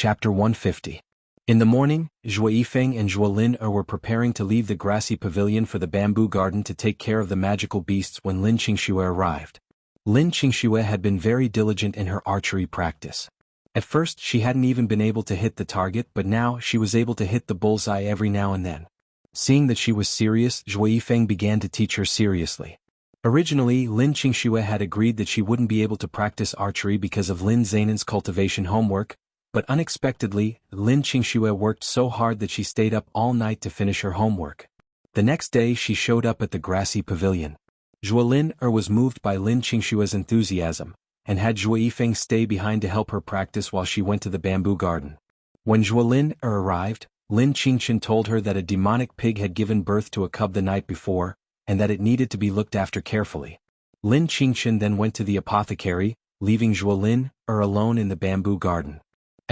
Chapter 150. In the morning, Zhuo Yifeng and Zhuo Lin were preparing to leave the grassy pavilion for the bamboo garden to take care of the magical beasts when Lin Qingxue arrived. Lin Qingxue had been very diligent in her archery practice. At first she hadn't even been able to hit the target, but now she was able to hit the bullseye every now and then. Seeing that she was serious, Zhuo Yifeng began to teach her seriously. Originally, Lin Qingxue had agreed that she wouldn't be able to practice archery because of Lin Zainan's cultivation homework, but unexpectedly, Lin Qingxue worked so hard that she stayed up all night to finish her homework. The next day she showed up at the grassy pavilion. Zhuo Lin was moved by Lin Qingxue's enthusiasm, and had Zhuo Yifeng stay behind to help her practice while she went to the bamboo garden. When Zhuo Lin arrived, Lin Qingxun told her that a demonic pig had given birth to a cub the night before, and that it needed to be looked after carefully. Lin Qingxun then went to the apothecary, leaving Zhuo Lin alone in the bamboo garden.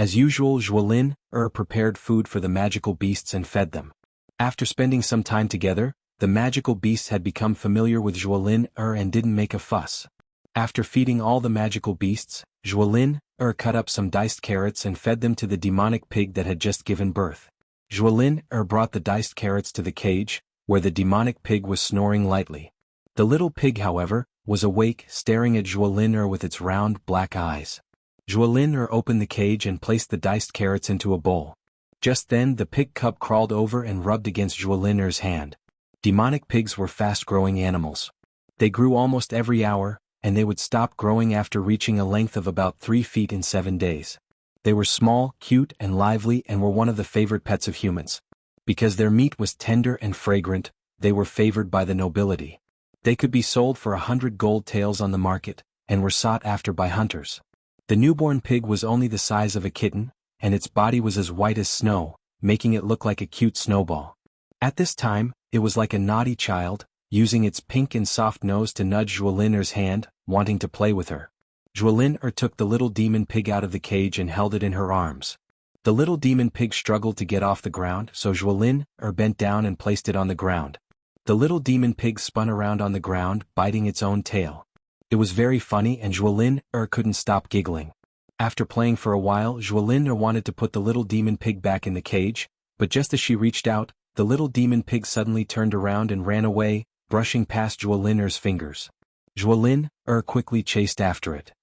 As usual, Zhuo Lin prepared food for the magical beasts and fed them. After spending some time together, the magical beasts had become familiar with Zhuo Lin and didn't make a fuss. After feeding all the magical beasts, Zhuo Lin cut up some diced carrots and fed them to the demonic pig that had just given birth. Zhuo Lin brought the diced carrots to the cage, where the demonic pig was snoring lightly. The little pig, however, was awake, staring at Zhuo Lin with its round, black eyes. Zhuo Lin opened the cage and placed the diced carrots into a bowl. Just then the pig cub crawled over and rubbed against Zhuo Lin's hand. Demonic pigs were fast-growing animals. They grew almost every hour, and they would stop growing after reaching a length of about 3 feet in 7 days. They were small, cute, and lively and were one of the favorite pets of humans. Because their meat was tender and fragrant, they were favored by the nobility. They could be sold for 100 gold taels on the market, and were sought after by hunters. The newborn pig was only the size of a kitten, and its body was as white as snow, making it look like a cute snowball. At this time, it was like a naughty child, using its pink and soft nose to nudge Zhuo Lin's hand, wanting to play with her. Zhuo Lin took the little demon pig out of the cage and held it in her arms. The little demon pig struggled to get off the ground, so Zhuo Lin bent down and placed it on the ground. The little demon pig spun around on the ground, biting its own tail. It was very funny and Zhuo Lin couldn't stop giggling. After playing for a while, Zhuo Lin wanted to put the little demon pig back in the cage, but just as she reached out, the little demon pig suddenly turned around and ran away, brushing past Zhuo Lin's fingers. Zhuo Lin quickly chased after it.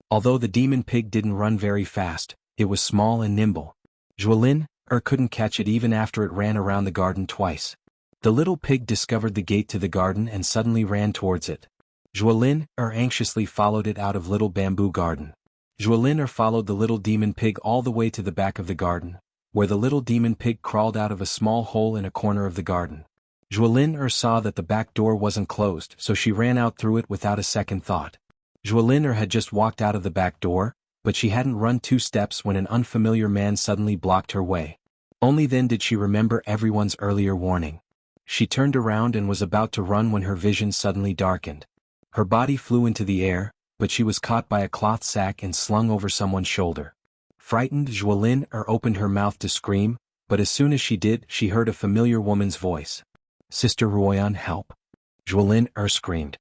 Although the demon pig didn't run very fast, it was small and nimble. Zhuo Lin couldn't catch it even after it ran around the garden twice. The little pig discovered the gate to the garden and suddenly ran towards it. Zhuo Lin anxiously followed it out of little bamboo garden. Zhuo Lin followed the little demon pig all the way to the back of the garden, where the little demon pig crawled out of a small hole in a corner of the garden. Zhuo Lin saw that the back door wasn't closed, so she ran out through it without a second thought. Zhuo Lin had just walked out of the back door, but she hadn't run 2 steps when an unfamiliar man suddenly blocked her way. Only then did she remember everyone's earlier warning. She turned around and was about to run when her vision suddenly darkened. Her body flew into the air, but she was caught by a cloth sack and slung over someone's shoulder. Frightened, Zhuo Lin opened her mouth to scream, but as soon as she did, she heard a familiar woman's voice. "Sister Ruoyan, help!" Zhuo Lin screamed.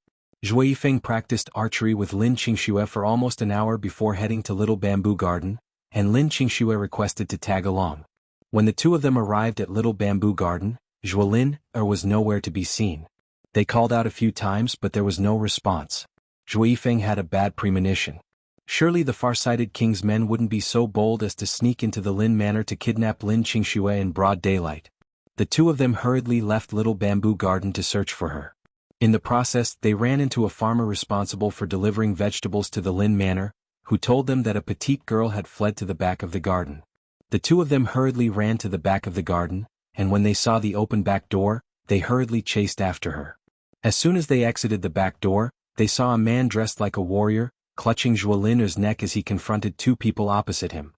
Zhuo Yifeng practiced archery with Lin Qingxue for almost an hour before heading to Little Bamboo Garden, and Lin Qingxue requested to tag along. When the two of them arrived at Little Bamboo Garden, Zhuo Lin was nowhere to be seen. They called out a few times but there was no response. Zhuo Yifeng had a bad premonition. Surely the far-sighted king's men wouldn't be so bold as to sneak into the Lin manor to kidnap Lin Qingxue in broad daylight. The two of them hurriedly left Little Bamboo Garden to search for her. In the process, they ran into a farmer responsible for delivering vegetables to the Lin manor, who told them that a petite girl had fled to the back of the garden. The two of them hurriedly ran to the back of the garden, and when they saw the open back door, they hurriedly chased after her. As soon as they exited the back door, they saw a man dressed like a warrior, clutching Zhuo Lin's neck as he confronted 2 people opposite him.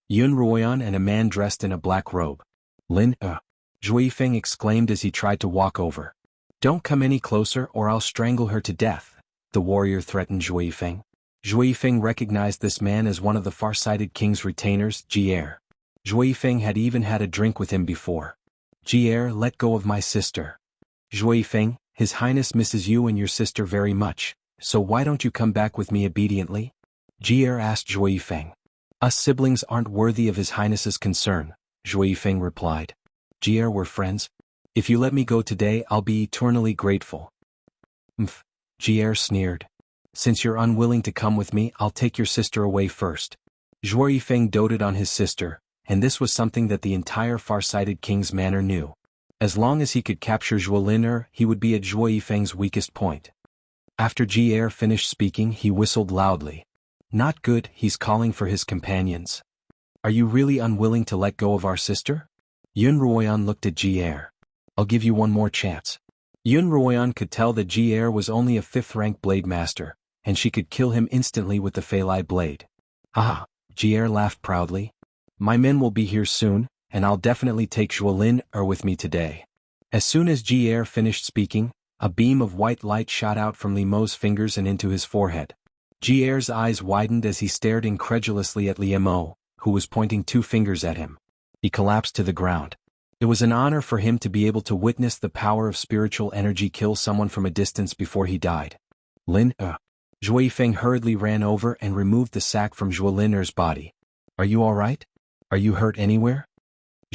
Yun Ruoyan and a man dressed in a black robe. "Lin, Zhuo Yifeng exclaimed as he tried to walk over. "Don't come any closer or I'll strangle her to death," the warrior threatened Zhuo Yifeng. Zhuo Yifeng recognized this man as one of the far-sighted king's retainers, Jier. Zhuo Yifeng had even had a drink with him before. "Jier, let go of my sister." "Zhuo Yifeng, His Highness misses you and your sister very much, so why don't you come back with me obediently?" Jier asked Zhuo Yifeng. Us siblings aren't worthy of His Highness's concern, Zhuo Yifeng replied. Jier, we're friends. If you let me go today, I'll be eternally grateful. Mph, Jier sneered. Since you're unwilling to come with me, I'll take your sister away first. Zhuo Yifeng doted on his sister, and this was something that the entire far-sighted king's manor knew. As long as he could capture Zhuolin, he would be at Zhuo Yifeng's weakest point. After Jier finished speaking, he whistled loudly. Not good, he's calling for his companions. Are you really unwilling to let go of our sister? Yun Ruoyan looked at Jier. I'll give you one more chance. Yun Ruoyan could tell that Jier was only a 5th-rank blade master, and she could kill him instantly with the Feilai blade. Ah, Jier laughed proudly. My men will be here soon, and I'll definitely take Zhuolin with me today. As soon as Jier finished speaking, a beam of white light shot out from Li Mo's fingers and into his forehead. Jier's eyes widened as he stared incredulously at Li Mo, who was pointing 2 fingers at him. He collapsed to the ground. It was an honor for him to be able to witness the power of spiritual energy kill someone from a distance before he died. Zhuo Yifeng hurriedly ran over and removed the sack from Zhuolin's body. Are you all right? Are you hurt anywhere?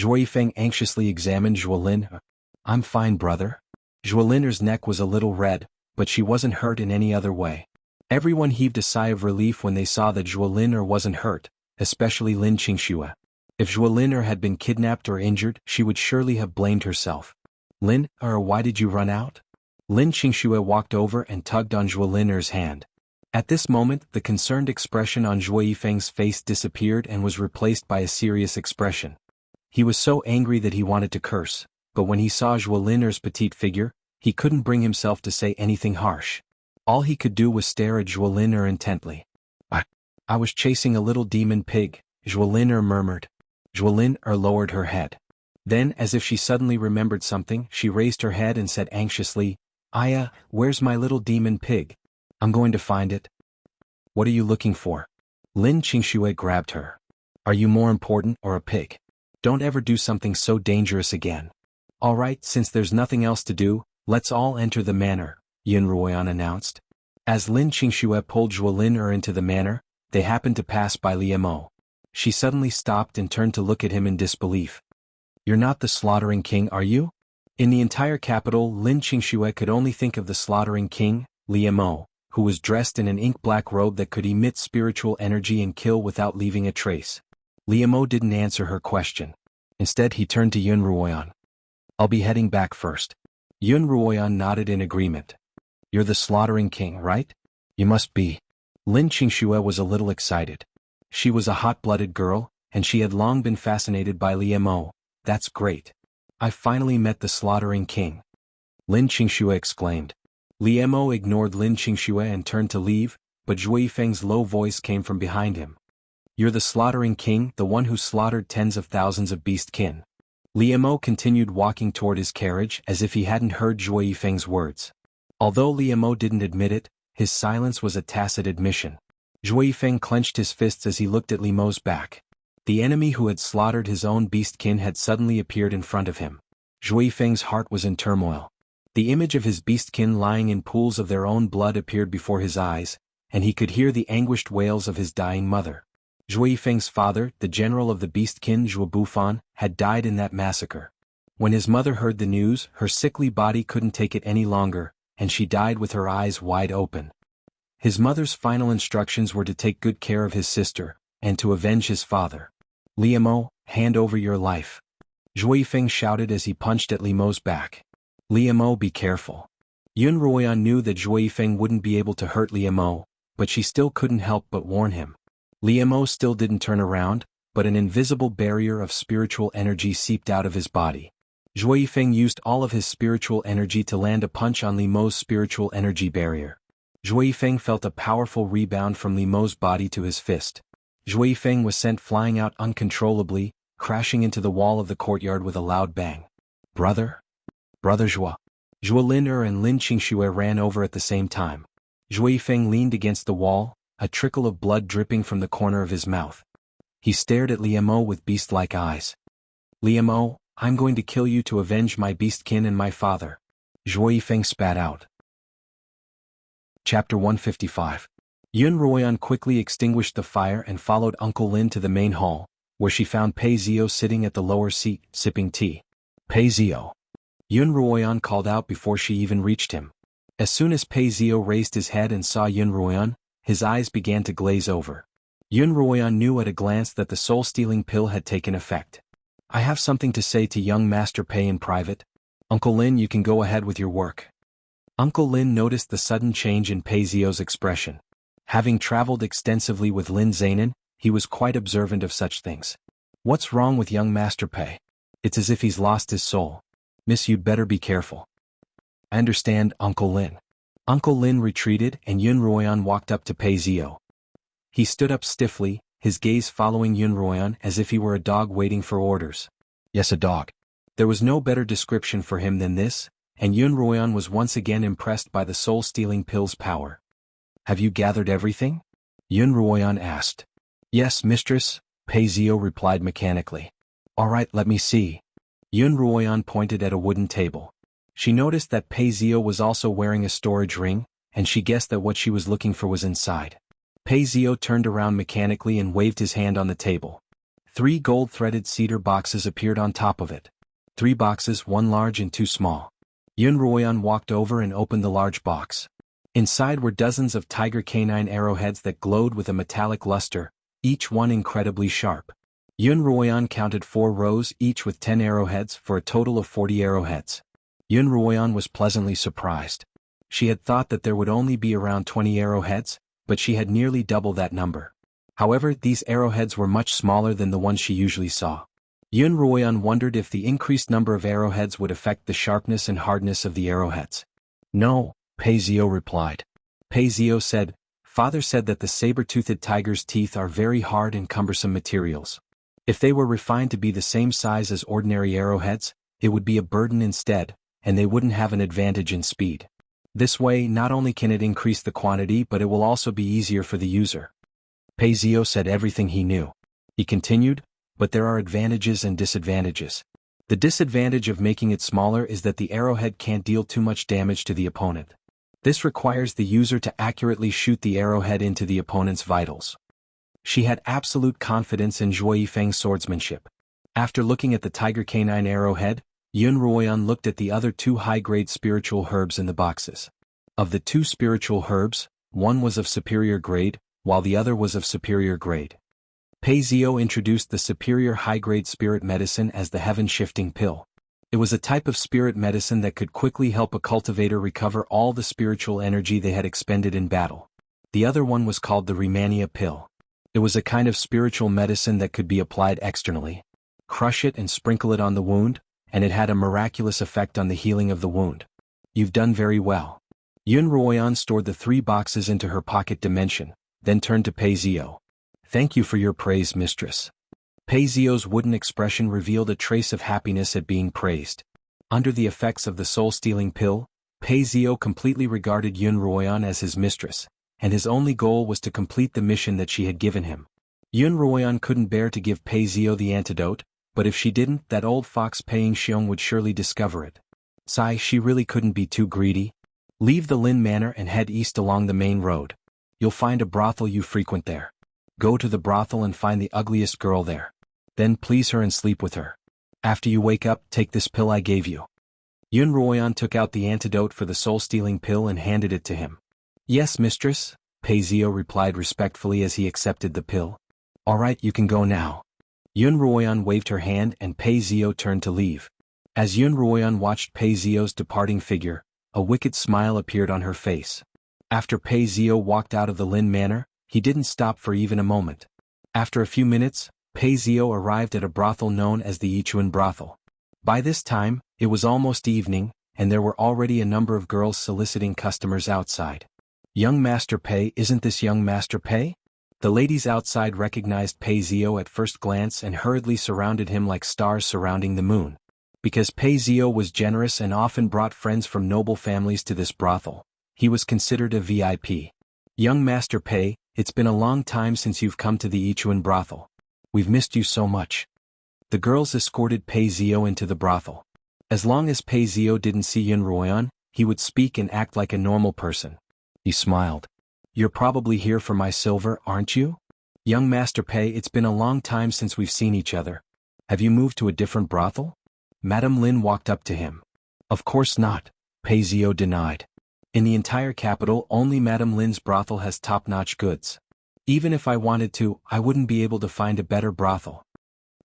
Zhuo Yifeng anxiously examined Zhuolin. I'm fine, brother. Zhuolin's neck was a little red, but she wasn't hurt in any other way. Everyone heaved a sigh of relief when they saw that Zhuolin wasn't hurt, especially Lin Qingxue. If Zhuolin had been kidnapped or injured, she would surely have blamed herself. Lin, why did you run out? Lin Qingxue walked over and tugged on Zhuolin's hand. At this moment, the concerned expression on Zhuo Yifeng's face disappeared and was replaced by a serious expression. He was so angry that he wanted to curse, but when he saw Zhuolin's petite figure, he couldn't bring himself to say anything harsh. All he could do was stare at Zhuolin intently. I was chasing a little demon pig, Zhuolin murmured. Zhuolin lowered her head. Then, as if she suddenly remembered something, she raised her head and said anxiously, Aya, where's my little demon pig? I'm going to find it. What are you looking for? Lin Qingxue grabbed her. Are you more important or a pig? Don't ever do something so dangerous again. All right, since there's nothing else to do, let's all enter the manor, Yun Ruoyan announced. As Lin Qingxue pulled Zhuolin into the manor, they happened to pass by Li Mo. She suddenly stopped and turned to look at him in disbelief. You're not the slaughtering king, are you? In the entire capital, Lin Qingxue could only think of the slaughtering king, Li Mo, who was dressed in an ink-black robe that could emit spiritual energy and kill without leaving a trace. Li Mo didn't answer her question. Instead, he turned to Yun Ruoyan. I'll be heading back first. Yun Ruoyan nodded in agreement. You're the slaughtering king, right? You must be. Lin Qingxue was a little excited. She was a hot-blooded girl, and she had long been fascinated by Li Mo. That's great. I finally met the slaughtering king. Lin Qingxue exclaimed. Li Mo ignored Lin Qingxue and turned to leave, but Zhuo Yifeng's low voice came from behind him. You're the slaughtering king, the one who slaughtered tens of thousands of beastkin. Li Mo continued walking toward his carriage as if he hadn't heard Zhuo Yifeng's words. Although Li Mo didn't admit it, his silence was a tacit admission. Zhuo Yifeng clenched his fists as he looked at Li Mo's back. The enemy who had slaughtered his own beastkin had suddenly appeared in front of him. Zhuo Yifeng's heart was in turmoil. The image of his beastkin lying in pools of their own blood appeared before his eyes, and he could hear the anguished wails of his dying mother. Zhuo Yifeng's father, the general of the beastkin Zhuo Bufan, had died in that massacre. When his mother heard the news, her sickly body couldn't take it any longer, and she died with her eyes wide open. His mother's final instructions were to take good care of his sister, and to avenge his father. Li Mo, hand over your life. Zhuo Yifeng shouted as he punched at Li Mo's back. Li Mo, be careful. Yun Ruoyan knew that Zhuo Yifeng wouldn't be able to hurt Li Mo, but she still couldn't help but warn him. Li Mo still didn't turn around, but an invisible barrier of spiritual energy seeped out of his body. Zhuo Yifeng used all of his spiritual energy to land a punch on Li Mo's spiritual energy barrier. Zhuo Yifeng felt a powerful rebound from Li Mo's body to his fist. Zhuo Yifeng was sent flying out uncontrollably, crashing into the wall of the courtyard with a loud bang. Brother Zhuo. Zhuolin and Lin Qingxue ran over at the same time. Zhuo Yifeng leaned against the wall, a trickle of blood dripping from the corner of his mouth. He stared at Li Mo with beast-like eyes. Li Mo, I'm going to kill you to avenge my beastkin and my father. Zhuo Yifeng spat out. Chapter 155. Yun Ruoyan quickly extinguished the fire and followed Uncle Lin to the main hall, where she found Pei Zio sitting at the lower seat, sipping tea. Pei Zio. Yun Ruoyan called out before she even reached him. As soon as Pei Zio raised his head and saw Yun Ruoyan, his eyes began to glaze over. Yun Ruoyan knew at a glance that the soul-stealing pill had taken effect. I have something to say to young Master Pei in private. Uncle Lin, you can go ahead with your work. Uncle Lin noticed the sudden change in Pei Zio's expression. Having traveled extensively with Lin Zainin, he was quite observant of such things. What's wrong with young Master Pei? It's as if he's lost his soul. Miss, you'd better be careful. I understand, Uncle Lin. Uncle Lin retreated and Yun Ruoyan walked up to Pei Zio. He stood up stiffly, his gaze following Yun Ruoyan as if he were a dog waiting for orders. Yes, a dog. There was no better description for him than this, and Yun Ruoyan was once again impressed by the soul-stealing pill's power. Have you gathered everything? Yun Ruoyan asked. Yes, mistress, Pei Zio replied mechanically. All right, let me see. Yun Ruoyan pointed at a wooden table. She noticed that Pei Zio was also wearing a storage ring, and she guessed that what she was looking for was inside. Pei Zio turned around mechanically and waved his hand on the table. 3 gold-threaded cedar boxes appeared on top of it. 3 boxes, 1 large and 2 small. Yun Ruoyan walked over and opened the large box. Inside were dozens of tiger canine arrowheads that glowed with a metallic luster, each one incredibly sharp. Yun Ruoyan counted 4 rows each with 10 arrowheads for a total of 40 arrowheads. Yun Ruoyan was pleasantly surprised. She had thought that there would only be around 20 arrowheads, but she had nearly double that number. However, these arrowheads were much smaller than the ones she usually saw. Yun Ruoyan wondered if the increased number of arrowheads would affect the sharpness and hardness of the arrowheads. No, Pei Zio replied. Pei Zio said, Father said that the saber-toothed tiger's teeth are very hard and cumbersome materials. If they were refined to be the same size as ordinary arrowheads, it would be a burden instead, and they wouldn't have an advantage in speed. This way, not only can it increase the quantity but it will also be easier for the user. Pei Zio said everything he knew. He continued, but there are advantages and disadvantages. The disadvantage of making it smaller is that the arrowhead can't deal too much damage to the opponent. This requires the user to accurately shoot the arrowhead into the opponent's vitals. She had absolute confidence in Zhuo Yifeng's swordsmanship. After looking at the tiger canine arrowhead, Yun Ruoyan looked at the other 2 high-grade spiritual herbs in the boxes. Of the 2 spiritual herbs, one was of superior grade, while the other was of superior grade. Pei Zio introduced the superior high-grade spirit medicine as the heaven-shifting pill. It was a type of spirit medicine that could quickly help a cultivator recover all the spiritual energy they had expended in battle. The other one was called the Remania pill. It was a kind of spiritual medicine that could be applied externally. Crush it and sprinkle it on the wound, and it had a miraculous effect on the healing of the wound. You've done very well. Yun Ruoyan stored the 3 boxes into her pocket dimension, then turned to Pei Zio. Thank you for your praise, mistress. Pei Zio's wooden expression revealed a trace of happiness at being praised. Under the effects of the soul-stealing pill, Pei Zio completely regarded Yun Ruoyan as his mistress, and his only goal was to complete the mission that she had given him. Yun Ruoyan couldn't bear to give Pei Zio the antidote, but if she didn't, that old fox Pei Xiong would surely discover it. She really couldn't be too greedy. Leave the Lin Manor and head east along the main road. You'll find a brothel you frequent there. Go to the brothel and find the ugliest girl there. Then please her and sleep with her. After you wake up, take this pill I gave you. Yun Ruoyan took out the antidote for the soul-stealing pill and handed it to him. Yes, mistress, Pei Zio replied respectfully as he accepted the pill. All right, you can go now. Yun Ruoyan waved her hand and Pei Zio turned to leave. As Yun Ruoyan watched Pei Zio's departing figure, a wicked smile appeared on her face. After Pei Zio walked out of the Lin Manor, he didn't stop for even a moment. After a few minutes, Pei Zio arrived at a brothel known as the Yichuan brothel. By this time, it was almost evening, and there were already a number of girls soliciting customers outside. Young Master Pei, isn't this young Master Pei? The ladies outside recognized Pei Zio at first glance and hurriedly surrounded him like stars surrounding the moon. Because Pei Zio was generous and often brought friends from noble families to this brothel, he was considered a VIP. Young Master Pei, it's been a long time since you've come to the Yichuan brothel. We've missed you so much. The girls escorted Pei Zio into the brothel. As long as Pei Zio didn't see Yun Ruoyan, he would speak and act like a normal person. He smiled. You're probably here for my silver, aren't you? Young Master Pei, it's been a long time since we've seen each other. Have you moved to a different brothel? Madame Lin walked up to him. Of course not, Pei Zio denied. In the entire capital, only Madame Lin's brothel has top-notch goods. Even if I wanted to, I wouldn't be able to find a better brothel.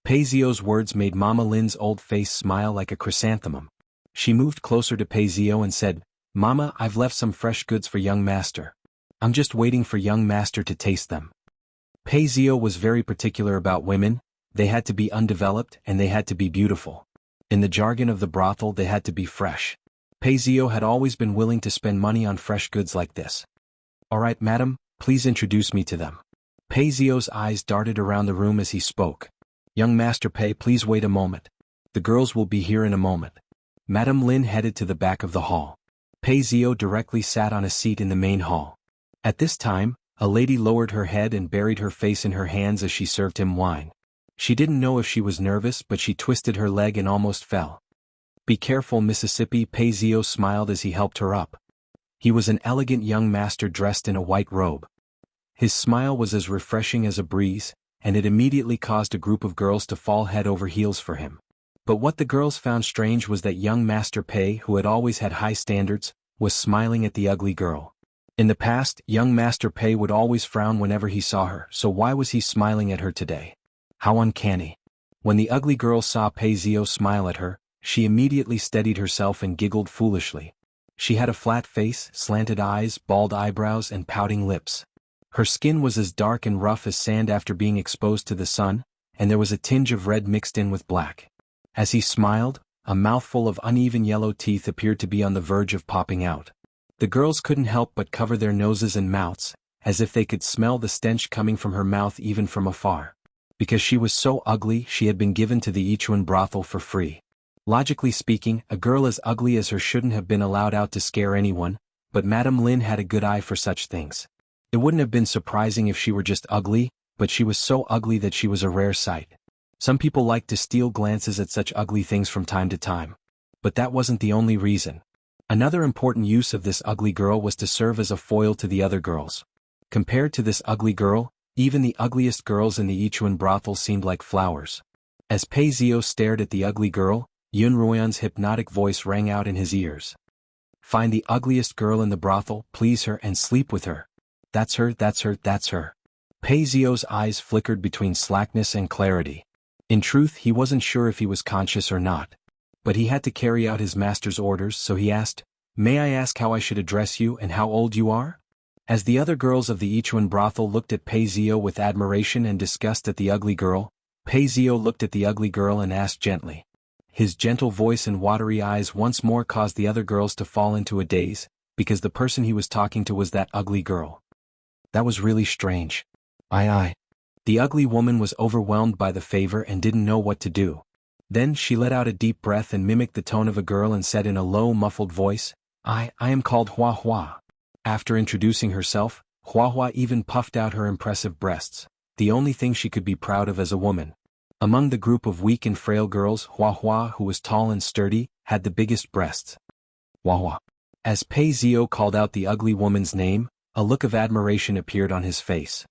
Pei Zio's words made Mama Lin's old face smile like a chrysanthemum. She moved closer to Pei Zio and said, Mama, I've left some fresh goods for young master. I'm just waiting for young master to taste them. Pei Zio was very particular about women. They had to be undeveloped and they had to be beautiful. In the jargon of the brothel, they had to be fresh. Pei Zio had always been willing to spend money on fresh goods like this. All right, madam, please introduce me to them. Pei Zio's eyes darted around the room as he spoke. Young Master Pei, please wait a moment. The girls will be here in a moment. Madame Lin headed to the back of the hall. Pei Zio directly sat on a seat in the main hall. At this time, a lady lowered her head and buried her face in her hands as she served him wine. She didn't know if she was nervous, but she twisted her leg and almost fell. Be careful, Mississippi, Pei Zio smiled as he helped her up. He was an elegant young master dressed in a white robe. His smile was as refreshing as a breeze, and it immediately caused a group of girls to fall head over heels for him. But what the girls found strange was that young Master Pei, who had always had high standards, was smiling at the ugly girl. In the past, young Master Pei would always frown whenever he saw her, so why was he smiling at her today? How uncanny. When the ugly girl saw Pei Zio smile at her, she immediately steadied herself and giggled foolishly. She had a flat face, slanted eyes, bald eyebrows, and pouting lips. Her skin was as dark and rough as sand after being exposed to the sun, and there was a tinge of red mixed in with black. As he smiled, a mouthful of uneven yellow teeth appeared to be on the verge of popping out. The girls couldn't help but cover their noses and mouths, as if they could smell the stench coming from her mouth even from afar. Because she was so ugly, she had been given to the Ichuan brothel for free. Logically speaking, a girl as ugly as her shouldn't have been allowed out to scare anyone, but Madame Lin had a good eye for such things. It wouldn't have been surprising if she were just ugly, but she was so ugly that she was a rare sight. Some people like to steal glances at such ugly things from time to time. But that wasn't the only reason. Another important use of this ugly girl was to serve as a foil to the other girls. Compared to this ugly girl, even the ugliest girls in the Ichuan brothel seemed like flowers. As Pei Zio stared at the ugly girl, Xuanhuan's hypnotic voice rang out in his ears. Find the ugliest girl in the brothel, please her and sleep with her. That's her, that's her, that's her. Pei Zio's eyes flickered between slackness and clarity. In truth, he wasn't sure if he was conscious or not. But he had to carry out his master's orders, so he asked, May I ask how I should address you and how old you are? As the other girls of the Ichuan brothel looked at Pei Zio with admiration and disgust at the ugly girl, Pei Zio looked at the ugly girl and asked gently. His gentle voice and watery eyes once more caused the other girls to fall into a daze, because the person he was talking to was that ugly girl. That was really strange. Aye. The ugly woman was overwhelmed by the favor and didn't know what to do. Then she let out a deep breath and mimicked the tone of a girl and said in a low, muffled voice, I am called Hua. After introducing herself, Hua even puffed out her impressive breasts, the only thing she could be proud of as a woman. Among the group of weak and frail girls, Hua, who was tall and sturdy, had the biggest breasts. Hua. As Pei Zio called out the ugly woman's name, a look of admiration appeared on his face.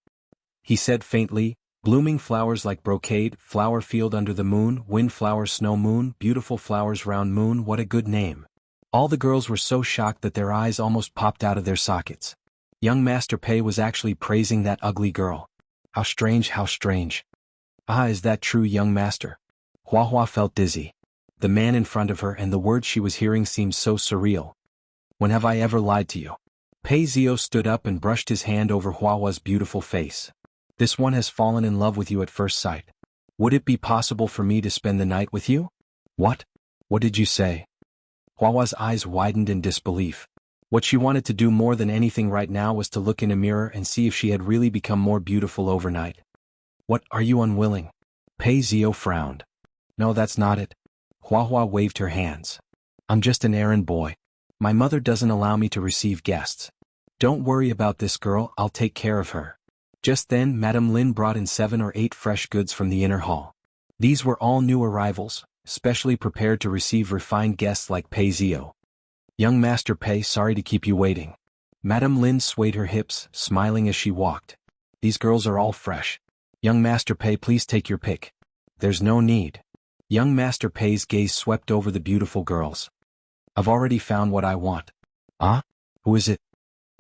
He said faintly, blooming flowers like brocade, flower field under the moon, windflower snow moon, beautiful flowers round moon, what a good name. All the girls were so shocked that their eyes almost popped out of their sockets. Young Master Pei was actually praising that ugly girl. How strange, how strange. Ah, is that true, young master? Hua felt dizzy. The man in front of her and the words she was hearing seemed so surreal. When have I ever lied to you? Pei Zio stood up and brushed his hand over Hua's beautiful face. This one has fallen in love with you at first sight. Would it be possible for me to spend the night with you? What? What did you say? Hua's eyes widened in disbelief. What she wanted to do more than anything right now was to look in a mirror and see if she had really become more beautiful overnight. What, are you unwilling? Pei Zio frowned. No, that's not it. Hua waved her hands. I'm just an errand boy. My mother doesn't allow me to receive guests. Don't worry about this girl, I'll take care of her. Just then Madame Lin brought in 7 or 8 fresh goods from the inner hall. These were all new arrivals, specially prepared to receive refined guests like Pei Zio. Young Master Pei, sorry to keep you waiting. Madame Lin swayed her hips, smiling as she walked. These girls are all fresh. Young Master Pei, please take your pick. There's no need. Young Master Pei's gaze swept over the beautiful girls. I've already found what I want. Ah? Who is it?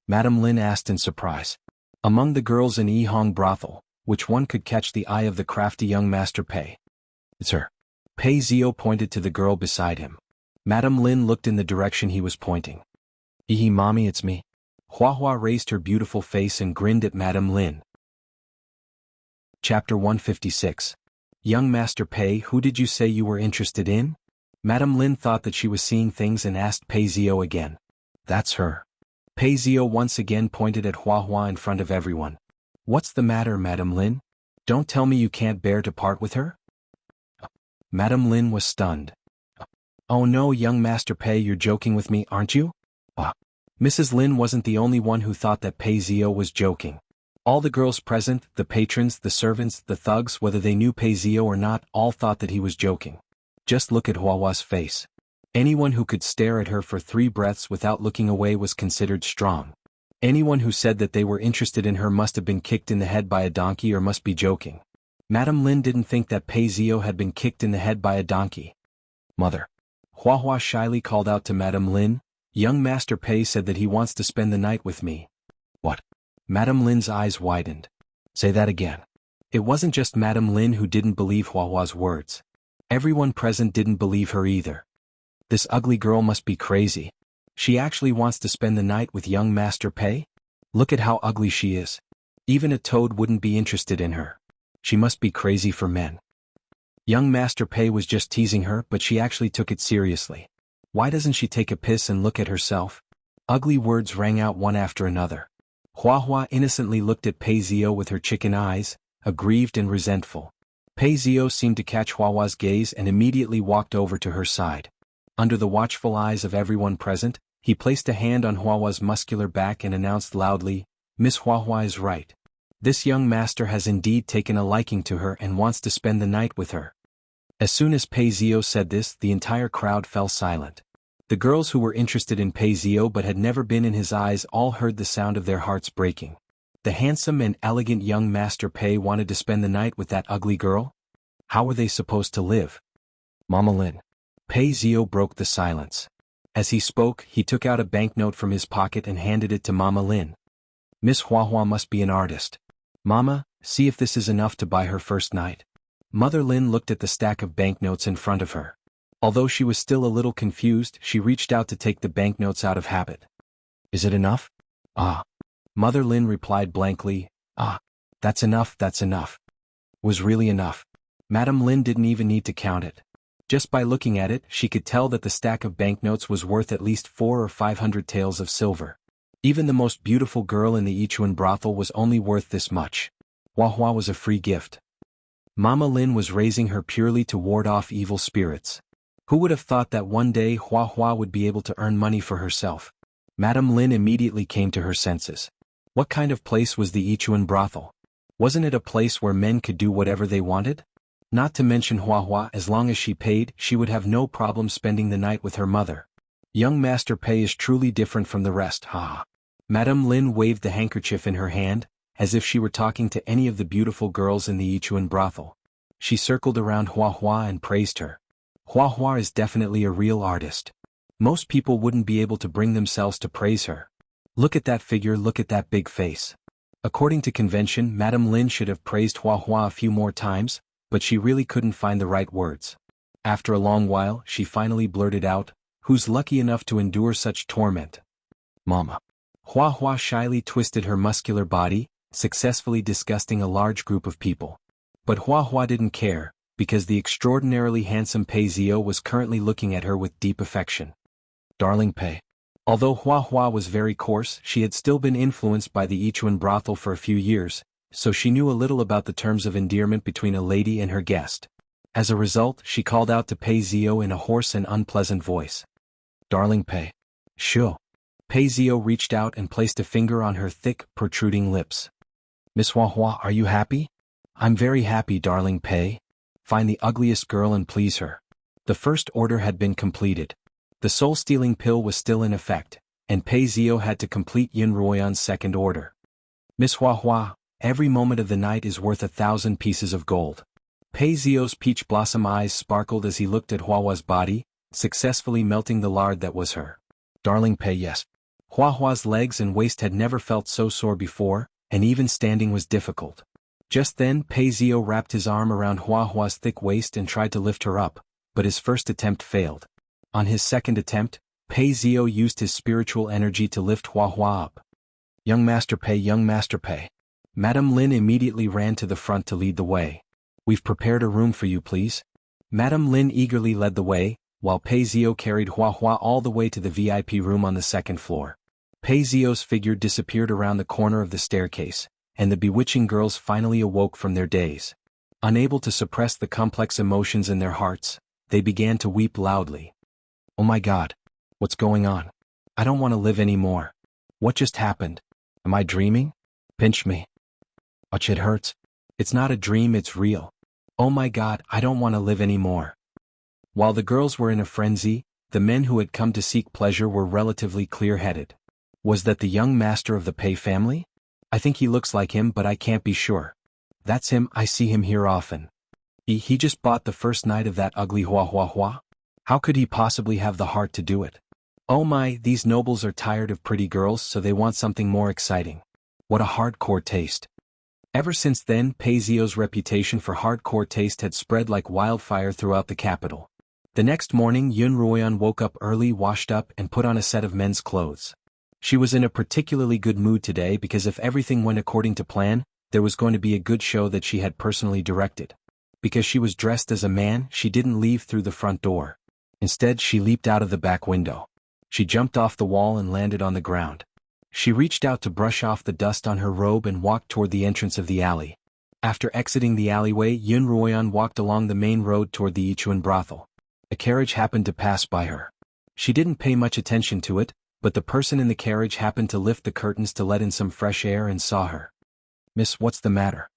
Madame Lin asked in surprise. Among the girls in Yihong brothel, which one could catch the eye of the crafty young Master Pei? It's her. Pei Zio pointed to the girl beside him. Madame Lin looked in the direction he was pointing. Hee mommy, it's me. Huahua raised her beautiful face and grinned at Madame Lin. Chapter 156. Young Master Pei, who did you say you were interested in? Madame Lin thought that she was seeing things and asked Pei Zio again. That's her. Pei Zio once again pointed at Huahua in front of everyone. What's the matter, Madame Lin? Don't tell me you can't bear to part with her? Madame Lin was stunned. Oh no, young Master Pei, you're joking with me, aren't you? Mrs. Lin wasn't the only one who thought that Pei Zio was joking. All the girls present, the patrons, the servants, the thugs, whether they knew Pei Zio or not, all thought that he was joking. Just look at Huahua's face. Anyone who could stare at her for 3 breaths without looking away was considered strong. Anyone who said that they were interested in her must have been kicked in the head by a donkey or must be joking. Madame Lin didn't think that Pei Zio had been kicked in the head by a donkey. Mother. Huahua shyly called out to Madame Lin. Young Master Pei said that he wants to spend the night with me. What? Madame Lin's eyes widened. Say that again. It wasn't just Madame Lin who didn't believe Huahua's words. Everyone present didn't believe her either. This ugly girl must be crazy. She actually wants to spend the night with young Master Pei? Look at how ugly she is. Even a toad wouldn't be interested in her. She must be crazy for men. Young Master Pei was just teasing her, but she actually took it seriously. Why doesn't she take a piss and look at herself? Ugly words rang out one after another. Huahua innocently looked at Pei Zio with her chicken eyes, aggrieved and resentful. Pei Zio seemed to catch Huahua's gaze and immediately walked over to her side. Under the watchful eyes of everyone present, he placed a hand on Huahua's muscular back and announced loudly, Miss Huahua is right. This young master has indeed taken a liking to her and wants to spend the night with her. As soon as Pei Zio said this, the entire crowd fell silent. The girls who were interested in Pei Zio but had never been in his eyes all heard the sound of their hearts breaking. The handsome and elegant young Master Pei wanted to spend the night with that ugly girl? How were they supposed to live? Mama Lin. Pei Zio broke the silence. As he spoke, he took out a banknote from his pocket and handed it to Mama Lin. Miss Huahua must be an artist. Mama, see if this is enough to buy her first night. Mother Lin looked at the stack of banknotes in front of her. Although she was still a little confused, she reached out to take the banknotes out of habit. Is it enough? Ah. Mother Lin replied blankly, Ah. That's enough, that's enough. Was really enough. Madame Lin didn't even need to count it. Just by looking at it, she could tell that the stack of banknotes was worth at least 400 or 500 taels of silver. Even the most beautiful girl in the Yichuan brothel was only worth this much. Huahua was a free gift. Mama Lin was raising her purely to ward off evil spirits. Who would have thought that one day Huahua would be able to earn money for herself? Madame Lin immediately came to her senses. What kind of place was the Yichuan brothel? Wasn't it a place where men could do whatever they wanted? Not to mention Huahua, as long as she paid, she would have no problem spending the night with her mother. Young Master Pei is truly different from the rest, ha. Madame Lin waved the handkerchief in her hand, as if she were talking to any of the beautiful girls in the Yichuan brothel. She circled around Huahua and praised her. Huahua is definitely a real artist. Most people wouldn't be able to bring themselves to praise her. Look at that figure, look at that big face. According to convention, Madame Lin should have praised Huahua a few more times, but she really couldn't find the right words. After a long while, she finally blurted out, Who's lucky enough to endure such torment? Mama. Huahua shyly twisted her muscular body, successfully disgusting a large group of people. But Huahua didn't care, because the extraordinarily handsome Pei Zio was currently looking at her with deep affection. Darling Pei. Although Huahua was very coarse, she had still been influenced by the Yichuan brothel for a few years, so she knew a little about the terms of endearment between a lady and her guest. As a result, she called out to Pei Zio in a hoarse and unpleasant voice. Darling Pei. Sure. Pei Zio reached out and placed a finger on her thick, protruding lips. Miss Huahua, are you happy? I'm very happy, darling Pei. Find the ugliest girl and please her. The first order had been completed. The soul-stealing pill was still in effect, and Pei Zio had to complete Yin Ruoyan's second order. Miss Hua Hua, every moment of the night is worth 1,000 pieces of gold. Pei Zio's peach blossom eyes sparkled as he looked at Hua Hua's body, successfully melting the lard that was her. Darling Pei, yes. Hua Hua's legs and waist had never felt so sore before, and even standing was difficult. Just then Pei Zio wrapped his arm around Hua Hua's thick waist and tried to lift her up, but his first attempt failed. On his second attempt, Pei Zio used his spiritual energy to lift Hua Hua up. Young Master Pei, young Master Pei. Madame Lin immediately ran to the front to lead the way. We've prepared a room for you, please. Madame Lin eagerly led the way, while Pei Zio carried Hua Hua all the way to the VIP room on the second floor. Pei Zio's figure disappeared around the corner of the staircase, and the bewitching girls finally awoke from their daze. Unable to suppress the complex emotions in their hearts, they began to weep loudly. Oh my God! What's going on? I don't want to live anymore. What just happened? Am I dreaming? Pinch me. Ouch, it hurts. It's not a dream, it's real. Oh my God, I don't want to live anymore. While the girls were in a frenzy, the men who had come to seek pleasure were relatively clear-headed. Was that the young master of the Pei family? I think he looks like him, but I can't be sure. That's him, I see him here often. He just bought the first night of that ugly Hua Hua Hua? How could he possibly have the heart to do it? Oh my, these nobles are tired of pretty girls, so they want something more exciting. What a hardcore taste. Ever since then, Pei Zio's reputation for hardcore taste had spread like wildfire throughout the capital. The next morning, Yun Ruoyan woke up early, washed up, and put on a set of men's clothes. She was in a particularly good mood today because if everything went according to plan, there was going to be a good show that she had personally directed. Because she was dressed as a man, she didn't leave through the front door. Instead, she leaped out of the back window. She jumped off the wall and landed on the ground. She reached out to brush off the dust on her robe and walked toward the entrance of the alley. After exiting the alleyway, Yun Ruoyan walked along the main road toward the Yichuan brothel. A carriage happened to pass by her. She didn't pay much attention to it, but the person in the carriage happened to lift the curtains to let in some fresh air and saw her. Miss, what's the matter?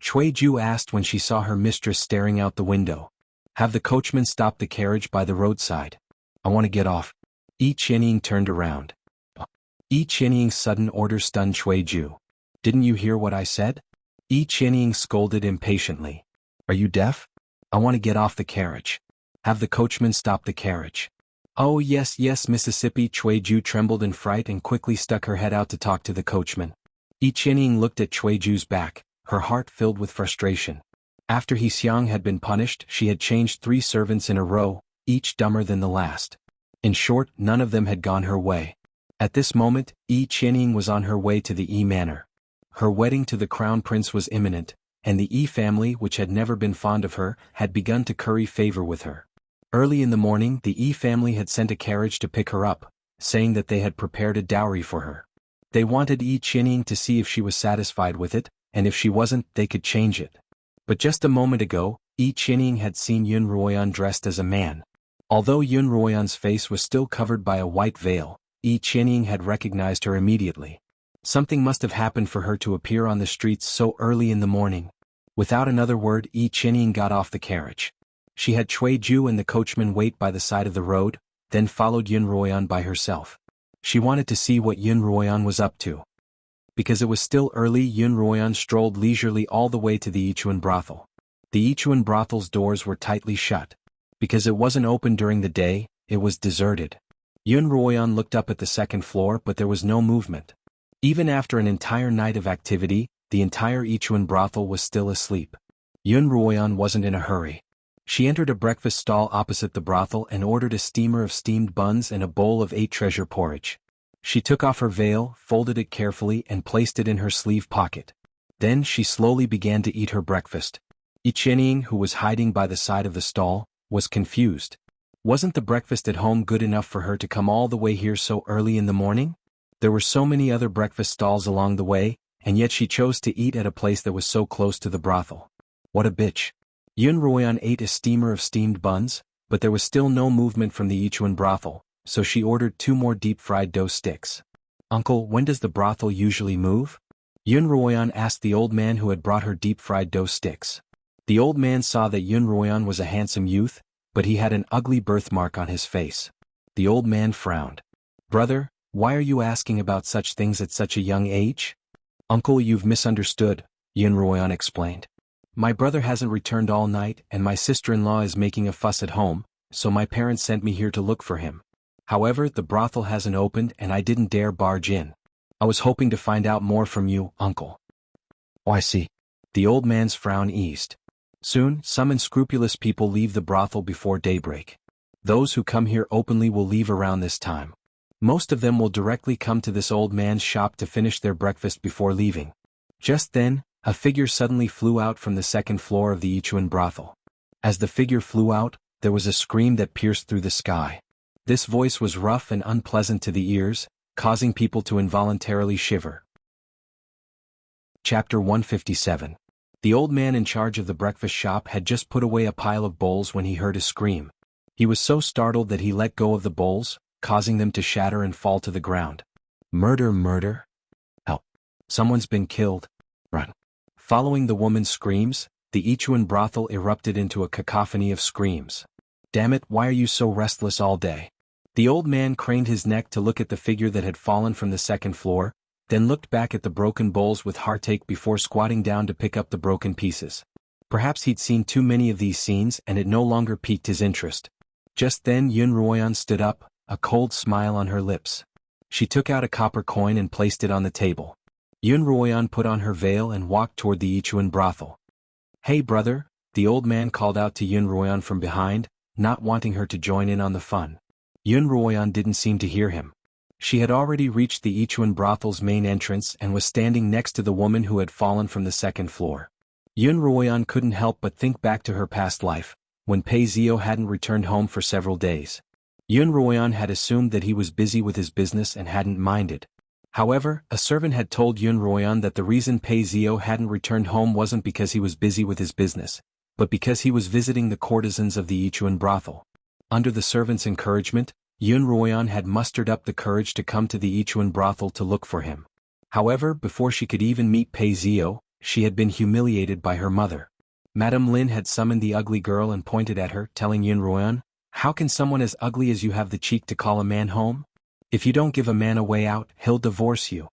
Cui Ju asked when she saw her mistress staring out the window. Have the coachman stop the carriage by the roadside. I want to get off. Yi Qianying turned around. Yi Qianying's sudden order stunned Cui Ju. Didn't you hear what I said? Yi Qianying scolded impatiently. Are you deaf? I want to get off the carriage. Have the coachman stop the carriage. Oh yes, yes, Mississippi. Cui Ju trembled in fright and quickly stuck her head out to talk to the coachman. Yi Qianying looked at Cui Ju's back, her heart filled with frustration. After He Xiang had been punished, she had changed 3 servants in a row, each dumber than the last. In short, none of them had gone her way. At this moment, Yi Qianying was on her way to the Yi Manor. Her wedding to the crown prince was imminent, and the Yi family, which had never been fond of her, had begun to curry favor with her. Early in the morning, the Yi family had sent a carriage to pick her up, saying that they had prepared a dowry for her. They wanted Yi Qianying to see if she was satisfied with it, and if she wasn't, they could change it. But just a moment ago, Yi Qianying had seen Yun Ruoyan dressed as a man. Although Yun Ruoyan's face was still covered by a white veil, Yi Qianying had recognized her immediately. Something must have happened for her to appear on the streets so early in the morning. Without another word, Yi Qianying got off the carriage. She had Cui Ju and the coachman wait by the side of the road, then followed Yun Ruoyan by herself. She wanted to see what Yun Ruoyan was up to. Because it was still early, Yun Ruoyan strolled leisurely all the way to the Yichuan brothel. The Yichuan brothel's doors were tightly shut. Because it wasn't open during the day, it was deserted. Yun Ruoyan looked up at the second floor, but there was no movement. Even after an entire night of activity, the entire Yichuan brothel was still asleep. Yun Ruoyan wasn't in a hurry. She entered a breakfast stall opposite the brothel and ordered a steamer of steamed buns and a bowl of 8 treasure porridge. She took off her veil, folded it carefully and placed it in her sleeve pocket. Then she slowly began to eat her breakfast. Yi Qianying, who was hiding by the side of the stall, was confused. Wasn't the breakfast at home good enough for her to come all the way here so early in the morning? There were so many other breakfast stalls along the way, and yet she chose to eat at a place that was so close to the brothel. What a bitch. Yun Ruoyan ate a steamer of steamed buns, but there was still no movement from the Yichuan brothel, so she ordered 2 more deep-fried dough sticks. Uncle, when does the brothel usually move? Yun Ruoyan asked the old man who had brought her deep-fried dough sticks. The old man saw that Yun Ruoyan was a handsome youth, but he had an ugly birthmark on his face. The old man frowned. Brother, Why are you asking about such things at such a young age? Uncle, you've misunderstood, Xuanhuan explained. My brother hasn't returned all night and my sister-in-law is making a fuss at home, so my parents sent me here to look for him. However, the brothel hasn't opened and I didn't dare barge in. I was hoping to find out more from you, Uncle. Oh, I see. The old man's frown eased. Soon, some unscrupulous people leave the brothel before daybreak. Those who come here openly will leave around this time. Most of them will directly come to this old man's shop to finish their breakfast before leaving. Just then, a figure suddenly flew out from the second floor of the Ichuan brothel. As the figure flew out, there was a scream that pierced through the sky. This voice was rough and unpleasant to the ears, causing people to involuntarily shiver. Chapter 157. The old man in charge of the breakfast shop had just put away a pile of bowls when he heard a scream. He was so startled that he let go of the bowls, causing them to shatter and fall to the ground. Murder, murder! Help! Someone's been killed. Run! Following the woman's screams, the Ichuan brothel erupted into a cacophony of screams. Damn it, why are you so restless all day? The old man craned his neck to look at the figure that had fallen from the second floor, then looked back at the broken bowls with heartache before squatting down to pick up the broken pieces. Perhaps he'd seen too many of these scenes and it no longer piqued his interest. Just then Xuanhuan stood up, a cold smile on her lips. She took out a copper coin and placed it on the table. Xuanhuan put on her veil and walked toward the Ichuan brothel. Hey brother, the old man called out to Xuanhuan from behind, not wanting her to join in on the fun. Xuanhuan didn't seem to hear him. She had already reached the Ichuan brothel's main entrance and was standing next to the woman who had fallen from the second floor. Xuanhuan couldn't help but think back to her past life, when Pei Zio hadn't returned home for several days. Xuanhuan had assumed that he was busy with his business and hadn't minded. However, a servant had told Xuanhuan that the reason Pei Zio hadn't returned home wasn't because he was busy with his business, but because he was visiting the courtesans of the Ichuan brothel. Under the servant's encouragement, Xuanhuan had mustered up the courage to come to the Ichuan brothel to look for him. However, before she could even meet Pei Zio, she had been humiliated by her mother. Madame Lin had summoned the ugly girl and pointed at her, telling Xuanhuan, "How can someone as ugly as you have the cheek to call a man home? If you don't give a man a way out, he'll divorce you."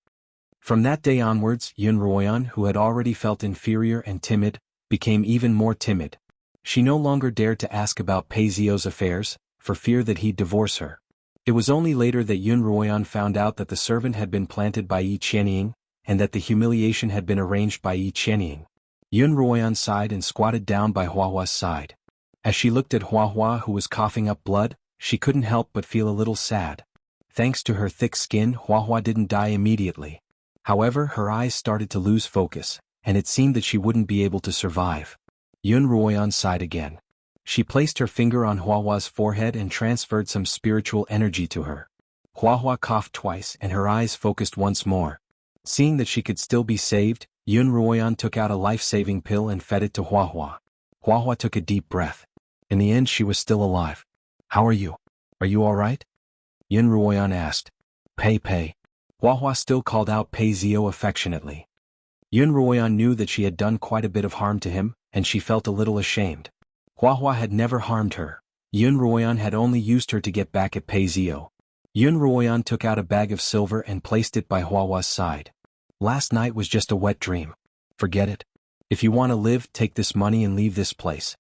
From that day onwards, Xuanhuan, who had already felt inferior and timid, became even more timid. She no longer dared to ask about Pei Zio's affairs, for fear that he'd divorce her. It was only later that Xuanhuan found out that the servant had been planted by Yi Qianying, and that the humiliation had been arranged by Yi Qianying. Xuanhuan sighed and squatted down by Huahua's side. As she looked at Huahua who was coughing up blood, she couldn't help but feel a little sad. Thanks to her thick skin, Huahua didn't die immediately. However, her eyes started to lose focus, and it seemed that she wouldn't be able to survive. Xuanhuan sighed again. She placed her finger on Huahua's forehead and transferred some spiritual energy to her. Huahua coughed twice and her eyes focused once more. Seeing that she could still be saved, Xuanhuan took out a life-saving pill and fed it to Huahua. Huahua took a deep breath. In the end, she was still alive. "How are you? Are you all right?" Xuanhuan asked. Pei. Huahua still called out Pei Zio affectionately. Xuanhuan knew that she had done quite a bit of harm to him, and she felt a little ashamed. Huahua had never harmed her. Xuanhuan had only used her to get back at Pei Zio. Xuanhuan took out a bag of silver and placed it by Huahua's side. "Last night was just a wet dream. Forget it. If you want to live, take this money and leave this place."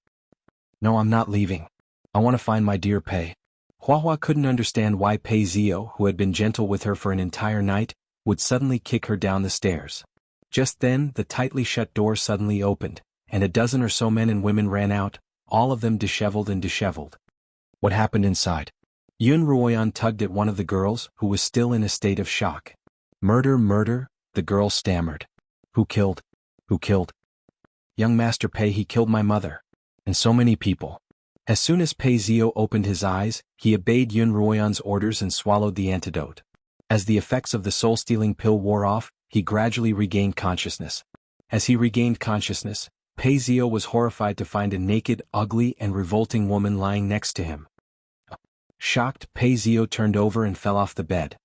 "No, I'm not leaving. I want to find my dear Pei." Huahua couldn't understand why Pei Zio, who had been gentle with her for an entire night, would suddenly kick her down the stairs. Just then, the tightly shut door suddenly opened, and a dozen or so men and women ran out, all of them disheveled. What happened inside? Xuanhuan tugged at one of the girls, who was still in a state of shock. Murder, the girl stammered. Who killed? Young Master Pei, he killed my mother. And so many people. As soon as Pei Zio opened his eyes, he obeyed Xuanhuan's orders and swallowed the antidote. As the effects of the soul-stealing pill wore off, he gradually regained consciousness. As he regained consciousness, Pei Zio was horrified to find a naked, ugly, and revolting woman lying next to him. Shocked, Pei Zio turned over and fell off the bed.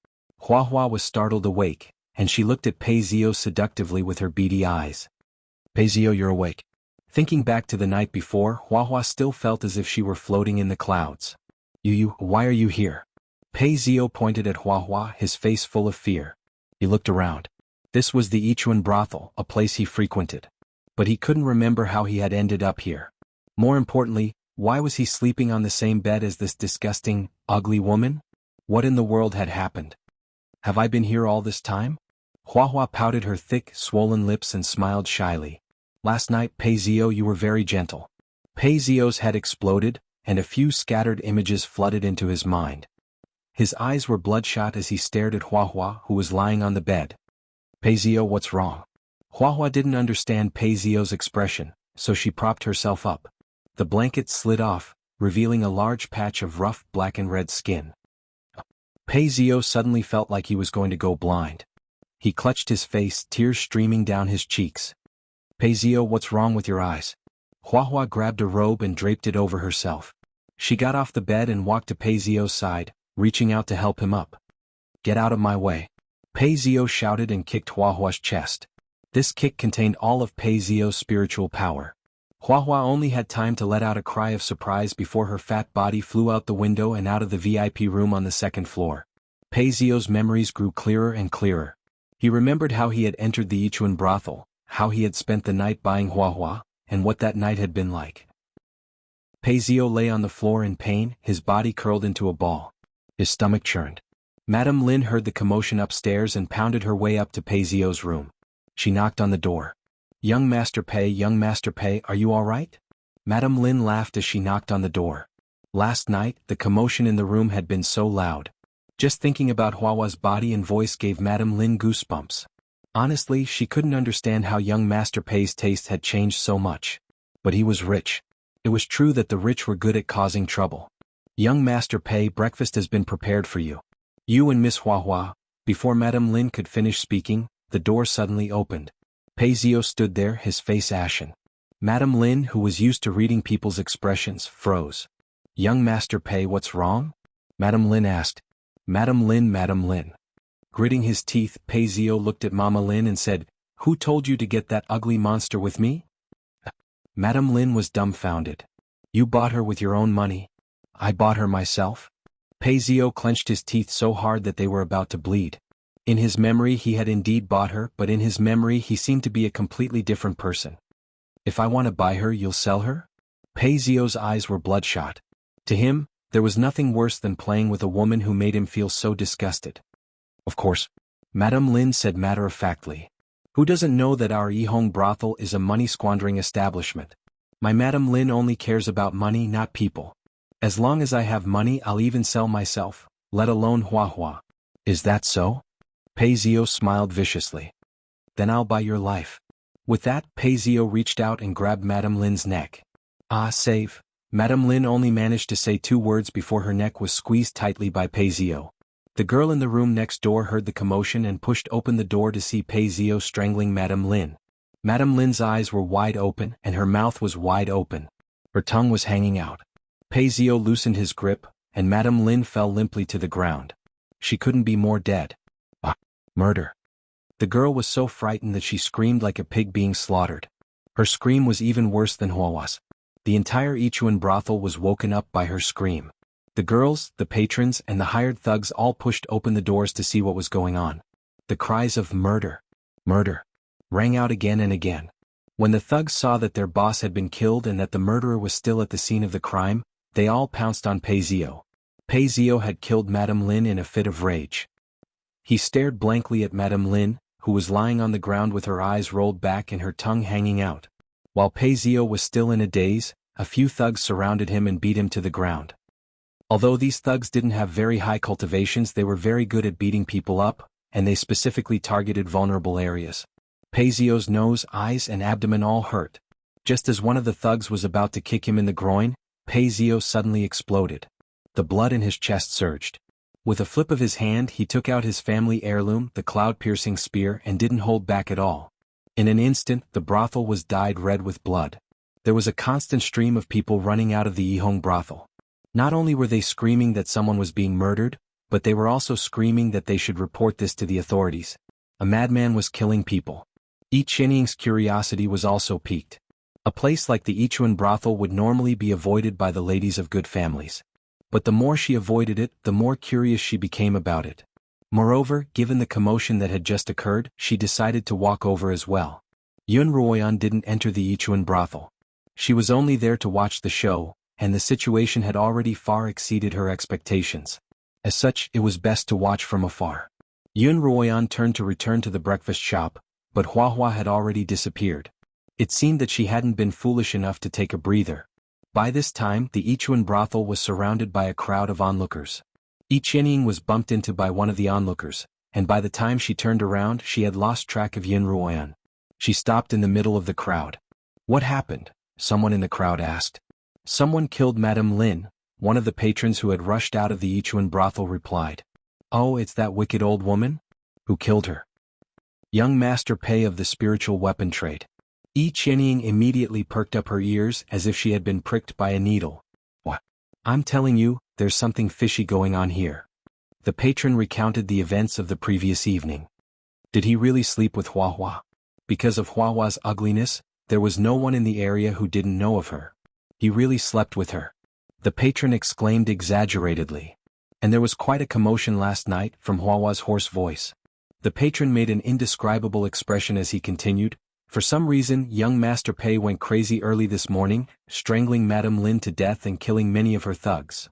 Huahua was startled awake, and she looked at Pei Zio seductively with her beady eyes. "Pei Zio, you're awake." Thinking back to the night before, Huahua still felt as if she were floating in the clouds. Why are you here?" Pei Zio pointed at Huahua, his face full of fear. He looked around. This was the Ichuan brothel, a place he frequented. But he couldn't remember how he had ended up here. More importantly, why was he sleeping on the same bed as this disgusting, ugly woman? What in the world had happened? Have I been here all this time? Huahua pouted her thick, swollen lips and smiled shyly. Last night, Pei Zio, you were very gentle. Pei Zio's head exploded, and a few scattered images flooded into his mind. His eyes were bloodshot as he stared at Huahua, who was lying on the bed. Pei Zio, what's wrong? Huahua didn't understand Pei Zio's expression, so she propped herself up. The blanket slid off, revealing a large patch of rough black and red skin. Pei Zio suddenly felt like he was going to go blind. He clutched his face, tears streaming down his cheeks. Pei Zio, what's wrong with your eyes? Huahua grabbed a robe and draped it over herself. She got off the bed and walked to Pei Zio's side, reaching out to help him up. Get out of my way. Pei Zio shouted and kicked Huahua's chest. This kick contained all of Pei Zio's spiritual power. Huahua only had time to let out a cry of surprise before her fat body flew out the window and out of the VIP room on the second floor. Pei Zio's memories grew clearer and clearer. He remembered how he had entered the Ichuan brothel, how he had spent the night buying Huahua, and what that night had been like. Pei Zio lay on the floor in pain, his body curled into a ball. His stomach churned. Madame Lin heard the commotion upstairs and pounded her way up to Pei Zio's room. She knocked on the door. Young Master Pei, are you all right? Madame Lin laughed as she knocked on the door. Last night, the commotion in the room had been so loud. Just thinking about Huahua's body and voice gave Madame Lin goosebumps. Honestly, she couldn't understand how young Master Pei's taste had changed so much. But he was rich. It was true that the rich were good at causing trouble. Young Master Pei, breakfast has been prepared for you. You and Miss Huahua. Before Madame Lin could finish speaking, the door suddenly opened. Pei Zio stood there, his face ashen. Madame Lin, who was used to reading people's expressions, froze. Young Master Pei, what's wrong? Madame Lin asked. Madame Lin. Gritting his teeth, Pei Zio looked at Mama Lin and said, Who told you to get that ugly monster with me? Madame Lin was dumbfounded. You bought her with your own money. I bought her myself. Pei Zio clenched his teeth so hard that they were about to bleed. In his memory he had indeed bought her, but in his memory he seemed to be a completely different person. If I want to buy her, you'll sell her? Pei Zio's eyes were bloodshot. To him, there was nothing worse than playing with a woman who made him feel so disgusted. Of course. Madame Lin said matter-of-factly. Who doesn't know that our Yihong brothel is a money-squandering establishment? My Madame Lin only cares about money, not people. As long as I have money, I'll even sell myself, let alone Huahua. Is that so? Pei Zio smiled viciously. Then I'll buy your life. With that, Pei Zio reached out and grabbed Madame Lin's neck. Ah, save. Madame Lin only managed to say 2 words before her neck was squeezed tightly by Pei Zio. The girl in the room next door heard the commotion and pushed open the door to see Pei Zio strangling Madame Lin. Madame Lin's eyes were wide open and her mouth was wide open. Her tongue was hanging out. Pei Zio loosened his grip, and Madame Lin fell limply to the ground. She couldn't be more dead. Ah, murder. The girl was so frightened that she screamed like a pig being slaughtered. Her scream was even worse than Huahua's. The entire Ichuan brothel was woken up by her scream. The girls, the patrons, and the hired thugs all pushed open the doors to see what was going on. The cries of murder, murder, rang out again and again. When the thugs saw that their boss had been killed and that the murderer was still at the scene of the crime, they all pounced on Pei Zio. Pei Zio had killed Madame Lin in a fit of rage. He stared blankly at Madame Lin, who was lying on the ground with her eyes rolled back and her tongue hanging out. While Pei Zio was still in a daze, a few thugs surrounded him and beat him to the ground. Although these thugs didn't have very high cultivations, they were very good at beating people up, and they specifically targeted vulnerable areas. Pei Zio's nose, eyes, and abdomen all hurt. Just as one of the thugs was about to kick him in the groin, Pei Zio suddenly exploded. The blood in his chest surged. With a flip of his hand, he took out his family heirloom, the cloud-piercing spear, and didn't hold back at all. In an instant, the brothel was dyed red with blood. There was a constant stream of people running out of the Yihong brothel. Not only were they screaming that someone was being murdered, but they were also screaming that they should report this to the authorities. A madman was killing people. Yi Qianying's curiosity was also piqued. A place like the Ichuan brothel would normally be avoided by the ladies of good families. But the more she avoided it, the more curious she became about it. Moreover, given the commotion that had just occurred, she decided to walk over as well. Xuanhuan didn't enter the Yichuan brothel. She was only there to watch the show, and the situation had already far exceeded her expectations. As such, it was best to watch from afar. Xuanhuan turned to return to the breakfast shop, but Huahua had already disappeared. It seemed that she hadn't been foolish enough to take a breather. By this time, the Yichuan brothel was surrounded by a crowd of onlookers. Xianxia was bumped into by one of the onlookers, and by the time she turned around she had lost track of Xuanhuan. She stopped in the middle of the crowd. "What happened?" someone in the crowd asked. "Someone killed Madame Lin," one of the patrons who had rushed out of the Yichuan brothel replied. "Oh, it's that wicked old woman? Who killed her?" "Young Master Pei of the spiritual weapon trade." Xianxia immediately perked up her ears as if she had been pricked by a needle. "What? I'm telling you, there's something fishy going on here." The patron recounted the events of the previous evening. Did he really sleep with Huahua? Because of Huahua's ugliness, there was no one in the area who didn't know of her. He really slept with her. The patron exclaimed exaggeratedly. And there was quite a commotion last night, from Huahua's hoarse voice. The patron made an indescribable expression as he continued. For some reason, young Master Pei went crazy early this morning, strangling Madame Lin to death and killing many of her thugs.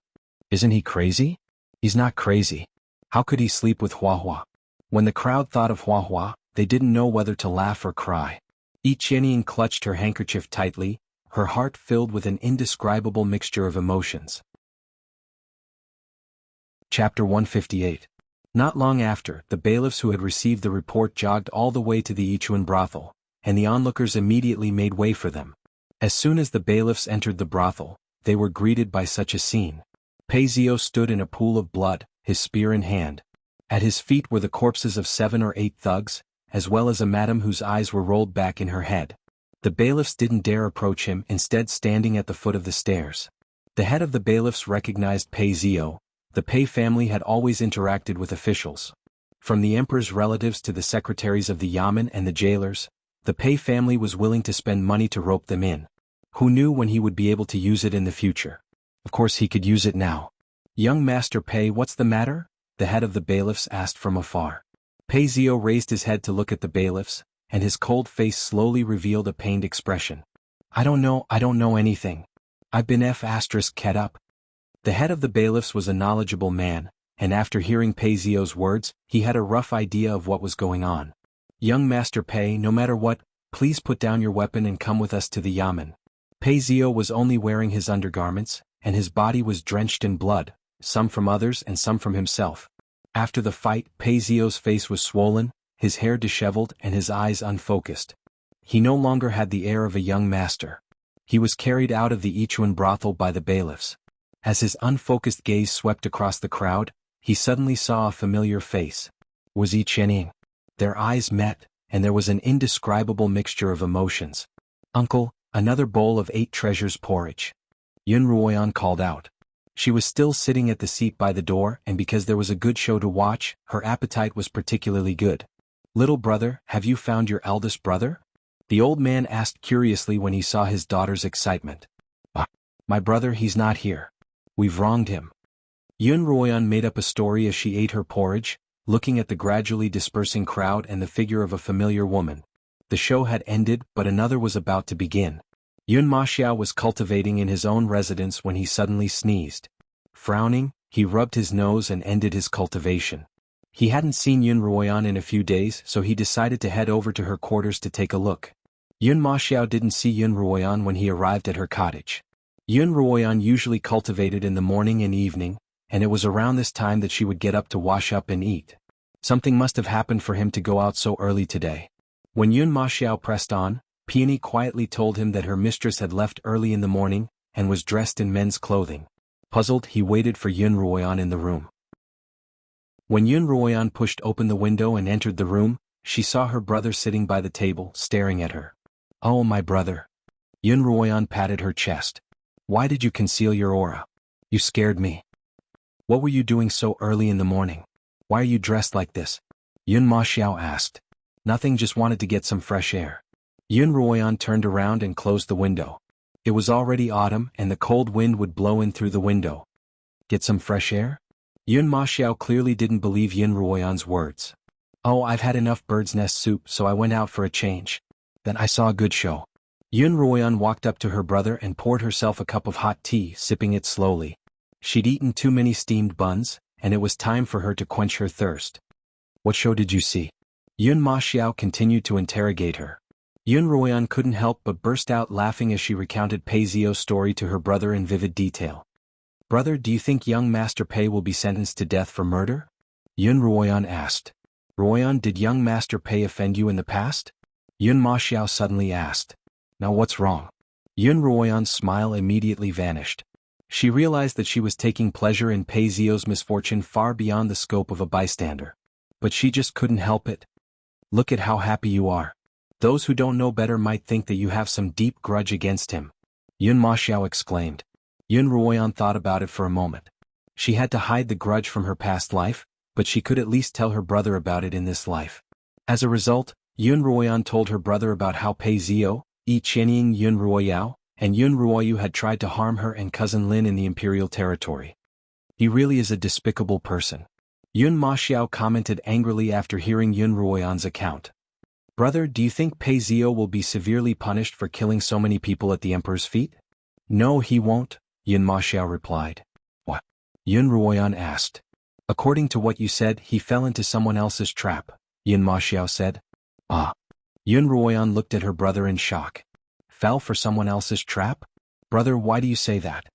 Isn't he crazy? He's not crazy. How could he sleep with Huahua? When the crowd thought of Huahua, they didn't know whether to laugh or cry. Xianxia clutched her handkerchief tightly, her heart filled with an indescribable mixture of emotions. Chapter 158. Not long after, the bailiffs who had received the report jogged all the way to the Yichuan brothel, and the onlookers immediately made way for them. As soon as the bailiffs entered the brothel, they were greeted by such a scene. Pei Zio stood in a pool of blood, his spear in hand. At his feet were the corpses of 7 or 8 thugs, as well as a madam whose eyes were rolled back in her head. The bailiffs didn't dare approach him, instead standing at the foot of the stairs. The head of the bailiffs recognized Pei Zio. The Pei family had always interacted with officials. From the emperor's relatives to the secretaries of the yamen and the jailers, the Pei family was willing to spend money to rope them in. Who knew when he would be able to use it in the future? Of course he could use it now. "Young Master Pei, what's the matter?" the head of the bailiffs asked from afar. Pei Zio raised his head to look at the bailiffs, and his cold face slowly revealed a pained expression. I don't know anything. I've been kept up." The head of the bailiffs was a knowledgeable man, and after hearing Pei Zio's words, he had a rough idea of what was going on. "Young Master Pei, no matter what, please put down your weapon and come with us to the yamen." Pei Zio was only wearing his undergarments, and his body was drenched in blood, some from others and some from himself. After the fight, Pei Zio's face was swollen, his hair disheveled and his eyes unfocused. He no longer had the air of a young master. He was carried out of the Yichuan brothel by the bailiffs. As his unfocused gaze swept across the crowd, he suddenly saw a familiar face. Was Xianxia? Their eyes met, and there was an indescribable mixture of emotions. "Uncle, another bowl of 8 treasures porridge," Xuanhuan called out. She was still sitting at the seat by the door, and because there was a good show to watch, her appetite was particularly good. "Little brother, have you found your eldest brother?" the old man asked curiously when he saw his daughter's excitement. My brother, he's not here. We've wronged him." Xuanhuan made up a story as she ate her porridge, looking at the gradually dispersing crowd and the figure of a familiar woman. The show had ended, but another was about to begin. Xuanhuan was cultivating in his own residence when he suddenly sneezed. Frowning, he rubbed his nose and ended his cultivation. He hadn't seen Xuanhuan in a few days, so he decided to head over to her quarters to take a look. Xuanhuan didn't see Xuanhuan when he arrived at her cottage. Xuanhuan usually cultivated in the morning and evening, and it was around this time that she would get up to wash up and eat. Something must have happened for him to go out so early today. When Xuanhuan pressed on, Peony quietly told him that her mistress had left early in the morning, and was dressed in men's clothing. Puzzled, he waited for Xuanhuan in the room. When Xuanhuan pushed open the window and entered the room, she saw her brother sitting by the table, staring at her. "Oh, my brother." Xuanhuan patted her chest. "Why did you conceal your aura? You scared me." "What were you doing so early in the morning? Why are you dressed like this?" Xuanhuan asked. "Nothing, just wanted to get some fresh air." Xuanhuan turned around and closed the window. It was already autumn and the cold wind would blow in through the window. Get some fresh air? Yun Ma Xiao clearly didn't believe Yin Ruoyan's words. Oh, I've had enough bird's nest soup, so I went out for a change. Then I saw a good show. Yun Ruoyan walked up to her brother and poured herself a cup of hot tea, sipping it slowly. She'd eaten too many steamed buns, and it was time for her to quench her thirst. What show did you see? Yun Ma Xiao continued to interrogate her. Yun Ruoyan couldn't help but burst out laughing as she recounted Pei Zio's story to her brother in vivid detail. Brother, do you think young Master Pei will be sentenced to death for murder? Yun Ruoyan asked. Ruoyan, did young Master Pei offend you in the past? Yun Ma Xiao suddenly asked. Now what's wrong? Yun Ruoyan's smile immediately vanished. She realized that she was taking pleasure in Pei Zio's misfortune far beyond the scope of a bystander. But she just couldn't help it. Look at how happy you are. Those who don't know better might think that you have some deep grudge against him. Yun Ma Xiao exclaimed. Yun Ruoyan thought about it for a moment. She had to hide the grudge from her past life, but she could at least tell her brother about it in this life. As a result, Yun Ruoyan told her brother about how Pei Zio, Yi Qianying Yun Ruoyao, and Yun Ruoyu had tried to harm her and cousin Lin in the imperial territory. He really is a despicable person. Yun Ma Xiao commented angrily after hearing Yun Ruoyan's account. Brother, do you think Pei Zio will be severely punished for killing so many people at the emperor's feet? No, he won't, Yun Ma Xiao replied. What? Yun Ruoyan asked. According to what you said, he fell into someone else's trap, Yun Ma Xiao said. Ah. Yun Ruoyan looked at her brother in shock. Fell for someone else's trap? Brother, why do you say that?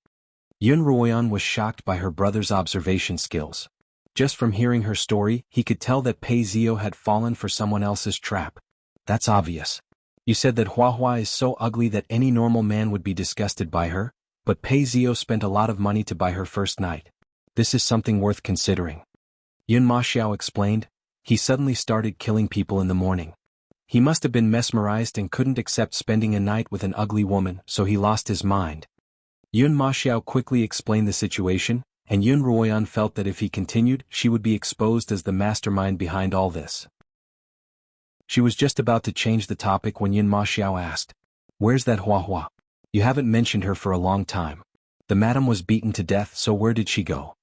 Yun Ruoyan was shocked by her brother's observation skills. Just from hearing her story, he could tell that Pei Zio had fallen for someone else's trap. That's obvious. You said that Huahua is so ugly that any normal man would be disgusted by her, but Pei Zio spent a lot of money to buy her first night. This is something worth considering. Yun Ma Xiao explained. He suddenly started killing people in the morning. He must have been mesmerized and couldn't accept spending a night with an ugly woman, so he lost his mind. Yun Ma Xiao quickly explained the situation, and Yun Ruoyan felt that if he continued, she would be exposed as the mastermind behind all this. She was just about to change the topic when Yun Ma Xiao asked, Where's that Huahua? You haven't mentioned her for a long time. The madam was beaten to death, so where did she go?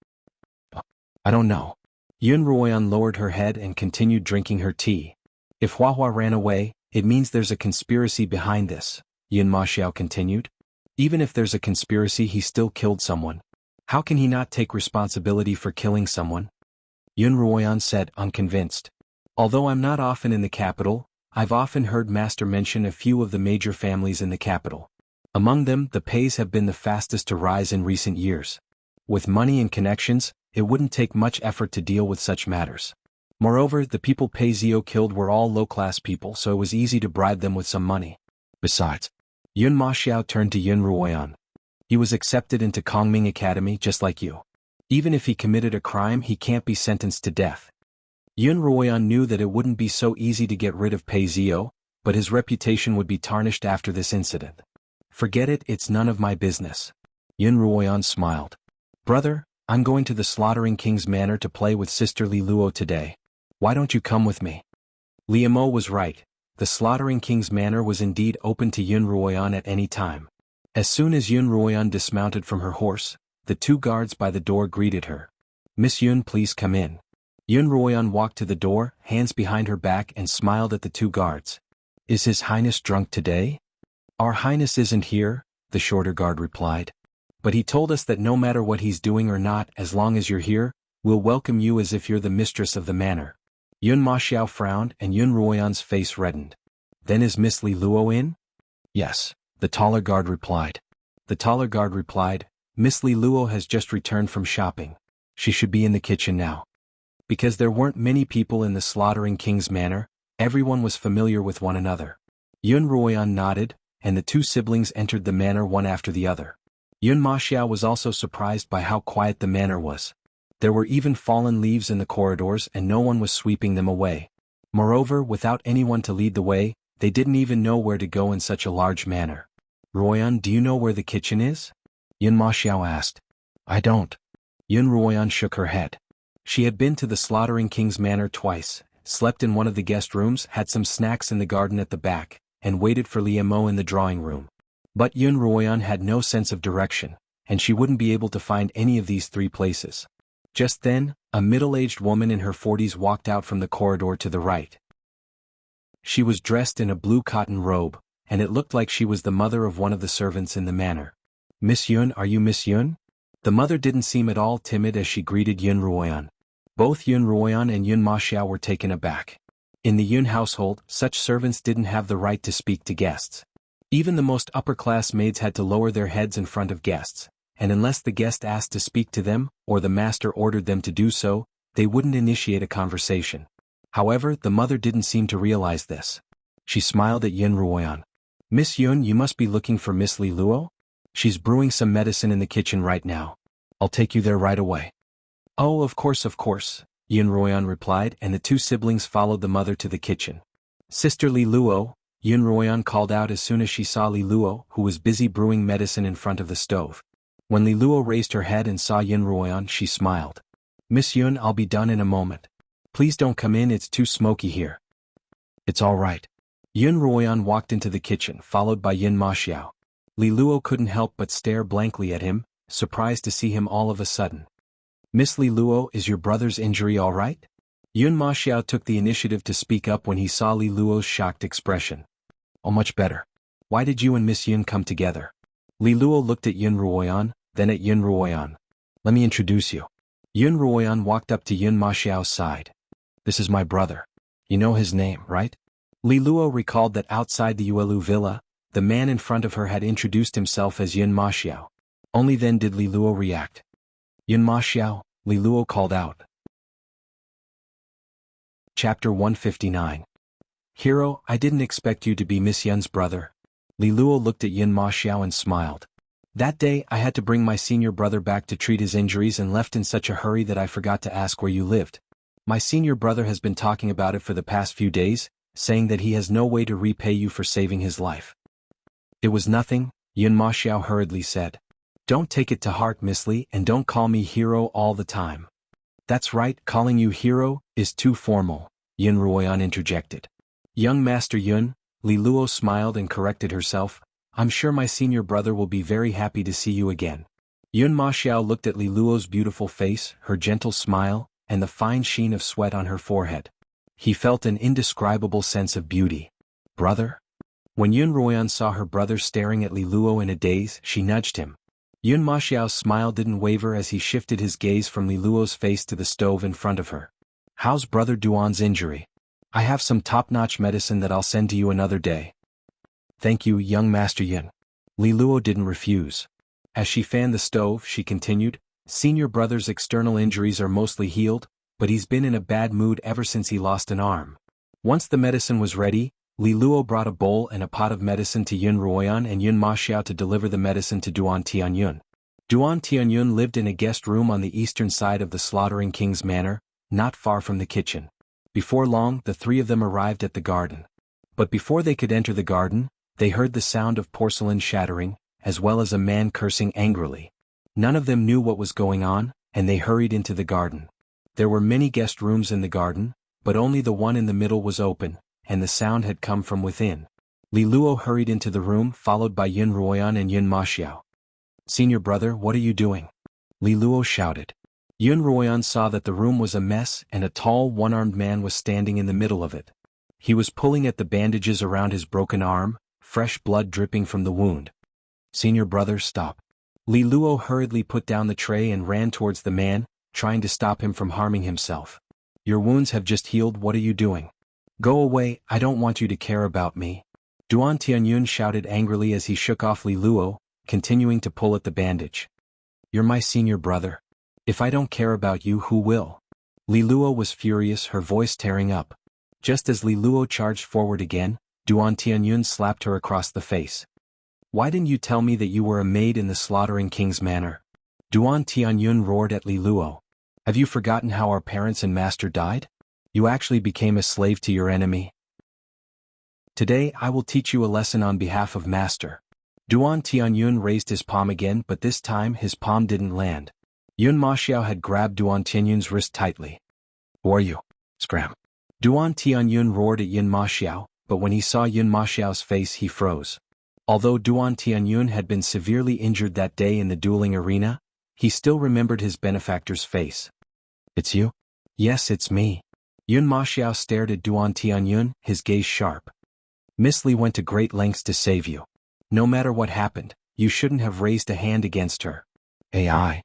I don't know. Yun Ruoyan lowered her head and continued drinking her tea. If Huahua ran away, it means there's a conspiracy behind this, Yun Ma Xiao continued. Even if there's a conspiracy, he still killed someone. How can he not take responsibility for killing someone? Yun Ruoyan said, unconvinced. Although I'm not often in the capital, I've often heard Master mention a few of the major families in the capital. Among them, the Peis have been the fastest to rise in recent years. With money and connections, it wouldn't take much effort to deal with such matters. Moreover, the people Pei Zio killed were all low-class people, so it was easy to bribe them with some money. Besides, Yun Ma Xiao turned to Yun Ruoyan. He was accepted into Kongming Academy just like you. Even if he committed a crime, he can't be sentenced to death. Yun Ruoyan knew that it wouldn't be so easy to get rid of Pei Zio, but his reputation would be tarnished after this incident. Forget it, it's none of my business. Yun Ruoyan smiled. Brother, I'm going to the Slaughtering King's Manor to play with Sister Li Luo today. Why don't you come with me? Li Mo was right. The Slaughtering King's Manor was indeed open to Yun Ruoyan at any time. As soon as Yun Ruoyan dismounted from her horse, the two guards by the door greeted her. Miss Yun, please come in. Yun Ruoyan walked to the door, hands behind her back, and smiled at the two guards. Is His Highness drunk today? Our Highness isn't here, the shorter guard replied. But he told us that no matter what he's doing or not, as long as you're here, we'll welcome you as if you're the mistress of the manor. Yun Ma Xiao frowned and Yun Ruoyan's face reddened. Then is Miss Li Luo in? Yes, the taller guard replied. The taller guard replied, Miss Li Luo has just returned from shopping. She should be in the kitchen now. Because there weren't many people in the Slaughtering King's Manor, everyone was familiar with one another. Yun Ruoyan nodded, and the two siblings entered the manor one after the other. Yun Ma Xiao was also surprised by how quiet the manor was. There were even fallen leaves in the corridors and no one was sweeping them away. Moreover, without anyone to lead the way, they didn't even know where to go in such a large manor. Ruoyan, do you know where the kitchen is? Yun Ma Xiao asked. I don't. Yun Ruoyan shook her head. She had been to the Slaughtering King's Manor twice, slept in one of the guest rooms, had some snacks in the garden at the back, and waited for Li Mo in the drawing room. But Yun Ruoyan had no sense of direction, and she wouldn't be able to find any of these three places. Just then, a middle-aged woman in her 40s walked out from the corridor to the right. She was dressed in a blue cotton robe, and it looked like she was the mother of one of the servants in the manor. "Miss Yun, are you Miss Yun?" The mother didn't seem at all timid as she greeted Yun Ruoyan. Both Yun Ruoyan and Yun Maxiao were taken aback. In the Yun household, such servants didn't have the right to speak to guests. Even the most upper-class maids had to lower their heads in front of guests, and unless the guest asked to speak to them, or the master ordered them to do so, they wouldn't initiate a conversation. However, the mother didn't seem to realize this. She smiled at Yun Ruoyan. "Miss Yun, you must be looking for Miss Li Luo? She's brewing some medicine in the kitchen right now. I'll take you there right away." "Oh, of course, Yun Ruoyan replied, and the two siblings followed the mother to the kitchen. "Sister Li Luo," Yun Ruoyan called out as soon as she saw Li Luo, who was busy brewing medicine in front of the stove. When Li Luo raised her head and saw Yun Ruoyan, she smiled. "Miss Yun, I'll be done in a moment. Please don't come in, it's too smoky here." "It's all right." Yun Ruoyan walked into the kitchen, followed by Yun Maxiao. Li Luo couldn't help but stare blankly at him, surprised to see him all of a sudden. "Miss Li Luo, is your brother's injury all right?" Yun Maxiao took the initiative to speak up when he saw Li Luo's shocked expression. "Oh, much better. Why did you and Miss Yun come together?" Li Luo looked at Yun Ruoyan, then at Yun Ruoyan. "Let me introduce you." Yun Ruoyan walked up to Yun Maxiao's side. "This is my brother. You know his name, right?" Li Luo recalled that outside the Yuelu villa, the man in front of her had introduced himself as Yun Maxiao. Only then did Li Luo react. "Yun Maxiao," Li Luo called out. Chapter 159. "Hero, I didn't expect you to be Miss Yun's brother." Li Luo looked at Yun Maxiao and smiled. "That day I had to bring my senior brother back to treat his injuries and left in such a hurry that I forgot to ask where you lived. My senior brother has been talking about it for the past few days, saying that he has no way to repay you for saving his life." "It was nothing," Yun Maxiao hurriedly said. "Don't take it to heart, Miss Li, and don't call me hero all the time." "That's right, calling you hero is too formal," Yun Ruoyan interjected. "Young Master Yun," Li Luo smiled and corrected herself, "I'm sure my senior brother will be very happy to see you again." Yun Maxiao looked at Li Luo's beautiful face, her gentle smile, and the fine sheen of sweat on her forehead. He felt an indescribable sense of beauty. "Brother?" When Yun Ruoyan saw her brother staring at Li Luo in a daze, she nudged him. Yun Maxiao's smile didn't waver as he shifted his gaze from Li Luo's face to the stove in front of her. "How's Brother Duan's injury? I have some top-notch medicine that I'll send to you another day." "Thank you, young Master Yun." Li Luo didn't refuse. As she fanned the stove, she continued, "Senior brother's external injuries are mostly healed, but he's been in a bad mood ever since he lost an arm." Once the medicine was ready, Li Luo brought a bowl and a pot of medicine to Yun Ruoyan and Yun Maxiao to deliver the medicine to Duan Tianyun. Duan Tianyun lived in a guest room on the eastern side of the Slaughtering King's manor, not far from the kitchen. Before long, the three of them arrived at the garden. But before they could enter the garden, they heard the sound of porcelain shattering, as well as a man cursing angrily. None of them knew what was going on, and they hurried into the garden. There were many guest rooms in the garden, but only the one in the middle was open, and the sound had come from within. Li Luo hurried into the room, followed by Yun Ruoyan and Yun Maxiao. "Senior brother, what are you doing?" Li Luo shouted. Yun Ruoyan saw that the room was a mess and a tall, one-armed man was standing in the middle of it. He was pulling at the bandages around his broken arm, fresh blood dripping from the wound. "Senior brother, stop." Li Luo hurriedly put down the tray and ran towards the man, trying to stop him from harming himself. "Your wounds have just healed, what are you doing? Go away, I don't want you to care about me." Duan Tianyun shouted angrily as he shook off Li Luo, continuing to pull at the bandage. "You're my senior brother. If I don't care about you, who will?" Li Luo was furious, her voice tearing up. Just as Li Luo charged forward again, Duan Tianyun slapped her across the face. "Why didn't you tell me that you were a maid in the Slaughtering King's manor?" Duan Tianyun roared at Li Luo. "Have you forgotten how our parents and master died? You actually became a slave to your enemy. Today I will teach you a lesson on behalf of master." Duan Tianyun raised his palm again, but this time his palm didn't land. Yun Maxiao had grabbed Duan Tianyun's wrist tightly. "Who are you? Scram!" Duan Tianyun roared at Yun Maxiao, but when he saw Yun Maxiao's face he froze. Although Duan Tianyun had been severely injured that day in the dueling arena, he still remembered his benefactor's face. "It's you?" "Yes, it's me." Yun Maxiao stared at Duan Tianyun, his gaze sharp. "Miss Li went to great lengths to save you. No matter what happened, you shouldn't have raised a hand against her." "AI."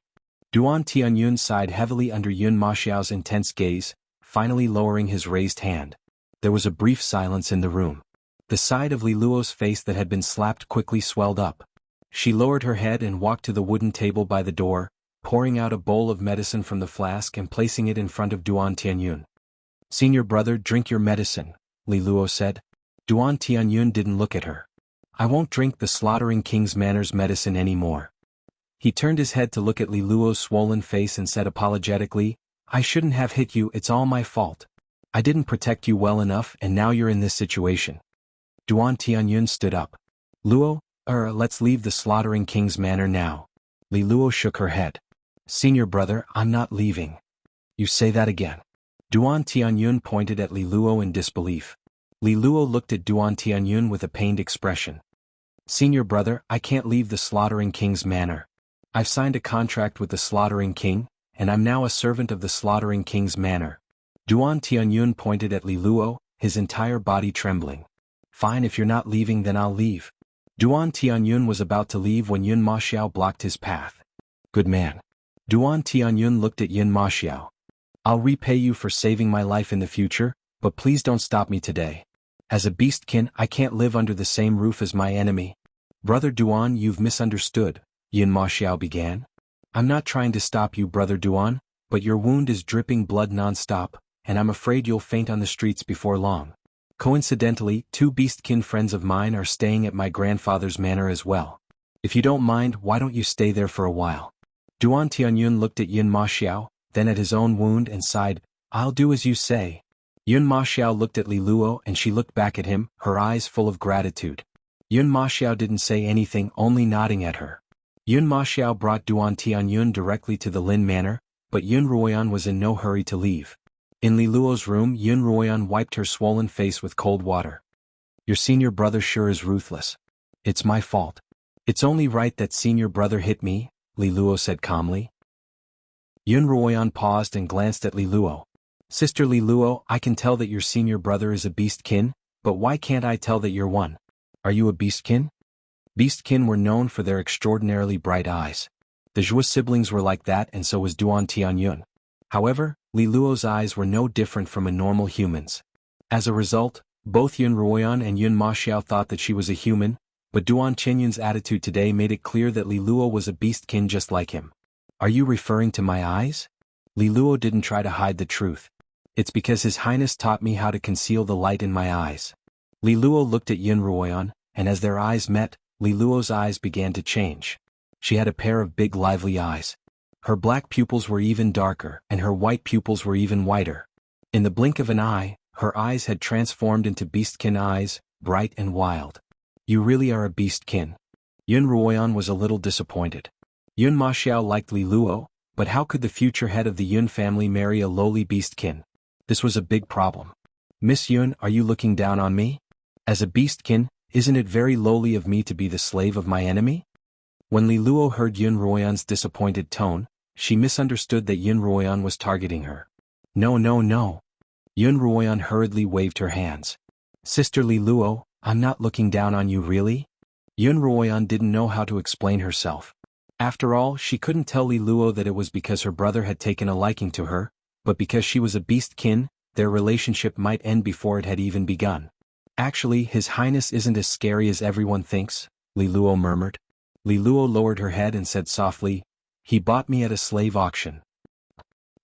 Duan Tianyun sighed heavily under Yun Maxiao's intense gaze, finally lowering his raised hand. There was a brief silence in the room. The side of Li Luo's face that had been slapped quickly swelled up. She lowered her head and walked to the wooden table by the door, pouring out a bowl of medicine from the flask and placing it in front of Duan Tianyun. "Senior brother, drink your medicine," Li Luo said. Duan Tianyun didn't look at her. "I won't drink the slaughtering king's manners medicine anymore." He turned his head to look at Li Luo's swollen face and said apologetically, "I shouldn't have hit you, it's all my fault. I didn't protect you well enough and now you're in this situation." Duan Tianyun stood up. "Luo, let's leave the slaughtering king's manor now." Li Luo shook her head. "Senior brother, I'm not leaving." "You say that again." Duan Tianyun pointed at Li Luo in disbelief. Li Luo looked at Duan Tianyun with a pained expression. "Senior brother, I can't leave the slaughtering king's manor. I've signed a contract with the slaughtering king, and I'm now a servant of the slaughtering king's manor." Duan Tianyun pointed at Li Luo, his entire body trembling. "Fine, if you're not leaving then I'll leave." Duan Tianyun was about to leave when Yun Maxiao blocked his path. "Good man." Duan Tianyun looked at Yun Maxiao. "I'll repay you for saving my life in the future, but please don't stop me today. As a beastkin, I can't live under the same roof as my enemy." "Brother Duan, you've misunderstood," Yun Maxiao began. "I'm not trying to stop you, Brother Duan, but your wound is dripping blood non-stop, and I'm afraid you'll faint on the streets before long. Coincidentally, 2 beastkin friends of mine are staying at my grandfather's manor as well. If you don't mind, why don't you stay there for a while?" Duan Tianyun looked at Yun Maxiao, then at his own wound and sighed, "I'll do as you say." Yun Maxiao looked at Li Luo and she looked back at him, her eyes full of gratitude. Yun Maxiao didn't say anything, only nodding at her. Yun Maxiao brought Duan Tianyun directly to the Lin Manor, but Yun Ruoyan was in no hurry to leave. In Li Luo's room, Yun Ruoyan wiped her swollen face with cold water. "Your senior brother sure is ruthless. It's my fault. It's only right that senior brother hit me," Li Luo said calmly. Yun Ruoyan paused and glanced at Li Luo. "Sister Li Luo, I can tell that your senior brother is a beastkin, but why can't I tell that you're one? Are you a beastkin?" Beastkin were known for their extraordinarily bright eyes. The Zhou siblings were like that and so was Duan Tianyun. However, Li Luo's eyes were no different from a normal human's. As a result, both Yun Ruoyan and Yun Maxiao thought that she was a human, but Duan Tianyun's attitude today made it clear that Li Luo was a beastkin just like him. "Are you referring to my eyes?" Li Luo didn't try to hide the truth. "It's because His Highness taught me how to conceal the light in my eyes." Li Luo looked at Yun Ruoyan, and as their eyes met, Li Luo's eyes began to change. She had a pair of big lively eyes. Her black pupils were even darker, and her white pupils were even whiter. In the blink of an eye, her eyes had transformed into beastkin eyes, bright and wild. "You really are a beastkin." Yun Ruoyan was a little disappointed. Yun Maxiao liked Li Luo, but how could the future head of the Yun family marry a lowly beastkin? This was a big problem. "Miss Yun, are you looking down on me? As a beastkin, isn't it very lowly of me to be the slave of my enemy?" When Li Luo heard Yun Ruoyan's disappointed tone, she misunderstood that Yun Ruoyan was targeting her. "No, no, no." Yun Ruoyan hurriedly waved her hands. "Sister Li Luo, I'm not looking down on you really?" Yun Ruoyan didn't know how to explain herself. After all, she couldn't tell Li Luo that it was because her brother had taken a liking to her, but because she was a beastkin, their relationship might end before it had even begun. "Actually, His Highness isn't as scary as everyone thinks," Li Luo murmured. Li Luo lowered her head and said softly, "He bought me at a slave auction."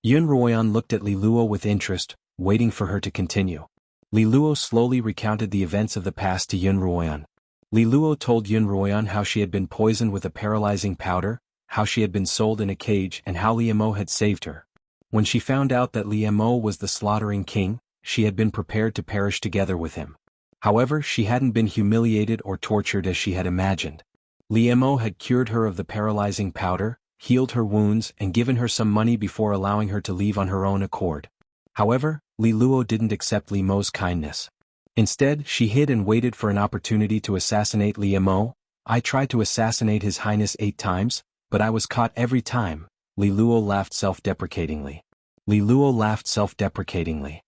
Yun Ruoyan looked at Li Luo with interest, waiting for her to continue. Li Luo slowly recounted the events of the past to Yun Ruoyan. Li Luo told Yun Ruoyan how she had been poisoned with a paralyzing powder, how she had been sold in a cage and how Li Mo had saved her. When she found out that Li Mo was the slaughtering king, she had been prepared to perish together with him. However, she hadn't been humiliated or tortured as she had imagined. Li Mo had cured her of the paralyzing powder, healed her wounds and given her some money before allowing her to leave on her own accord. However, Li Luo didn't accept Li Mo's kindness. Instead, she hid and waited for an opportunity to assassinate Li Mo. I tried to assassinate His Highness 8 times, but I was caught every time. Li Luo laughed self-deprecatingly. Li Luo laughed self-deprecatingly.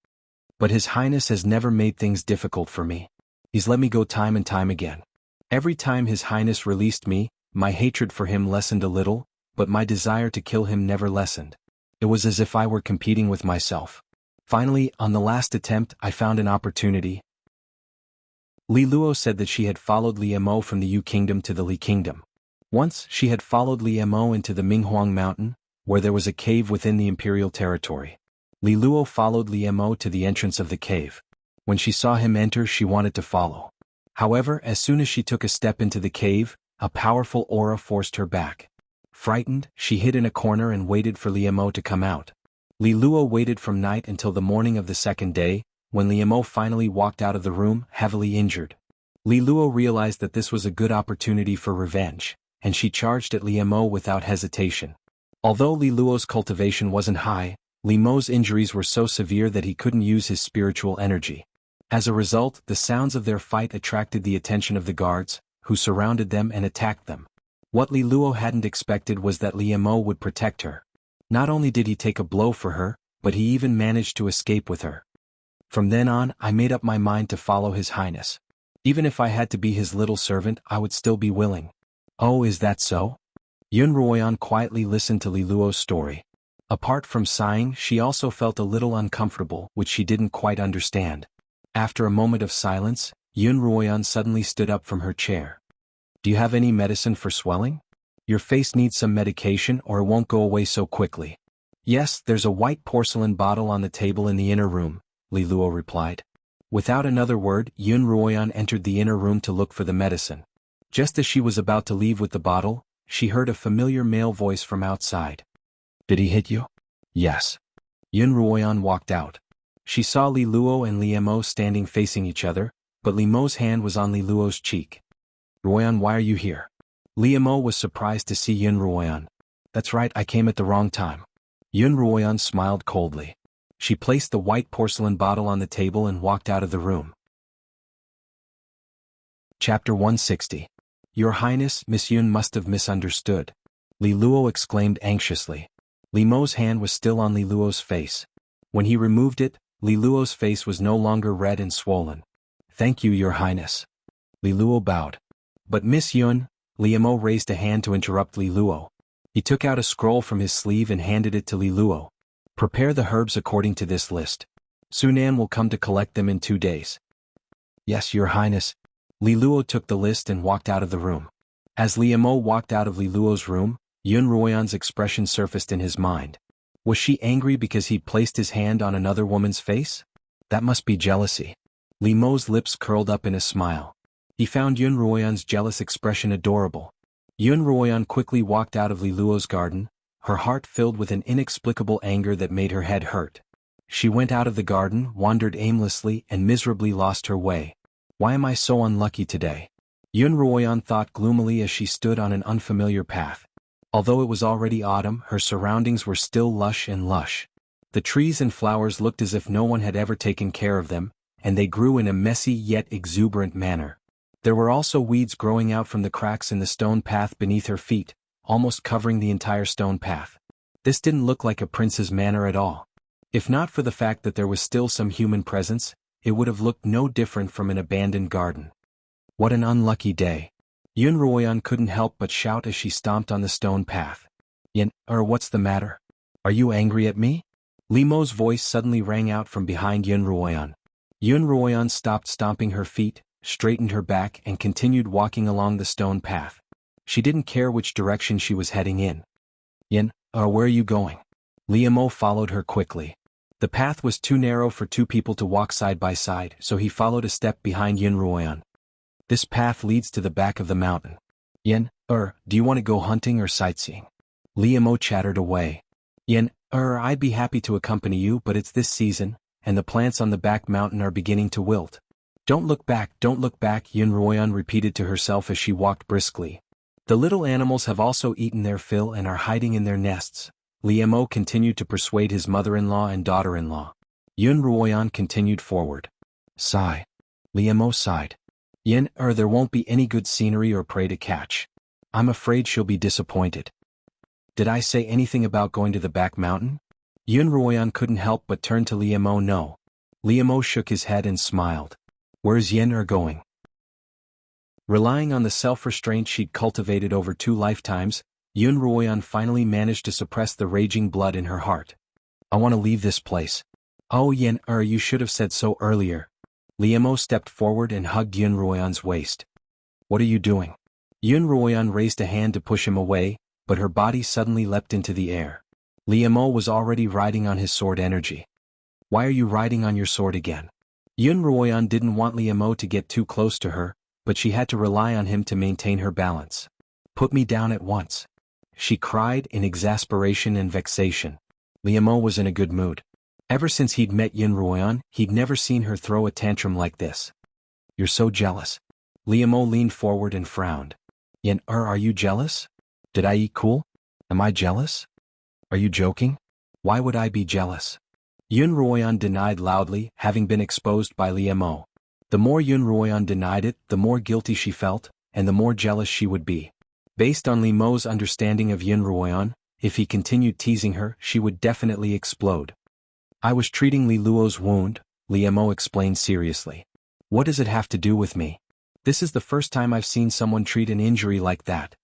But His Highness has never made things difficult for me. He's let me go time and time again. Every time His Highness released me, my hatred for him lessened a little, but my desire to kill him never lessened. It was as if I were competing with myself. Finally, on the last attempt, I found an opportunity. Li Luo said that she had followed Li Mo from the Yu Kingdom to the Li Kingdom. Once, she had followed Li Mo into the Minghuang Mountain, where there was a cave within the imperial territory. Li Luo followed Li Mo to the entrance of the cave. When she saw him enter, she wanted to follow. However, as soon as she took a step into the cave, a powerful aura forced her back. Frightened, she hid in a corner and waited for Li Mo to come out. Li Luo waited from night until the morning of the second day, when Li Mo finally walked out of the room, heavily injured. Li Luo realized that this was a good opportunity for revenge, and she charged at Li Mo without hesitation. Although Li Luo's cultivation wasn't high, Li Mo's injuries were so severe that he couldn't use his spiritual energy. As a result, the sounds of their fight attracted the attention of the guards, who surrounded them and attacked them. What Li Luo hadn't expected was that Li Mo would protect her. Not only did he take a blow for her, but he even managed to escape with her. From then on, I made up my mind to follow His Highness. Even if I had to be his little servant, I would still be willing. Oh, is that so? Xuanhuan quietly listened to Li Luo's story. Apart from sighing, she also felt a little uncomfortable, which she didn't quite understand. After a moment of silence, Xuanhuan suddenly stood up from her chair. Do you have any medicine for swelling? Your face needs some medication or it won't go away so quickly. Yes, there's a white porcelain bottle on the table in the inner room, Li Luo replied. Without another word, Xuanhuan entered the inner room to look for the medicine. Just as she was about to leave with the bottle, she heard a familiar male voice from outside. Did he hit you? Yes. Xuanhuan walked out. She saw Li Luo and Li Mo standing facing each other, but Li Mo's hand was on Li Luo's cheek. Ruoyan, why are you here? Li Mo was surprised to see Xuanhuan. That's right, I came at the wrong time. Xuanhuan smiled coldly. She placed the white porcelain bottle on the table and walked out of the room. Chapter 160. Your Highness, Miss Yun must have misunderstood. Li Luo exclaimed anxiously. Li Mo's hand was still on Li Luo's face. When he removed it, Li Luo's face was no longer red and swollen. Thank you, Your Highness. Li Luo bowed. But Miss Yun, Li Mo raised a hand to interrupt Li Luo. He took out a scroll from his sleeve and handed it to Li Luo. Prepare the herbs according to this list. Sunan will come to collect them in 2 days. Yes, Your Highness. Li Luo took the list and walked out of the room. As Li Mo walked out of Li Luo's room, Xuanhuan's expression surfaced in his mind. Was she angry because he placed his hand on another woman's face? That must be jealousy. Li Mo's lips curled up in a smile. He found Xuanhuan's jealous expression adorable. Xuanhuan quickly walked out of Li Luo's garden, her heart filled with an inexplicable anger that made her head hurt. She went out of the garden, wandered aimlessly, and miserably lost her way. Why am I so unlucky today? Xuanhuan thought gloomily as she stood on an unfamiliar path. Although it was already autumn, her surroundings were still lush and lush. The trees and flowers looked as if no one had ever taken care of them, and they grew in a messy yet exuberant manner. There were also weeds growing out from the cracks in the stone path beneath her feet, almost covering the entire stone path. This didn't look like a prince's manor at all. If not for the fact that there was still some human presence, it would have looked no different from an abandoned garden. What an unlucky day. Xuanhuan couldn't help but shout as she stomped on the stone path. What's the matter? Are you angry at me? Li Mo's voice suddenly rang out from behind Xuanhuan. Xuanhuan stopped stomping her feet, straightened her back and continued walking along the stone path. She didn't care which direction she was heading in. Where are you going? Li Mo followed her quickly. The path was too narrow for 2 people to walk side by side, so he followed a step behind Xuanhuan. This path leads to the back of the mountain. Do you want to go hunting or sightseeing? Li Mo chattered away. I'd be happy to accompany you, but it's this season, and the plants on the back mountain are beginning to wilt. Don't look back, Xuanhuan repeated to herself as she walked briskly. The little animals have also eaten their fill and are hiding in their nests. Li Mo continued to persuade his mother-in-law and daughter-in-law. Xuanhuan continued forward. Sigh. Liemo sighed. There won't be any good scenery or prey to catch. I'm afraid she'll be disappointed. Did I say anything about going to the back mountain? Ruoyan couldn't help but turn to Liemo. No. Liemo shook his head and smiled. Where's going? Relying on the self-restraint she'd cultivated over 2 lifetimes, Ruoyan finally managed to suppress the raging blood in her heart. I want to leave this place. Oh you should have said so earlier. Liemo stepped forward and hugged Ruoyan's waist. What are you doing? Ruoyan raised a hand to push him away, but her body suddenly leapt into the air. Liemo was already riding on his sword energy. Why are you riding on your sword again? Ruoyan didn't want Liemo to get too close to her, but she had to rely on him to maintain her balance. Put me down at once. She cried in exasperation and vexation. Liemo was in a good mood. Ever since he'd met Ruoyan, he'd never seen her throw a tantrum like this. You're so jealous. Liemo leaned forward and frowned. Are you jealous? Did I eat cool? Am I jealous? Are you joking? Why would I be jealous? Ruoyan denied loudly, having been exposed by Liemo. The more Ruoyan denied it, the more guilty she felt, and the more jealous she would be. Based on Liemo's understanding of Ruoyan, if he continued teasing her, she would definitely explode. I was treating Li Luo's wound, Liemo explained seriously. What does it have to do with me? This is the first time I've seen someone treat an injury like that.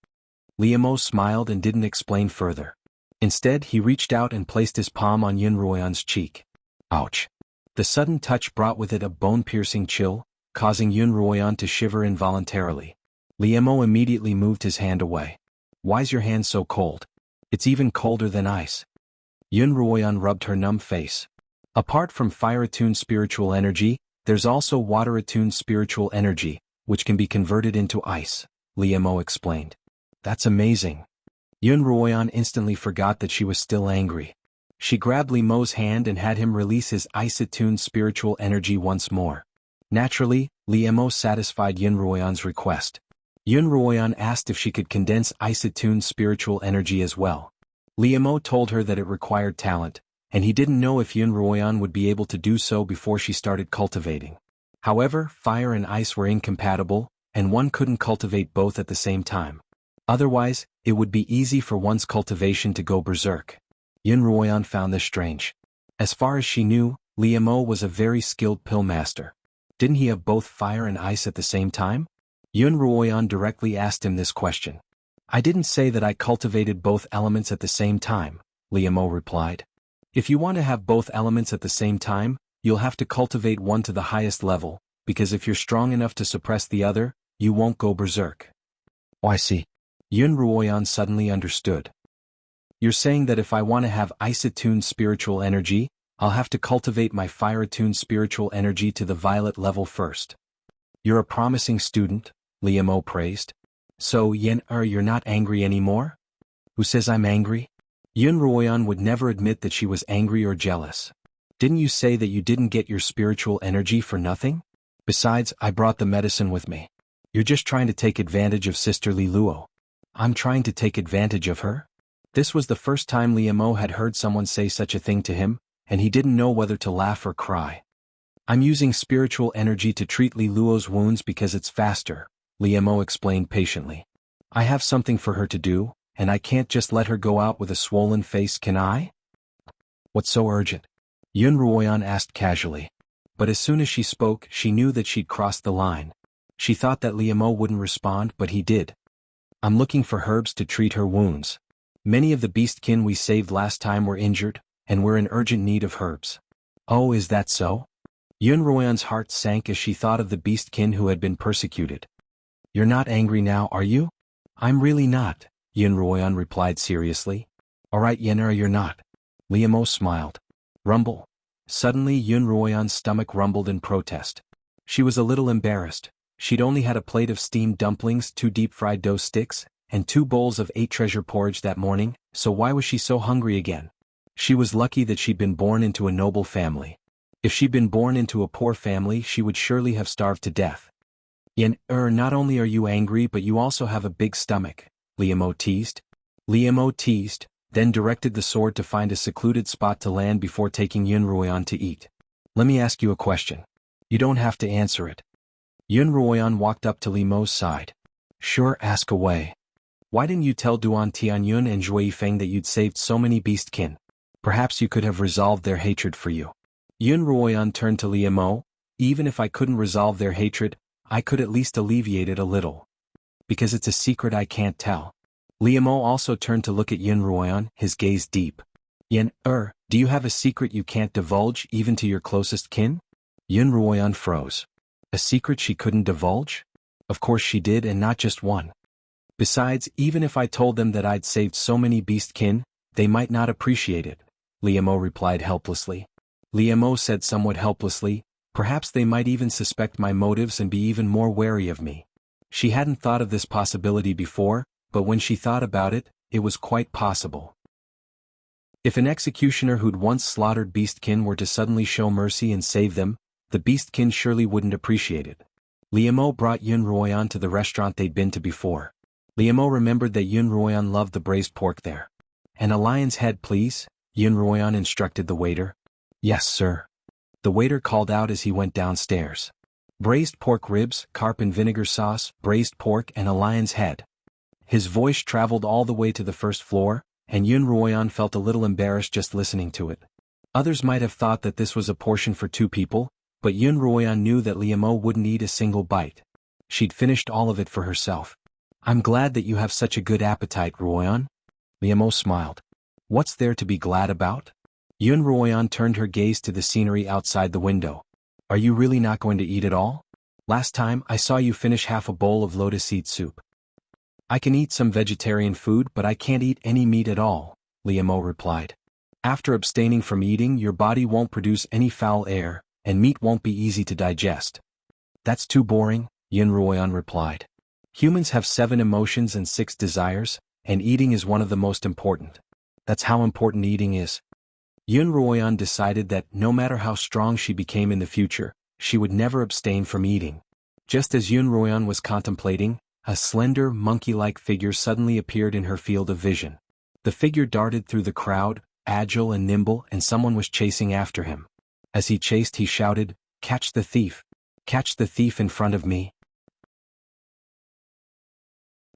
Liemo smiled and didn't explain further. Instead, he reached out and placed his palm on Ruoyan's cheek. Ouch. The sudden touch brought with it a bone-piercing chill, causing Ruoyan to shiver involuntarily. Liemo immediately moved his hand away. Why's your hand so cold? It's even colder than ice. Ruoyan rubbed her numb face. Apart from fire-attuned spiritual energy, there's also water-attuned spiritual energy, which can be converted into ice, Liemo explained. That's amazing. Ruoyan instantly forgot that she was still angry. She grabbed Liemo's hand and had him release his ice-attuned spiritual energy once more. Naturally, Liemo satisfied Ruoyan's request. Ruoyan asked if she could condense ice-attuned spiritual energy as well. Liemo told her that it required talent, and he didn't know if Ruoyan would be able to do so before she started cultivating. However, fire and ice were incompatible, and one couldn't cultivate both at the same time. Otherwise, it would be easy for one's cultivation to go berserk. Ruoyan found this strange. As far as she knew, Liemo was a very skilled pill master. Didn't he have both fire and ice at the same time? Ruoyan directly asked him this question. I didn't say that I cultivated both elements at the same time, Liemo replied. If you want to have both elements at the same time, you'll have to cultivate one to the highest level, because if you're strong enough to suppress the other, you won't go berserk. Oh, I see. Ruoyan suddenly understood. You're saying that if I want to have ice-attuned spiritual energy, I'll have to cultivate my fire-attuned spiritual energy to the violet level first. You're a promising student, Liemo praised. So, you're not angry anymore? Who says I'm angry? Ruoyan would never admit that she was angry or jealous. Didn't you say that you didn't get your spiritual energy for nothing? Besides, I brought the medicine with me. You're just trying to take advantage of Sister Li Luo. I'm trying to take advantage of her? This was the first time Liemo had heard someone say such a thing to him, and he didn't know whether to laugh or cry. I'm using spiritual energy to treat Li Luo's wounds because it's faster, Liemo explained patiently. I have something for her to do, and I can't just let her go out with a swollen face, can I? What's so urgent? Ruoyan asked casually. But as soon as she spoke, she knew that she'd crossed the line. She thought that Liemo wouldn't respond, but he did. I'm looking for herbs to treat her wounds. Many of the beastkin we saved last time were injured, and we're in urgent need of herbs. Oh, is that so? Ruoyan's heart sank as she thought of the beastkin who had been persecuted. You're not angry now, are you? I'm really not, Ruoyan replied seriously. Alright you're not. Liemo smiled. Rumble. Suddenly Ruoyan's stomach rumbled in protest. She was a little embarrassed. She'd only had a plate of steamed dumplings, 2 deep-fried dough sticks, and 2 bowls of 8 treasure porridge that morning, so why was she so hungry again? She was lucky that she'd been born into a noble family. If she'd been born into a poor family, she would surely have starved to death. Not only are you angry but you also have a big stomach, Liemo teased. Liemo teased, then directed the sword to find a secluded spot to land before taking Ruoyan to eat. Let me ask you a question. You don't have to answer it. Yun Ruoyan walked up to Li Mo's side. Sure, ask away. Why didn't you tell Duan Tianyun and Zhui Yifeng that you'd saved so many beastkin? Perhaps you could have resolved their hatred for you. Yun Ruoyan turned to Li Mo. Even if I couldn't resolve their hatred, I could at least alleviate it a little. Because it's a secret I can't tell. Li Mo also turned to look at Yun Ruoyan, his gaze deep. Yen, do you have a secret you can't divulge even to your closest kin? Yun Ruoyan froze. A secret she couldn't divulge? Of course she did, and not just one. Besides, even if I told them that I'd saved so many beastkin, they might not appreciate it, Li Mo replied helplessly. Li Mo said somewhat helplessly, perhaps they might even suspect my motives and be even more wary of me. She hadn't thought of this possibility before, but when she thought about it, it was quite possible. If an executioner who'd once slaughtered beastkin were to suddenly show mercy and save them, the beastkin surely wouldn't appreciate it. Li Mo brought Yun Ruoyan to the restaurant they'd been to before. Li Mo remembered that Yun Ruoyan loved the braised pork there. And a lion's head, please, Yun Ruoyan instructed the waiter. Yes, sir. The waiter called out as he went downstairs. Braised pork ribs, carp and vinegar sauce, braised pork and a lion's head. His voice traveled all the way to the first floor, and Yun Ruoyan felt a little embarrassed just listening to it. Others might have thought that this was a portion for 2 people, but Yun Ruoyan knew that Li Mo wouldn't eat a single bite. She'd finished all of it for herself. I'm glad that you have such a good appetite, Ruoyan. Li Mo smiled. What's there to be glad about? Yun Ruoyan turned her gaze to the scenery outside the window. Are you really not going to eat it all? Last time I saw you finish half a bowl of lotus seed soup. I can eat some vegetarian food, but I can't eat any meat at all, Li Mo replied. After abstaining from eating, your body won't produce any foul air, and meat won't be easy to digest. That's too boring, Yun Ruoyan replied. Humans have 7 emotions and 6 desires, and eating is one of the most important. That's how important eating is. Yun Ruoyan decided that, no matter how strong she became in the future, she would never abstain from eating. Just as Yun Ruoyan was contemplating, a slender, monkey-like figure suddenly appeared in her field of vision. The figure darted through the crowd, agile and nimble, and someone was chasing after him. As he chased, he shouted, "Catch the thief! Catch the thief in front of me!"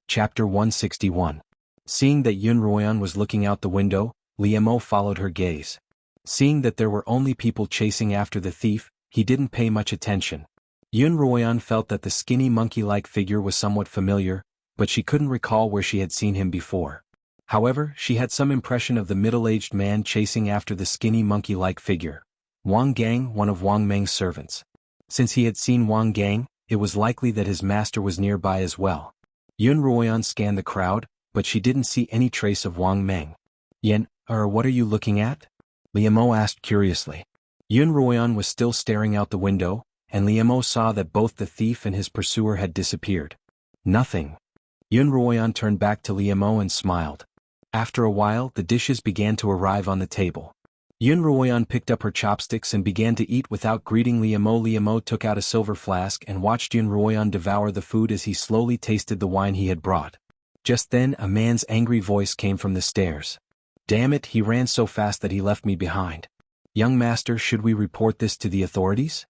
Chapter 161. Seeing that Yun Ruoyan was looking out the window, Li Mo followed her gaze. Seeing that there were only people chasing after the thief, he didn't pay much attention. Yun Ruoyan felt that the skinny monkey-like figure was somewhat familiar, but she couldn't recall where she had seen him before. However, she had some impression of the middle-aged man chasing after the skinny monkey-like figure. Wang Gang, one of Wang Meng's servants. Since he had seen Wang Gang, it was likely that his master was nearby as well. Yun Ruoyan scanned the crowd, but she didn't see any trace of Wang Meng. Yen, what are you looking at? Li Mo asked curiously. Yun Ruoyan was still staring out the window, and Li Mo saw that both the thief and his pursuer had disappeared. Nothing. Yun Ruoyan turned back to Li Mo and smiled. After a while, the dishes began to arrive on the table. Yun Ruoyan picked up her chopsticks and began to eat without greeting Li Mo. Li Mo took out a silver flask and watched Yun Ruoyan devour the food as he slowly tasted the wine he had brought. Just then, a man's angry voice came from the stairs. Damn it, he ran so fast that he left me behind. Young master, should we report this to the authorities?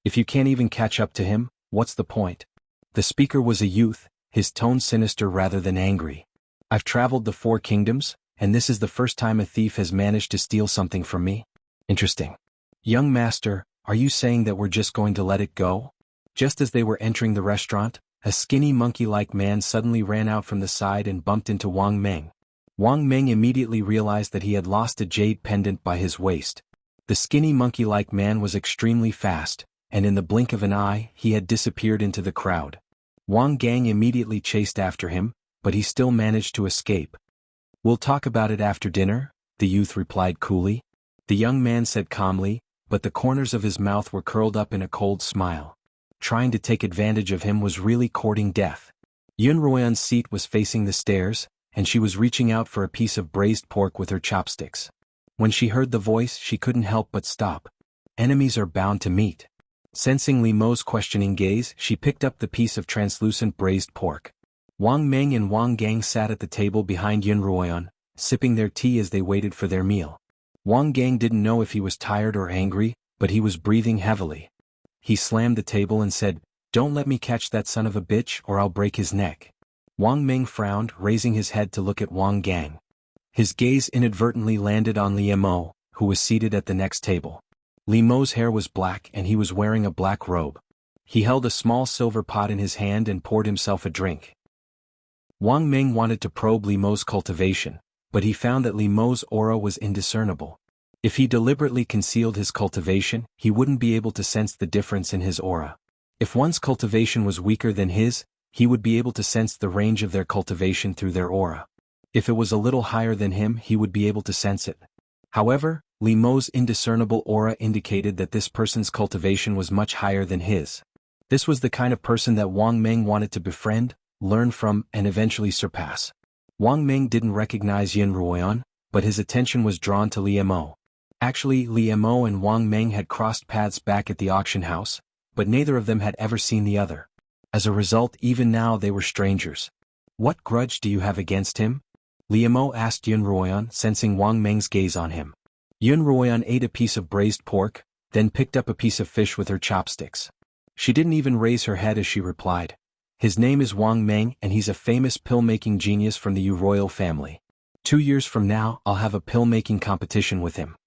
If you can't even catch up to him, what's the point? The speaker was a youth, his tone sinister rather than angry. I've traveled the 4 kingdoms, and this is the first time a thief has managed to steal something from me. Interesting. Young master, are you saying that we're just going to let it go? Just as they were entering the restaurant, a skinny monkey-like man suddenly ran out from the side and bumped into Wang Meng. Wang Meng immediately realized that he had lost a jade pendant by his waist. The skinny monkey-like man was extremely fast, and in the blink of an eye, he had disappeared into the crowd. Wang Gang immediately chased after him, but he still managed to escape. We'll talk about it after dinner, the youth replied coolly. The young man said calmly, but the corners of his mouth were curled up in a cold smile. Trying to take advantage of him was really courting death. Yun Ruoyan's seat was facing the stairs, and she was reaching out for a piece of braised pork with her chopsticks. When she heard the voice, she couldn't help but stop. Enemies are bound to meet. Sensing Li Mo's questioning gaze, she picked up the piece of translucent braised pork. Wang Meng and Wang Gang sat at the table behind Yun Ruoyan, sipping their tea as they waited for their meal. Wang Gang didn't know if he was tired or angry, but he was breathing heavily. He slammed the table and said, Don't let me catch that son of a bitch or I'll break his neck. Wang Meng frowned, raising his head to look at Wang Gang. His gaze inadvertently landed on Li Mo, who was seated at the next table. Li Mo's hair was black and he was wearing a black robe. He held a small silver pot in his hand and poured himself a drink. Wang Meng wanted to probe Li Mo's cultivation, but he found that Li Mo's aura was indiscernible. If he deliberately concealed his cultivation, he wouldn't be able to sense the difference in his aura. If one's cultivation was weaker than his, he would be able to sense the range of their cultivation through their aura. If it was a little higher than him, he would be able to sense it. However, Li Mo's indiscernible aura indicated that this person's cultivation was much higher than his. This was the kind of person that Wang Meng wanted to befriend, learn from, and eventually surpass. Wang Meng didn't recognize Xuanhuan, but his attention was drawn to Li Mo. Actually, Li Mo and Wang Meng had crossed paths back at the auction house, but neither of them had ever seen the other. As a result, even now they were strangers. What grudge do you have against him? Li Mo asked Xuanhuan, sensing Wang Meng's gaze on him. Xuanhuan ate a piece of braised pork, then picked up a piece of fish with her chopsticks. She didn't even raise her head as she replied. His name is Wang Meng and he's a famous pill-making genius from the Yu royal family. 2 years from now, I'll have a pill-making competition with him.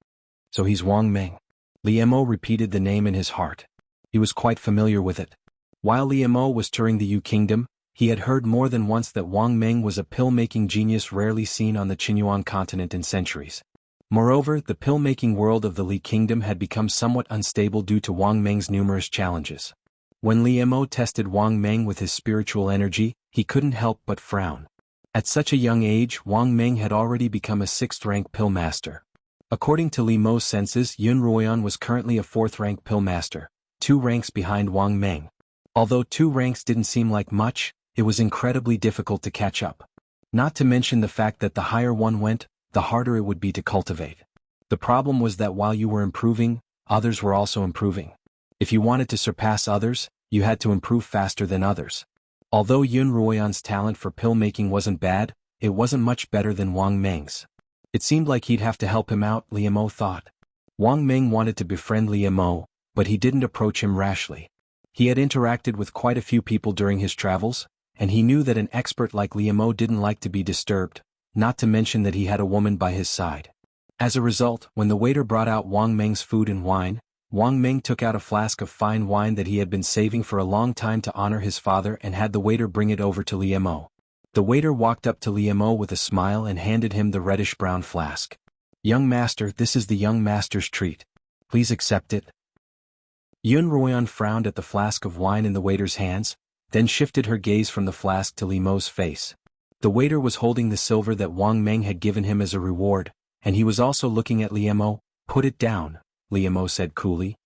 So he's Wang Meng. Li Mo repeated the name in his heart. He was quite familiar with it. While Li Mo was touring the Yu kingdom, he had heard more than once that Wang Meng was a pill-making genius rarely seen on the Xuanhuan continent in centuries. Moreover, the pill-making world of the Li kingdom had become somewhat unstable due to Wang Meng's numerous challenges. When Li Mo tested Wang Meng with his spiritual energy, he couldn't help but frown. At such a young age, Wang Meng had already become a 6th-rank pill master. According to Li Mo's senses, Xuanhuan was currently a 4th-rank pill master, 2 ranks behind Wang Meng. Although 2 ranks didn't seem like much, it was incredibly difficult to catch up. Not to mention the fact that the higher one went, the harder it would be to cultivate. The problem was that while you were improving, others were also improving. If you wanted to surpass others, you had to improve faster than others. Although Xuanhuan's talent for pill-making wasn't bad, it wasn't much better than Wang Meng's. It seemed like he'd have to help him out, Li Mo thought. Wang Meng wanted to befriend Li Mo, but he didn't approach him rashly. He had interacted with quite a few people during his travels, and he knew that an expert like Li Mo didn't like to be disturbed, not to mention that he had a woman by his side. As a result, when the waiter brought out Wang Meng's food and wine, Wang Meng took out a flask of fine wine that he had been saving for a long time to honor his father and had the waiter bring it over to Li Mo. The waiter walked up to Li Mo with a smile and handed him the reddish-brown flask. "Young master, this is the young master's treat. Please accept it." Xuanhuan frowned at the flask of wine in the waiter's hands, then shifted her gaze from the flask to Li Mo's face. The waiter was holding the silver that Wang Meng had given him as a reward, and he was also looking at Li Mo. "Put it down," Li Mo said coolly.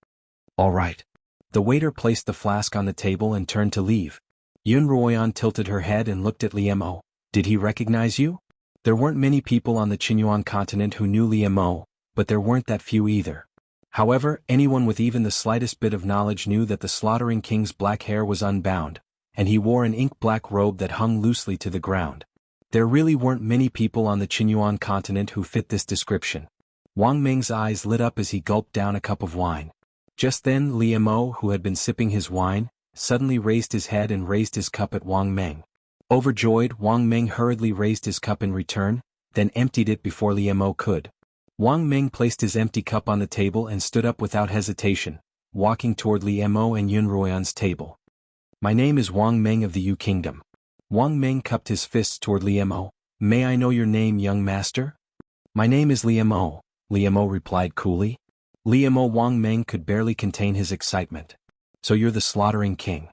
"All right." The waiter placed the flask on the table and turned to leave. Xuanhuan tilted her head and looked at Li Mo. "Did he recognize you?" There weren't many people on the Xuanhuan continent who knew Li Mo, but there weren't that few either. However, anyone with even the slightest bit of knowledge knew that the slaughtering king's black hair was unbound, and he wore an ink-black robe that hung loosely to the ground. There really weren't many people on the Xuanhuan continent who fit this description. Wang Meng's eyes lit up as he gulped down a cup of wine. Just then Li Mo, who had been sipping his wine, suddenly raised his head and raised his cup at Wang Meng. Overjoyed, Wang Meng hurriedly raised his cup in return, then emptied it before Li Mo could. Wang Meng placed his empty cup on the table and stood up without hesitation, walking toward Li Mo and Xuanhuan's table. "My name is Wang Meng of the Yu Kingdom." Wang Meng cupped his fists toward Li Mo. "May I know your name, young master?" "My name is Li Mo," Li Mo replied coolly. Li Mo Wang Meng could barely contain his excitement. "So you're the slaughtering king.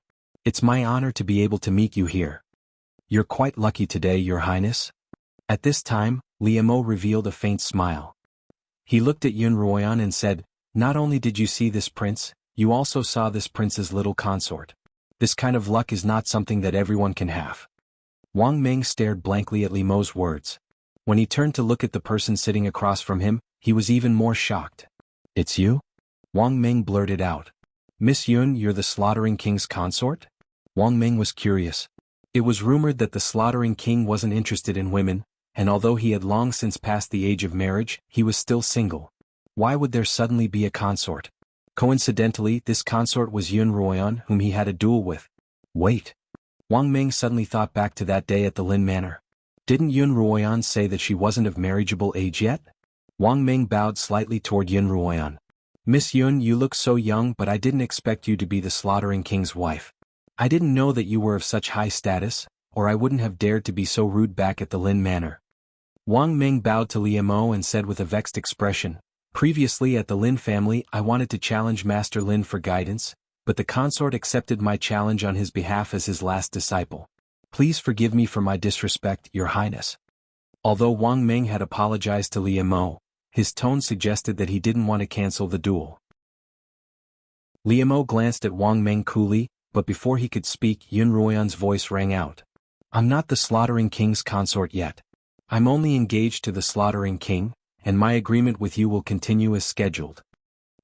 It's my honor to be able to meet you here." "You're quite lucky today, your highness." At this time, Li Mo revealed a faint smile. He looked at Xuanhuan and said, "Not only did you see this prince, you also saw this prince's little consort. This kind of luck is not something that everyone can have." Wang Meng stared blankly at Li Mo's words. When he turned to look at the person sitting across from him, he was even more shocked. "It's you?" Wang Meng blurted out. "Miss Yun, you're the slaughtering king's consort?" Wang Meng was curious. It was rumored that the slaughtering king wasn't interested in women, and although he had long since passed the age of marriage, he was still single. Why would there suddenly be a consort? Coincidentally, this consort was Xuanhuan, whom he had a duel with. Wait. Wang Ming suddenly thought back to that day at the Lin Manor. Didn't Xuanhuan say that she wasn't of marriageable age yet? Wang Ming bowed slightly toward Xuanhuan. Miss Yun, you look so young, but I didn't expect you to be the Slaughtering King's wife. I didn't know that you were of such high status, or I wouldn't have dared to be so rude back at the Lin Manor. Wang Ming bowed to Liu Mo and said with a vexed expression, previously at the Lin family I wanted to challenge Master Lin for guidance, but the consort accepted my challenge on his behalf as his last disciple. Please forgive me for my disrespect, Your Highness. Although Wang Ming had apologized to Liu Mo, his tone suggested that he didn't want to cancel the duel. Liu Mo glanced at Wang Ming coolly, but before he could speak, Xuanhuan's voice rang out. I'm not the Slaughtering King's consort yet. I'm only engaged to the Slaughtering King, and my agreement with you will continue as scheduled.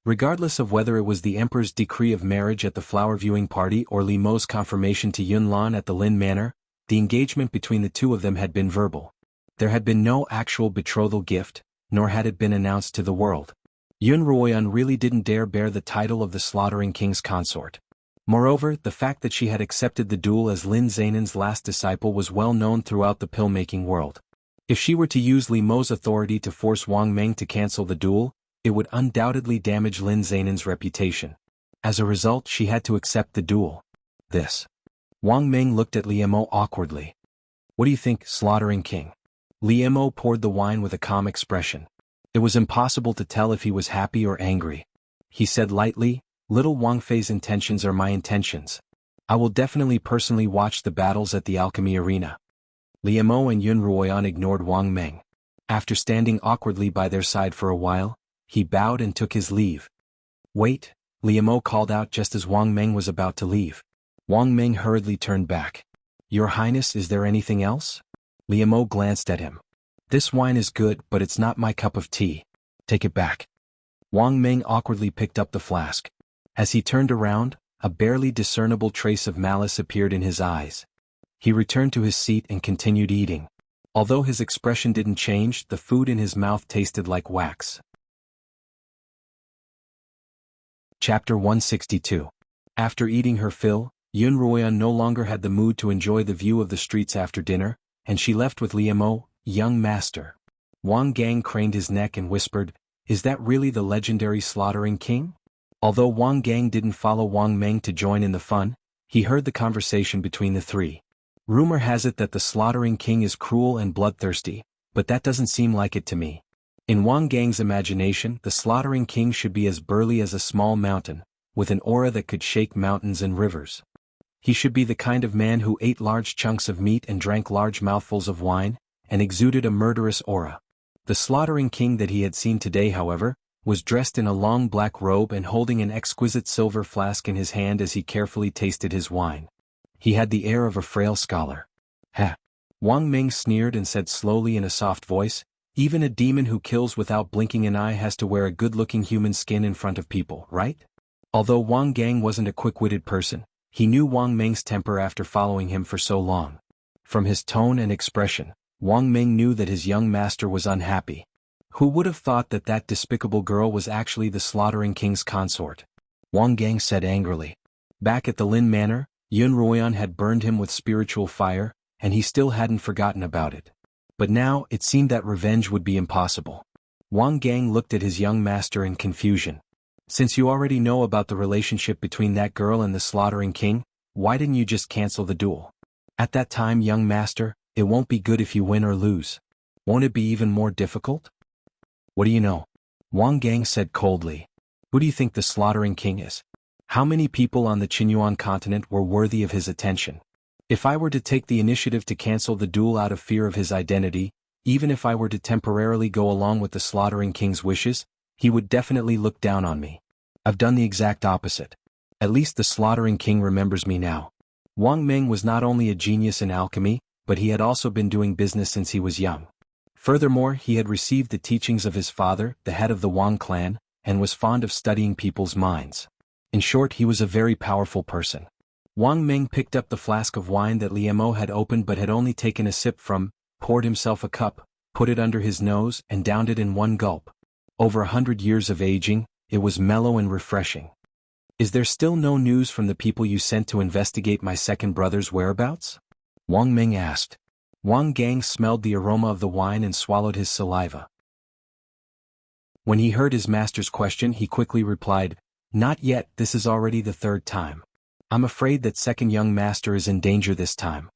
Regardless of whether it was the Emperor's decree of marriage at the flower viewing party or Li Mo's confirmation to Yunlan at the Lin Manor, the engagement between the two of them had been verbal. There had been no actual betrothal gift, nor had it been announced to the world. Xuanhuan really didn't dare bear the title of the Slaughtering King's consort. Moreover, the fact that she had accepted the duel as Lin Zainan's last disciple was well known throughout the pill-making world. If she were to use Li Mo's authority to force Wang Ming to cancel the duel, it would undoubtedly damage Lin Zainan's reputation. As a result, she had to accept the duel. This. Wang Ming looked at Liu Mo awkwardly. What do you think, Slaughtering King? Liu Mo poured the wine with a calm expression. It was impossible to tell if he was happy or angry. He said lightly, Little Wang Fei's intentions are my intentions. I will definitely personally watch the battles at the alchemy arena. Liu Mo and Xuanhuan ignored Wang Ming. After standing awkwardly by their side for a while, he bowed and took his leave. Wait, Liu Mo called out just as Wang Ming was about to leave. Wang Ming hurriedly turned back. Your Highness, is there anything else? Liu Mo glanced at him. This wine is good, but it's not my cup of tea. Take it back. Wang Ming awkwardly picked up the flask. As he turned around, a barely discernible trace of malice appeared in his eyes. He returned to his seat and continued eating. Although his expression didn't change, the food in his mouth tasted like wax. Chapter 162. After eating her fill, Xuanhuan no longer had the mood to enjoy the view of the streets after dinner, and she left with Liu Mo, young master. Wang Gang craned his neck and whispered, Is that really the legendary Slaughtering King? Although Wang Gang didn't follow Wang Ming to join in the fun, he heard the conversation between the three. Rumor has it that the Slaughtering King is cruel and bloodthirsty, but that doesn't seem like it to me. In Wang Gang's imagination, the Slaughtering King should be as burly as a small mountain, with an aura that could shake mountains and rivers. He should be the kind of man who ate large chunks of meat and drank large mouthfuls of wine, and exuded a murderous aura. The Slaughtering King that he had seen today, however, was dressed in a long black robe and holding an exquisite silver flask in his hand as he carefully tasted his wine. He had the air of a frail scholar. Ha! Wang Ming sneered and said slowly in a soft voice, Even a demon who kills without blinking an eye has to wear a good-looking human skin in front of people, right? Although Wang Gang wasn't a quick-witted person, he knew Wang Ming's temper after following him for so long. From his tone and expression, Wang Ming knew that his young master was unhappy. Who would have thought that that despicable girl was actually the Slaughtering King's consort? Wang Gang said angrily. Back at the Lin Manor, Xuanhuan had burned him with spiritual fire, and he still hadn't forgotten about it. But now, it seemed that revenge would be impossible. Wang Gang looked at his young master in confusion. Since you already know about the relationship between that girl and the Slaughtering King, why didn't you just cancel the duel? At that time, young master, it won't be good if you win or lose. Won't it be even more difficult? What do you know? Wang Gang said coldly. Who do you think the Slaughtering King is? How many people on the Xianhuan continent were worthy of his attention? If I were to take the initiative to cancel the duel out of fear of his identity, even if I were to temporarily go along with the Slaughtering King's wishes, he would definitely look down on me. I've done the exact opposite. At least the Slaughtering King remembers me now. Wang Ming was not only a genius in alchemy, but he had also been doing business since he was young. Furthermore, he had received the teachings of his father, the head of the Wang clan, and was fond of studying people's minds. In short, he was a very powerful person. Wang Ming picked up the flask of wine that Liu Mo had opened but had only taken a sip from, poured himself a cup, put it under his nose, and downed it in one gulp. Over 100 years of aging, it was mellow and refreshing. "Is there still no news from the people you sent to investigate my second brother's whereabouts?" Wang Ming asked. Wang Gang smelled the aroma of the wine and swallowed his saliva. When he heard his master's question, he quickly replied, "Not yet, this is already the third time. I'm afraid that second young master is in danger this time."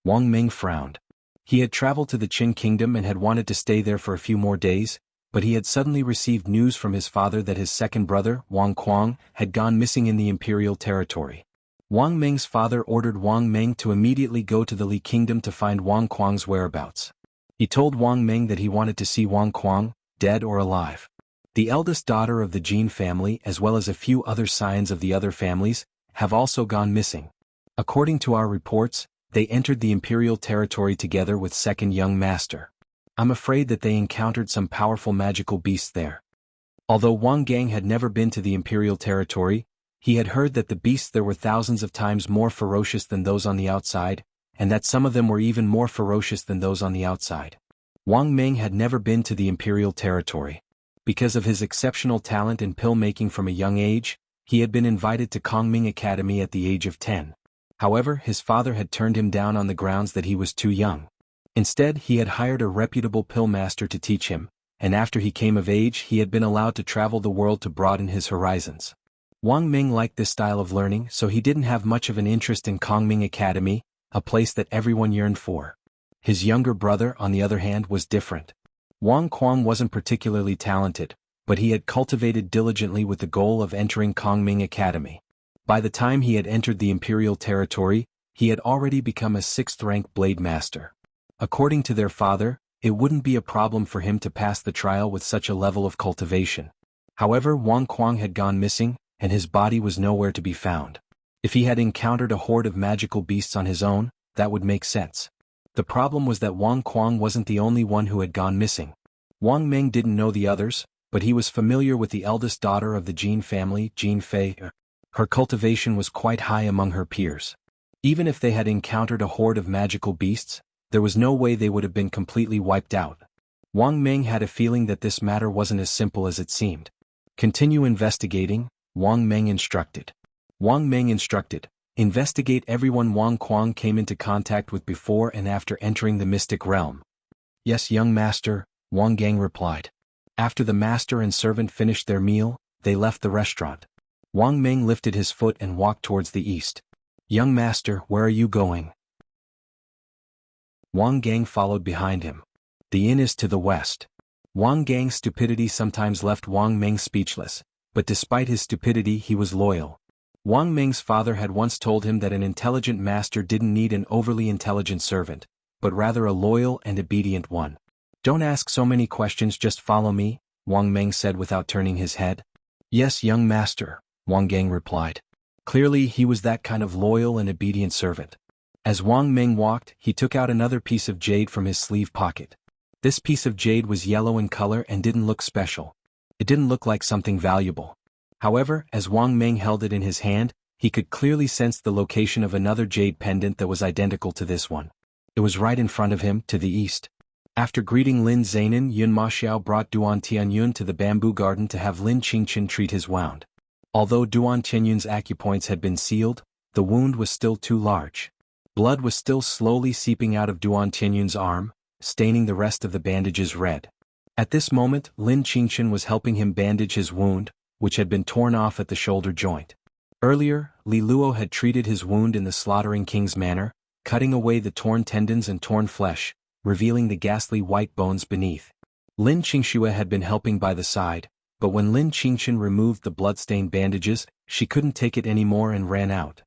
Wang Ming frowned. He had traveled to the Qin kingdom and had wanted to stay there for a few more days, but he had suddenly received news from his father that his second brother, Wang Kuang, had gone missing in the imperial territory. Wang Ming's father ordered Wang Ming to immediately go to the Li kingdom to find Wang Kuang's whereabouts. He told Wang Ming that he wanted to see Wang Kuang, dead or alive. The eldest daughter of the Jin family, as well as a few other scions of the other families, have also gone missing. According to our reports, they entered the imperial territory together with second young master. I'm afraid that they encountered some powerful magical beasts there. Although Wang Gang had never been to the imperial territory, he had heard that the beasts there were thousands of times more ferocious than those on the outside, and that some of them were even more ferocious than those on the outside. Wang Ming had never been to the imperial territory. Because of his exceptional talent in pill-making from a young age, he had been invited to Kongming Academy at the age of 10. However, his father had turned him down on the grounds that he was too young. Instead, he had hired a reputable pill master to teach him, and after he came of age he had been allowed to travel the world to broaden his horizons. Wang Ming liked this style of learning, so he didn't have much of an interest in Kongming Academy, a place that everyone yearned for. His younger brother, on the other hand, was different. Wang Kuang wasn't particularly talented, but he had cultivated diligently with the goal of entering Kongming Academy. By the time he had entered the imperial territory, he had already become a 6th-rank blade master. According to their father, it wouldn't be a problem for him to pass the trial with such a level of cultivation. However, Wang Kuang had gone missing, and his body was nowhere to be found. If he had encountered a horde of magical beasts on his own, that would make sense. The problem was that Wang Kuang wasn't the only one who had gone missing. Wang Ming didn't know the others, but he was familiar with the eldest daughter of the Jin family, Jin Fei. Her cultivation was quite high among her peers. Even if they had encountered a horde of magical beasts, there was no way they would have been completely wiped out. Wang Ming had a feeling that this matter wasn't as simple as it seemed. "Continue investigating," Wang Ming instructed. Wang Ming instructed, "Investigate everyone Wang Kuang came into contact with before and after entering the mystic realm." "Yes, young master," Wang Gang replied. After the master and servant finished their meal, they left the restaurant. Wang Ming lifted his foot and walked towards the east. "Young master, where are you going?" Wang Gang followed behind him. "The inn is to the west." Wang Gang's stupidity sometimes left Wang Ming speechless, but despite his stupidity he was loyal. Wang Ming's father had once told him that an intelligent master didn't need an overly intelligent servant, but rather a loyal and obedient one. "Don't ask so many questions, just follow me," Wang Ming said without turning his head. "Yes, young master," Wang Gang replied. Clearly he was that kind of loyal and obedient servant. As Wang Ming walked, he took out another piece of jade from his sleeve pocket. This piece of jade was yellow in color and didn't look special. It didn't look like something valuable. However, as Wang Ming held it in his hand, he could clearly sense the location of another jade pendant that was identical to this one. It was right in front of him, to the east. After greeting Lin Zainan, Yun Maxiao brought Duan Tianyun to the bamboo garden to have Lin Qingqian treat his wound. Although Duan Tianyun's acupoints had been sealed, the wound was still too large. Blood was still slowly seeping out of Duan Tianyun's arm, staining the rest of the bandages red. At this moment, Lin Qingqian was helping him bandage his wound, which had been torn off at the shoulder joint. Earlier, Li Luo had treated his wound in the slaughtering king's manner, cutting away the torn tendons and torn flesh, revealing the ghastly white bones beneath. Lin Qingxue had been helping by the side, but when Lin Qingqian removed the blood-stained bandages, she couldn't take it anymore and ran out.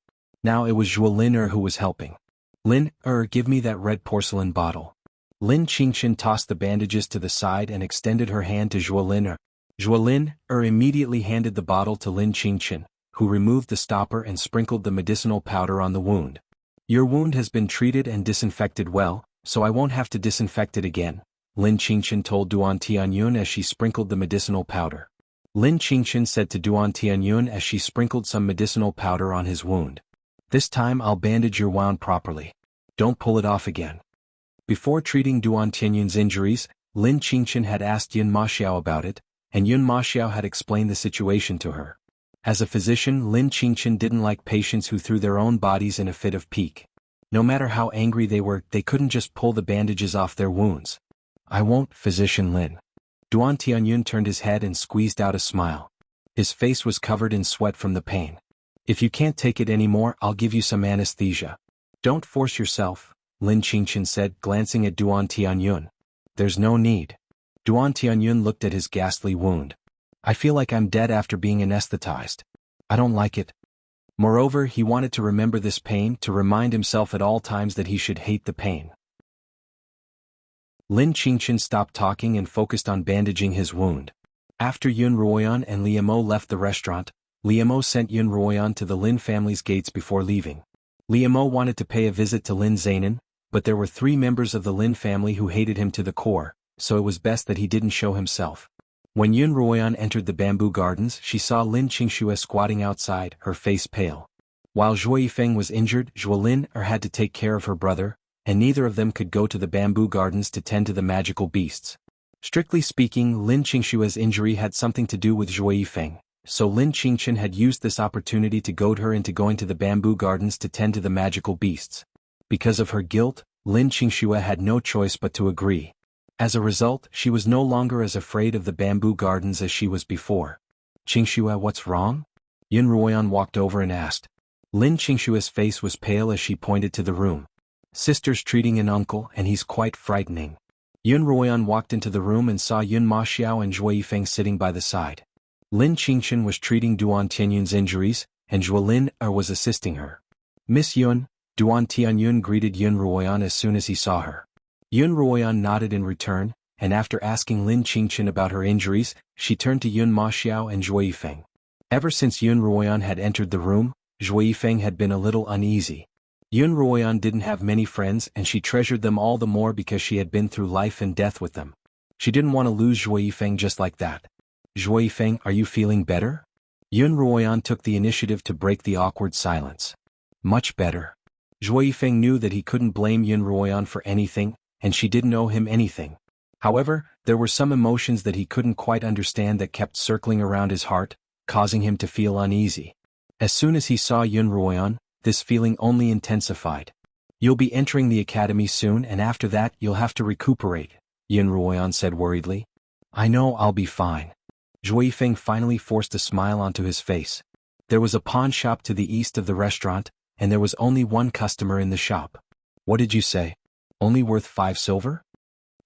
Now it was Zhuo Lin who was helping. "Lin, give me that red porcelain bottle." Lin Qingqian tossed the bandages to the side and extended her hand to Zhuo Lin. Zhuo Lin immediately handed the bottle to Lin Qingqian, who removed the stopper and sprinkled the medicinal powder on the wound. "Your wound has been treated and disinfected well, so I won't have to disinfect it again," Lin Qingqian told Duan Tianyun as she sprinkled the medicinal powder. Lin Qingqian said to Duan Tianyun as she sprinkled some medicinal powder on his wound. "This time I'll bandage your wound properly. Don't pull it off again." Before treating Duan Tianyun's injuries, Lin Qingqian had asked Yun Maxiao about it, and Yun Maxiao had explained the situation to her. As a physician, Lin Qingchen didn't like patients who threw their own bodies in a fit of pique. No matter how angry they were, they couldn't just pull the bandages off their wounds. "I won't, Physician Lin." Duan Tianyun turned his head and squeezed out a smile. His face was covered in sweat from the pain. "If you can't take it anymore, I'll give you some anesthesia." "Don't force yourself," Lin Qingchen said, glancing at Duan Tianyun. "There's no need." Duan Tianyun looked at his ghastly wound. "I feel like I'm dead after being anesthetized. I don't like it." Moreover, he wanted to remember this pain, to remind himself at all times that he should hate the pain. Lin Qingchen stopped talking and focused on bandaging his wound. After Yun Ruoyan and Liamo left the restaurant, Liamo sent Yun Ruoyan to the Lin family's gates before leaving. Liamo wanted to pay a visit to Lin Zainan, but there were 3 members of the Lin family who hated him to the core, so it was best that he didn't show himself. When Yun Ruoyan entered the bamboo gardens, she saw Lin Qingxue squatting outside, her face pale. While Zhuo Yifeng was injured, Zhuolin had to take care of her brother, and neither of them could go to the bamboo gardens to tend to the magical beasts. Strictly speaking, Lin Qingxue's injury had something to do with Zhuo Yifeng, so Lin Qingchen had used this opportunity to goad her into going to the bamboo gardens to tend to the magical beasts. Because of her guilt, Lin Qingxue had no choice but to agree. As a result, she was no longer as afraid of the bamboo gardens as she was before. "Qingxue, what's wrong?" Yun Ruoyan walked over and asked. Lin Qingxue's face was pale as she pointed to the room. "Sister's treating an uncle and he's quite frightening." Yun Ruoyan walked into the room and saw Yun Maxiao and Zhuo Yifeng sitting by the side. Lin Qingchen was treating Duan Tianyun's injuries, and Zhuolin was assisting her. "Miss Yun," Duan Tianyun greeted Yun Ruoyan as soon as he saw her. Yun Ruoyan nodded in return, and after asking Lin Qingchen about her injuries, she turned to Yun Maxiao and Zhuo Yifeng. Ever since Yun Ruoyan had entered the room, Zhuo Yifeng had been a little uneasy. Yun Ruoyan didn't have many friends, and she treasured them all the more because she had been through life and death with them. She didn't want to lose Zhuo Yifeng just like that. "Zhuo Yifeng, are you feeling better?" Yun Ruoyan took the initiative to break the awkward silence. "Much better." Zhuo Yifeng knew that he couldn't blame Yun Ruoyan for anything, and she didn't owe him anything. However, there were some emotions that he couldn't quite understand that kept circling around his heart, causing him to feel uneasy. As soon as he saw Yun Ruoyan, this feeling only intensified. "You'll be entering the academy soon, and after that you'll have to recuperate," Yun Ruoyan said worriedly. "I know I'll be fine." Zhuo Yifeng finally forced a smile onto his face. There was a pawn shop to the east of the restaurant, and there was only one customer in the shop. "What did you say? Only worth 5 silver?"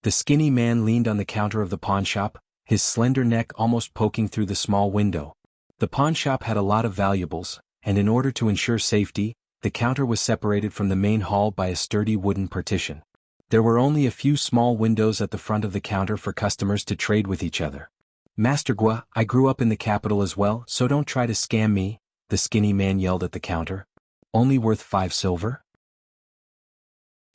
The skinny man leaned on the counter of the pawn shop, his slender neck almost poking through the small window. The pawn shop had a lot of valuables, and in order to ensure safety, the counter was separated from the main hall by a sturdy wooden partition. There were only a few small windows at the front of the counter for customers to trade with each other. "Master Gua, I grew up in the capital as well, so don't try to scam me," the skinny man yelled at the counter. "Only worth 5 silver?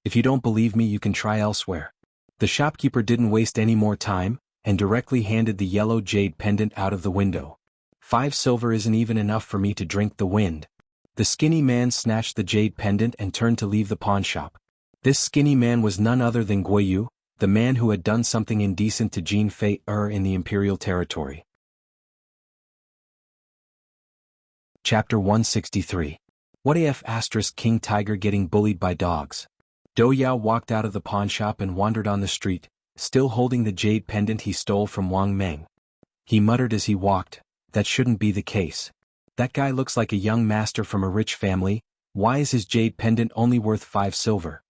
If you don't believe me, you can try elsewhere." The shopkeeper didn't waste any more time, and directly handed the yellow jade pendant out of the window. 5 silver isn't even enough for me to drink the wind." The skinny man snatched the jade pendant and turned to leave the pawn shop. This skinny man was none other than Guiyu, the man who had done something indecent to Jin Fei in the imperial territory. Chapter 163. What if King Tiger getting bullied by dogs? Do Yao walked out of the pawn shop and wandered on the street, still holding the jade pendant he stole from Wang Meng. He muttered as he walked, "That shouldn't be the case. That guy looks like a young master from a rich family. Why is his jade pendant only worth 5 silver?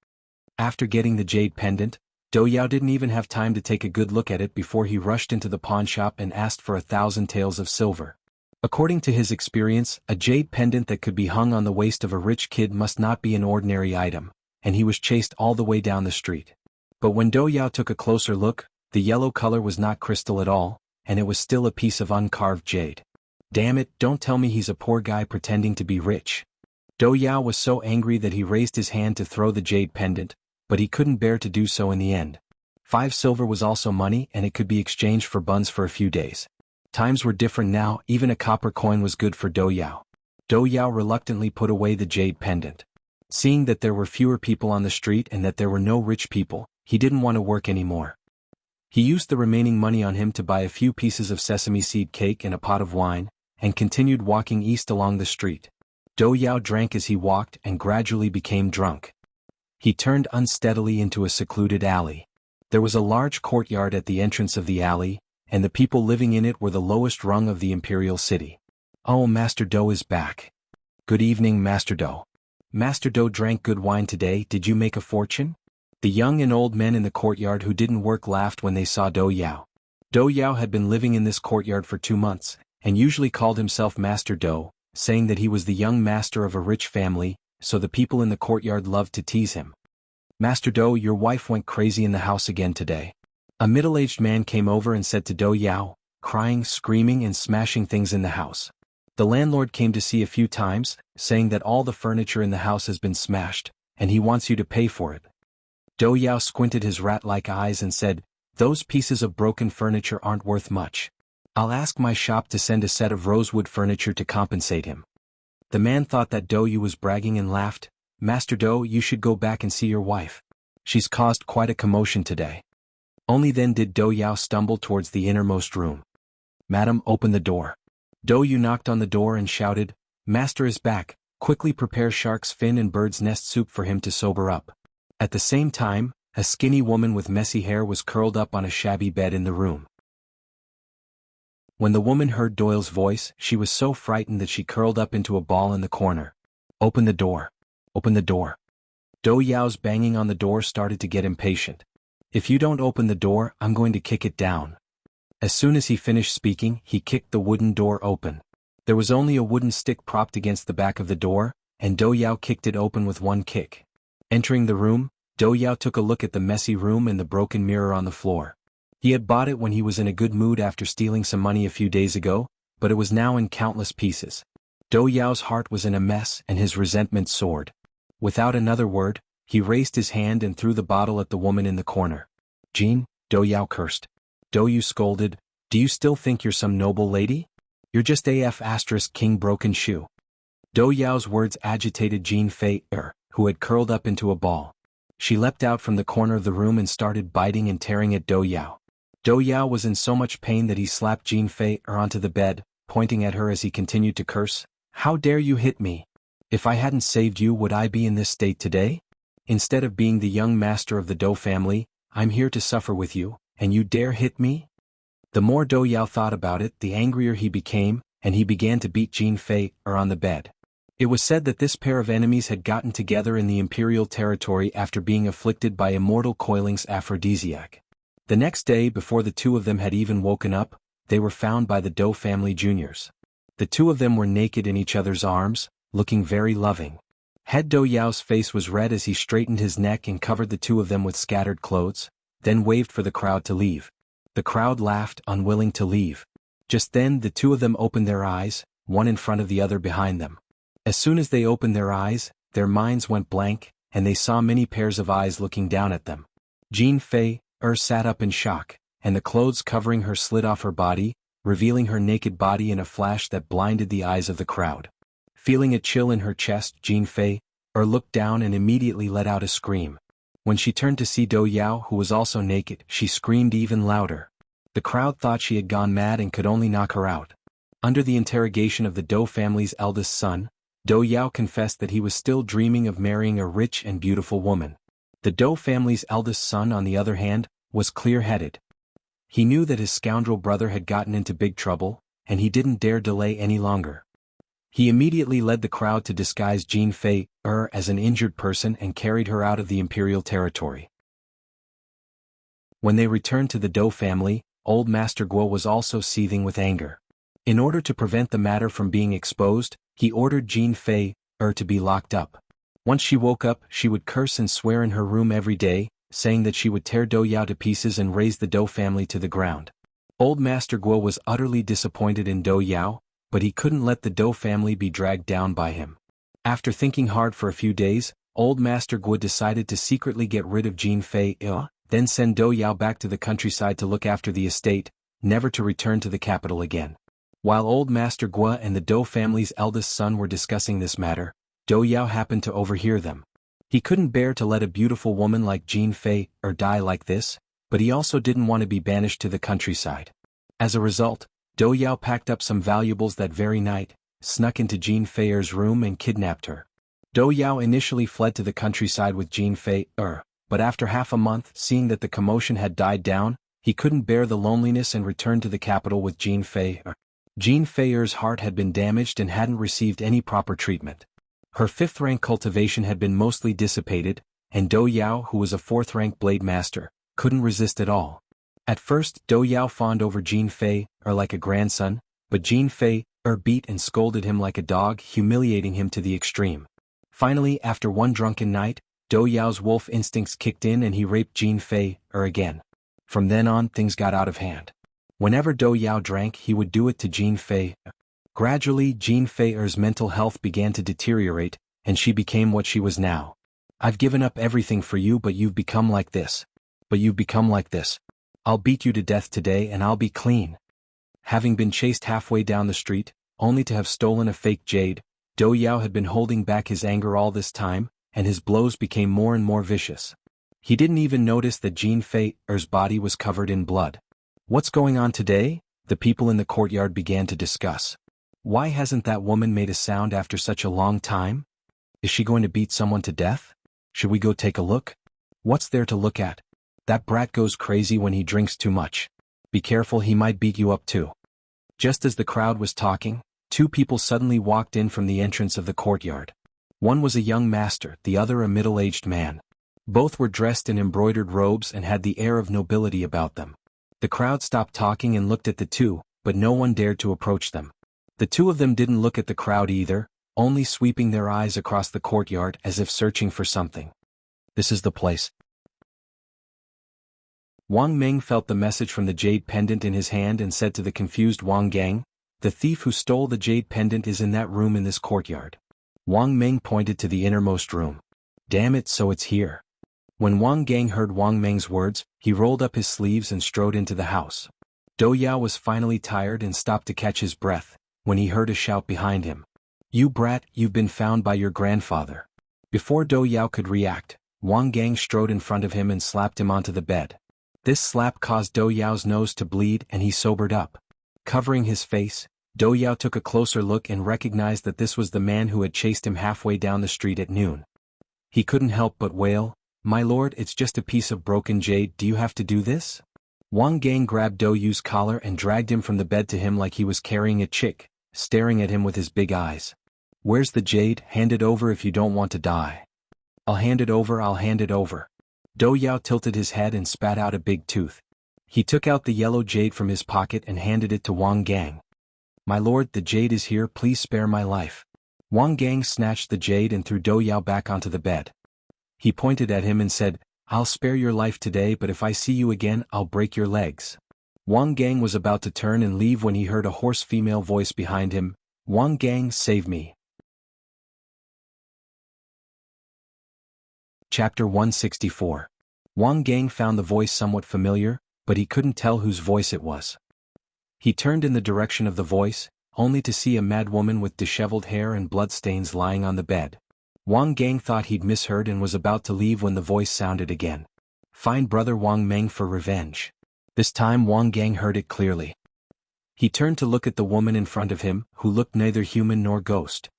After getting the jade pendant, Do Yao didn't even have time to take a good look at it before he rushed into the pawn shop and asked for 1,000 taels of silver. According to his experience, a jade pendant that could be hung on the waist of a rich kid must not be an ordinary item, and he was chased all the way down the street. But when Do Yao took a closer look, the yellow color was not crystal at all, and it was still a piece of uncarved jade. Damn it, don't tell me he's a poor guy pretending to be rich. Do Yao was so angry that he raised his hand to throw the jade pendant, but he couldn't bear to do so in the end. 5 silver was also money, and it could be exchanged for buns for a few days. Times were different now, even a copper coin was good for Do Yao. Do Yao reluctantly put away the jade pendant. Seeing that there were fewer people on the street and that there were no rich people, he didn't want to work anymore. He used the remaining money on him to buy a few pieces of sesame seed cake and a pot of wine, and continued walking east along the street. Dou Yao drank as he walked and gradually became drunk. He turned unsteadily into a secluded alley. There was a large courtyard at the entrance of the alley, and the people living in it were the lowest rung of the imperial city. "Oh, Master Dou is back. Good evening, Master Dou. Master Dou drank good wine today. Did you make a fortune?" The young and old men in the courtyard who didn't work laughed when they saw Dou Yao. Dou Yao had been living in this courtyard for 2 months, and usually called himself Master Dou, saying that he was the young master of a rich family, so the people in the courtyard loved to tease him. "Master Dou, your wife went crazy in the house again today." A middle-aged man came over and said to Dou Yao, crying, screaming and smashing things in the house. The landlord came to see a few times, saying that all the furniture in the house has been smashed, and he wants you to pay for it. Dou Yao squinted his rat-like eyes and said, "Those pieces of broken furniture aren't worth much. I'll ask my shop to send a set of rosewood furniture to compensate him." The man thought that Dou Yao was bragging and laughed. "Master Dou, you should go back and see your wife. She's caused quite a commotion today." Only then did Dou Yao stumble towards the innermost room. "Madam, open the door." Dou Yao knocked on the door and shouted, "Master is back, quickly prepare shark's fin and bird's nest soup for him to sober up." At the same time, a skinny woman with messy hair was curled up on a shabby bed in the room. When the woman heard Doyle's voice, she was so frightened that she curled up into a ball in the corner. "Open the door. Open the door." Dou Yao's banging on the door started to get impatient. "If you don't open the door, I'm going to kick it down." As soon as he finished speaking, he kicked the wooden door open. There was only a wooden stick propped against the back of the door, and Dou Yao kicked it open with one kick. Entering the room, Dou Yao took a look at the messy room and the broken mirror on the floor. He had bought it when he was in a good mood after stealing some money a few days ago, but it was now in countless pieces. Dou Yao's heart was in a mess and his resentment soared. Without another word, he raised his hand and threw the bottle at the woman in the corner. "Jean," Dou Yao cursed. Dou Yao scolded, "Do you still think you're some noble lady? You're just king broken shoe." Dou Yao's words agitated Jean Fei, who had curled up into a ball. She leapt out from the corner of the room and started biting and tearing at Dou Yao. Dou Yao was in so much pain that he slapped Jean Fei onto the bed, pointing at her as he continued to curse, "How dare you hit me? If I hadn't saved you, would I be in this state today? Instead of being the young master of the Dou family, I'm here to suffer with you, and you dare hit me?" The more Dou Yao thought about it, the angrier he became, and he began to beat Jean Fei on the bed. It was said that this pair of enemies had gotten together in the imperial territory after being afflicted by immortal coiling's aphrodisiac. The next day, before the two of them had even woken up, they were found by the Dou family juniors. The two of them were naked in each other's arms, looking very loving. Head Dou Yao's face was red as he straightened his neck and covered the two of them with scattered clothes, then waved for the crowd to leave. The crowd laughed, unwilling to leave. Just then the two of them opened their eyes, one in front of the other behind them. As soon as they opened their eyes, their minds went blank, and they saw many pairs of eyes looking down at them. Jean Fei sat up in shock, and the clothes covering her slid off her body, revealing her naked body in a flash that blinded the eyes of the crowd. Feeling a chill in her chest, Jean Fei looked down and immediately let out a scream. When she turned to see Dou Yao, who was also naked, she screamed even louder. The crowd thought she had gone mad and could only knock her out. Under the interrogation of the Dou family's eldest son, Dou Yao confessed that he was still dreaming of marrying a rich and beautiful woman. The Dou family's eldest son, on the other hand, was clear-headed. He knew that his scoundrel brother had gotten into big trouble, and he didn't dare delay any longer. He immediately led the crowd to disguise Jean Fei as an injured person and carried her out of the imperial territory. When they returned to the Dou family, old Master Guo was also seething with anger. In order to prevent the matter from being exposed, he ordered Jean Fei to be locked up. Once she woke up, she would curse and swear in her room every day, saying that she would tear Dou Yao to pieces and raze the Dou family to the ground. Old Master Guo was utterly disappointed in Dou Yao, but he couldn't let the Dou family be dragged down by him. After thinking hard for a few days, old Master Guo decided to secretly get rid of Jean Fei, then send Dou Yao back to the countryside to look after the estate, never to return to the capital again. While old Master Guo and the Dou family's eldest son were discussing this matter, Dou Yao happened to overhear them. He couldn't bear to let a beautiful woman like Jean Fei die like this, but he also didn't want to be banished to the countryside. As a result, Dou Yao packed up some valuables that very night, snuck into Jin Feier's room and kidnapped her. Dou Yao initially fled to the countryside with Jin Feier, but after half a month, seeing that the commotion had died down, he couldn't bear the loneliness and returned to the capital with Jin Feier. Jin Feier's heart had been damaged and hadn't received any proper treatment. Her 5th-rank cultivation had been mostly dissipated, and Dou Yao, who was a 4th-rank blade master, couldn't resist at all. At first, Dou Yao fawned over Jin Feier like a grandson, but Jin Feier beat and scolded him like a dog, humiliating him to the extreme. Finally, after one drunken night, Dou Yao's wolf instincts kicked in and he raped Jin Feier again. From then on, things got out of hand. Whenever Dou Yao drank, he would do it to Jin Feier. Gradually, Jin Feier's mental health began to deteriorate, and she became what she was now. "I've given up everything for you, but you've become like this. I'll beat you to death today and I'll be clean." Having been chased halfway down the street, only to have stolen a fake jade, Dou Yao had been holding back his anger all this time, and his blows became more and more vicious. He didn't even notice that Jin Feier's body was covered in blood. "What's going on today?" the people in the courtyard began to discuss. "Why hasn't that woman made a sound after such a long time? Is she going to beat someone to death? Should we go take a look? What's there to look at? That brat goes crazy when he drinks too much. Be careful, he might beat you up too." Just as the crowd was talking, 2 people suddenly walked in from the entrance of the courtyard. One was a young master, the other a middle-aged man. Both were dressed in embroidered robes and had the air of nobility about them. The crowd stopped talking and looked at the 2, but no one dared to approach them. The 2 of them didn't look at the crowd either, only sweeping their eyes across the courtyard as if searching for something. "This is the place." Wang Meng felt the message from the jade pendant in his hand and said to the confused Wang Gang, "The thief who stole the jade pendant is in that room in this courtyard." Wang Meng pointed to the innermost room. "Damn it, so it's here." When Wang Gang heard Wang Meng's words, he rolled up his sleeves and strode into the house. Dou Yao was finally tired and stopped to catch his breath, when he heard a shout behind him. "You brat, you've been found by your grandfather." Before Dou Yao could react, Wang Gang strode in front of him and slapped him onto the bed. This slap caused Dou Yao's nose to bleed and he sobered up. Covering his face, Dou Yao took a closer look and recognized that this was the man who had chased him halfway down the street at noon. He couldn't help but wail, "My lord, it's just a piece of broken jade, do you have to do this?" Wang Gang grabbed Dou Yao's collar and dragged him from the bed to him like he was carrying a chick, staring at him with his big eyes. "Where's the jade? Hand it over if you don't want to die." I'll hand it over." Dou Yao tilted his head and spat out a big tooth. He took out the yellow jade from his pocket and handed it to Wang Gang. "My lord, the jade is here, please spare my life." Wang Gang snatched the jade and threw Dou Yao back onto the bed. He pointed at him and said, "I'll spare your life today, but if I see you again, I'll break your legs." Wang Gang was about to turn and leave when he heard a hoarse female voice behind him, "Wang Gang, save me." Chapter 164. Wang Gang found the voice somewhat familiar, but he couldn't tell whose voice it was. He turned in the direction of the voice, only to see a mad woman with disheveled hair and bloodstains lying on the bed. Wang Gang thought he'd misheard and was about to leave when the voice sounded again. "Find brother Wang Meng for revenge." This time Wang Gang heard it clearly. He turned to look at the woman in front of him, who looked neither human nor ghost.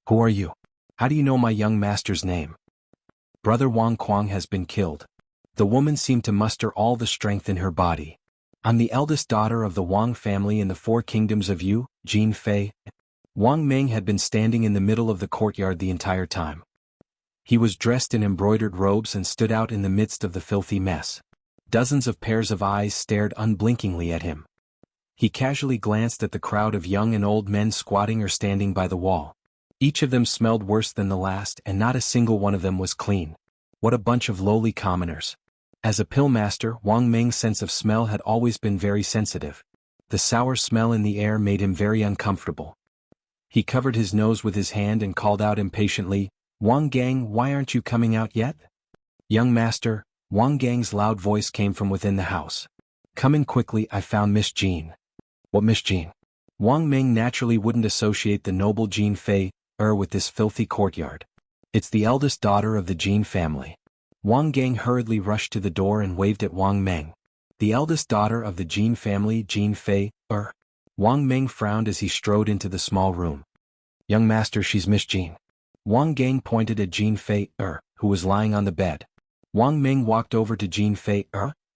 "Who are you? How do you know my young master's name?" "Brother Wang Kuang has been killed." The woman seemed to muster all the strength in her body. "I'm the eldest daughter of the Wang family in the 4 kingdoms of Yu, Jin Fei." Wang Meng had been standing in the middle of the courtyard the entire time. He was dressed in embroidered robes and stood out in the midst of the filthy mess. Dozens of pairs of eyes stared unblinkingly at him. He casually glanced at the crowd of young and old men squatting or standing by the wall. Each of them smelled worse than the last and not a single one of them was clean. What a bunch of lowly commoners. As a pill master, Wang Meng's sense of smell had always been very sensitive. The sour smell in the air made him very uncomfortable. He covered his nose with his hand and called out impatiently, "Wang Gang, why aren't you coming out yet?" "Young master," Wang Gang's loud voice came from within the house. "Come in quickly, I found Miss Jean." "What Miss Jean?" Wang Meng naturally wouldn't associate the noble Jin Fei with this filthy courtyard. "It's the eldest daughter of the Jin family." Wang Gang hurriedly rushed to the door and waved at Wang Meng. the eldest daughter of the Jin family, Jin Fei, Wang Meng frowned as he strode into the small room. Young master, she's Miss Jin. Wang Gang pointed at Jin Fei, who was lying on the bed. Wang Meng walked over to Jin Fei,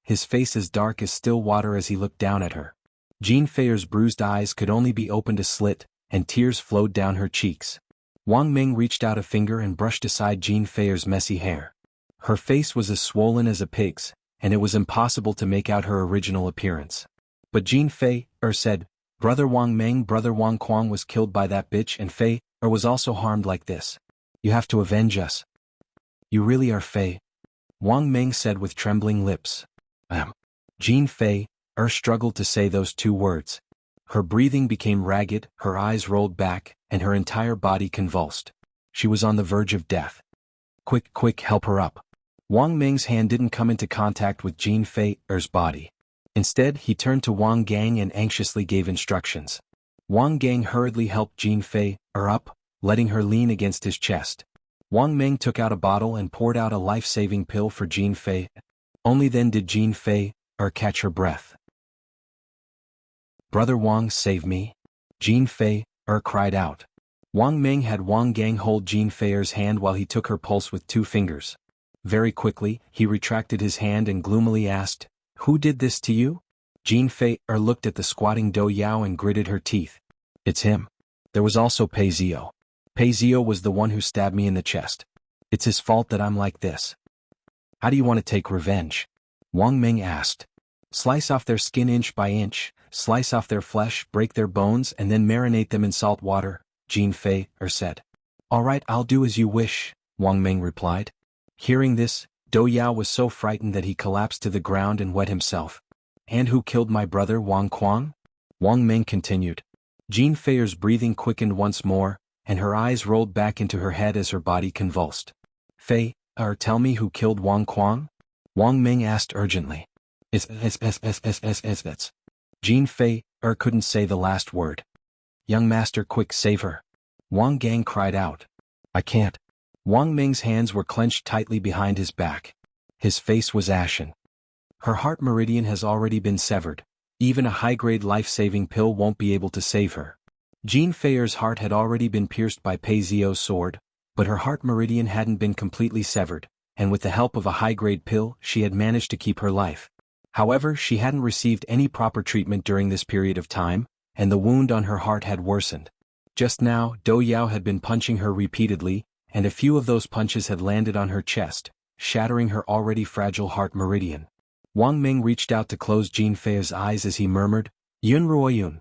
his face as dark as still water as he looked down at her. Jin Fei's bruised eyes could only be opened a slit, and tears flowed down her cheeks. Wang Meng reached out a finger and brushed aside Jin Fei's messy hair. Her face was as swollen as a pig's, and it was impossible to make out her original appearance. But Jin Fei, said, Brother Wang Meng, Brother Wang Quang was killed by that bitch, and Fei, was also harmed like this. You have to avenge us. You really are Fei? Wang Meng said with trembling lips. Jin Fei, struggled to say those two words. Her breathing became ragged, her eyes rolled back, and her entire body convulsed. She was on the verge of death. Quick, quick, help her up. Wang Meng's hand didn't come into contact with Jin Fei's body. Instead, he turned to Wang Gang and anxiously gave instructions. Wang Gang hurriedly helped Jin Fei up, letting her lean against his chest. Wang Meng took out a bottle and poured out a life-saving pill for Jin Fei. Only then did Jin Fei catch her breath. Brother Wang, save me. Jin Fei cried out. Wang Meng had Wang Gang hold Jin Fei's hand while he took her pulse with 2 fingers. Very quickly, he retracted his hand and gloomily asked, Who did this to you? Jin Fei looked at the squatting Do Yao and gritted her teeth. It's him. There was also Pei Zio. Pei Zio was the one who stabbed me in the chest. It's his fault that I'm like this. How do you want to take revenge? Wang Meng asked. Slice off their skin inch by inch, slice off their flesh, break their bones, and then marinate them in salt water, Jin Fei said. All right, I'll do as you wish, Wang Meng replied. Hearing this, Do Yao was so frightened that he collapsed to the ground and wet himself. And who killed my brother Wang Quang? Wang Meng continued. Jin Fei's breathing quickened once more, and her eyes rolled back into her head as her body convulsed. Fei, tell me who killed Wang Quang? Wang Meng asked urgently. It's. Jin Fei couldn't say the last word. Young master, quick, save her. Wang Gang cried out. I can't. Wang Meng's hands were clenched tightly behind his back. His face was ashen. Her heart meridian has already been severed. Even a high-grade life-saving pill won't be able to save her. Jin Fei's heart had already been pierced by Pei Zio's sword, but her heart meridian hadn't been completely severed, and with the help of a high-grade pill, she had managed to keep her life. However, she hadn't received any proper treatment during this period of time, and the wound on her heart had worsened. Just now, Do Yao had been punching her repeatedly, and a few of those punches had landed on her chest, shattering her already fragile heart meridian. Wang Meng reached out to close Jin Fei's eyes as he murmured, Yun Ruoyun.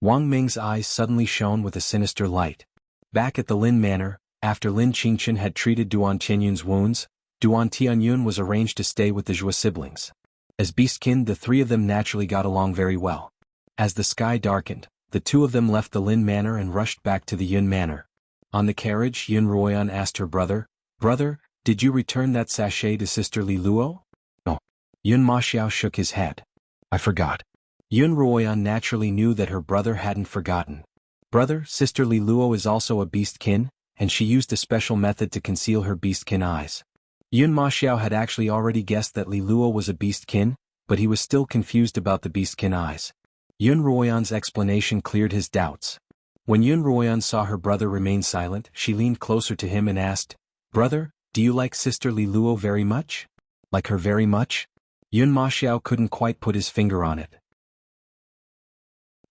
Wang Meng's eyes suddenly shone with a sinister light. Back at the Lin Manor, after Lin Qingchen had treated Duan Tianyun's wounds, Duan Tianyun was arranged to stay with the Zhua siblings. As beastkin, the 3 of them naturally got along very well. As the sky darkened, the 2 of them left the Lin Manor and rushed back to the Yun Manor. On the carriage, Yun Ruoyan asked her brother, Brother, did you return that sachet to Sister Li Luo? No. Yun Maxiao shook his head. I forgot. Yun Ruoyan naturally knew that her brother hadn't forgotten. Brother, Sister Li Luo is also a beastkin, and she used a special method to conceal her beastkin eyes. Yun Maxiao had actually already guessed that Li Luo was a beastkin, but he was still confused about the beastkin eyes. Yun Ruoyan's explanation cleared his doubts. When Yun Ruoyan saw her brother remain silent, she leaned closer to him and asked, Brother, do you like Sister Li Luo very much? Like her very much? Yun Maxiao couldn't quite put his finger on it.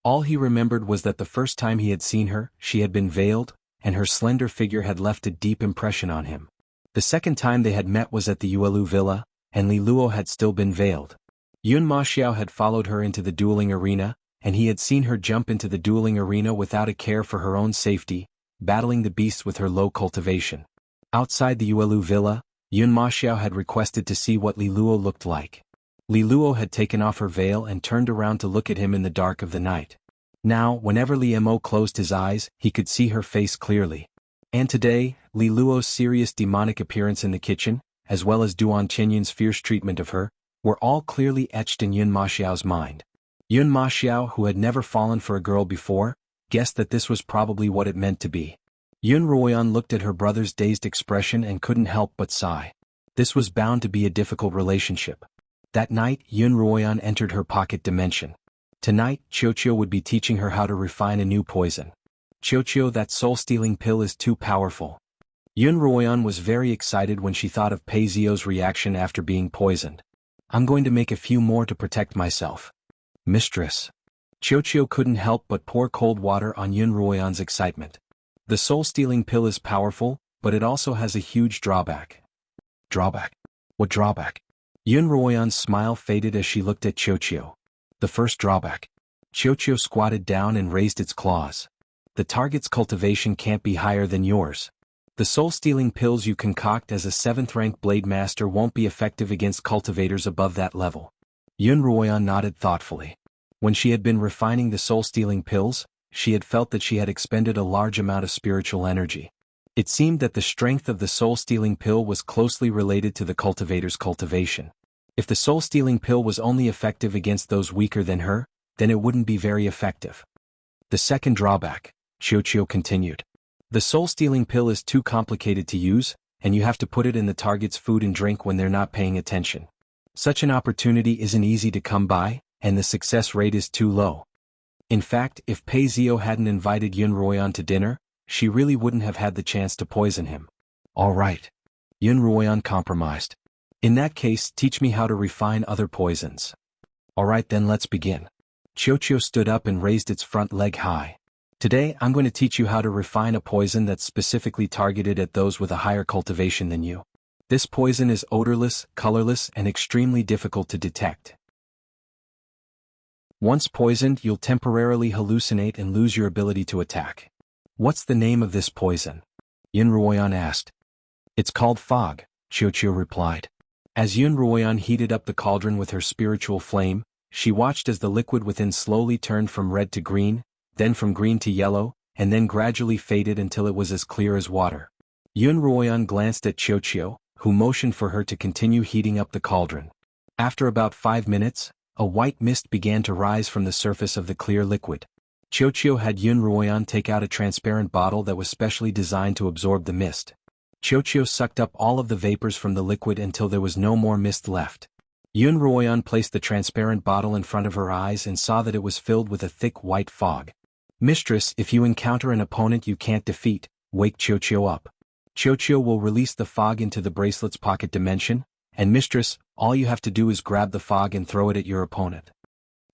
All he remembered was that the first time he had seen her, she had been veiled, and her slender figure had left a deep impression on him. The second time they had met was at the Yuelu villa, and Li Luo had still been veiled. Yun Maxiao had followed her into the dueling arena, and he had seen her jump into the dueling arena without a care for her own safety, battling the beasts with her low cultivation. Outside the Yuelu villa, Yun Maxiao had requested to see what Li Luo looked like. Li Luo had taken off her veil and turned around to look at him in the dark of the night. Now, whenever Li Mo closed his eyes, he could see her face clearly. And today, Li Luo's serious demonic appearance in the kitchen, as well as Duan Tianyun's fierce treatment of her, were all clearly etched in Yun Maxiao's mind. Yun Maxiao, who had never fallen for a girl before, guessed that this was probably what it meant to be. Yun Ruoyan looked at her brother's dazed expression and couldn't help but sigh. This was bound to be a difficult relationship. That night, Yun Ruoyan entered her pocket dimension. Tonight, Xiao would be teaching her how to refine a new poison. Xiao, that soul-stealing pill is too powerful. Yun Ruoyan was very excited when she thought of Pei Zio's reaction after being poisoned. I'm going to make a few more to protect myself. Mistress. Xiao couldn't help but pour cold water on Yun Ruoyan's excitement. The soul-stealing pill is powerful, but it also has a huge drawback. Drawback? What drawback? Yun Ruoyan's smile faded as she looked at Xiao. The first drawback. Xiao squatted down and raised its claws. The target's cultivation can't be higher than yours. The soul-stealing pills you concoct as a 7th-rank blade master won't be effective against cultivators above that level. Yun Ruoyan nodded thoughtfully. When she had been refining the soul-stealing pills, she had felt that she had expended a large amount of spiritual energy. It seemed that the strength of the soul-stealing pill was closely related to the cultivator's cultivation. If the soul-stealing pill was only effective against those weaker than her, then it wouldn't be very effective. The second drawback, Xiao continued. The soul-stealing pill is too complicated to use, and you have to put it in the target's food and drink when they're not paying attention. Such an opportunity isn't easy to come by, and the success rate is too low. In fact, if Pei Zio hadn't invited Yun Ruoyan to dinner, she really wouldn't have had the chance to poison him. All right. Yun Ruoyan compromised. In that case, teach me how to refine other poisons. All right, then let's begin. Xiao stood up and raised its front leg high. Today, I'm going to teach you how to refine a poison that's specifically targeted at those with a higher cultivation than you. This poison is odorless, colorless, and extremely difficult to detect. Once poisoned, you'll temporarily hallucinate and lose your ability to attack. What's the name of this poison? Yun Ruoyan asked. It's called fog, Xiao replied. As Yun Ruoyan heated up the cauldron with her spiritual flame, she watched as the liquid within slowly turned from red to green, then from green to yellow, and then gradually faded until it was as clear as water. Yun Ruoyan glanced at Xiao, who motioned for her to continue heating up the cauldron. After about 5 minutes, a white mist began to rise from the surface of the clear liquid. Xiao had Yun Ruoyan take out a transparent bottle that was specially designed to absorb the mist. Xiao sucked up all of the vapors from the liquid until there was no more mist left. Yun Ruoyan placed the transparent bottle in front of her eyes and saw that it was filled with a thick white fog. Mistress, if you encounter an opponent you can't defeat, wake Xiao up. Xiao will release the fog into the bracelet's pocket dimension, and mistress, all you have to do is grab the fog and throw it at your opponent.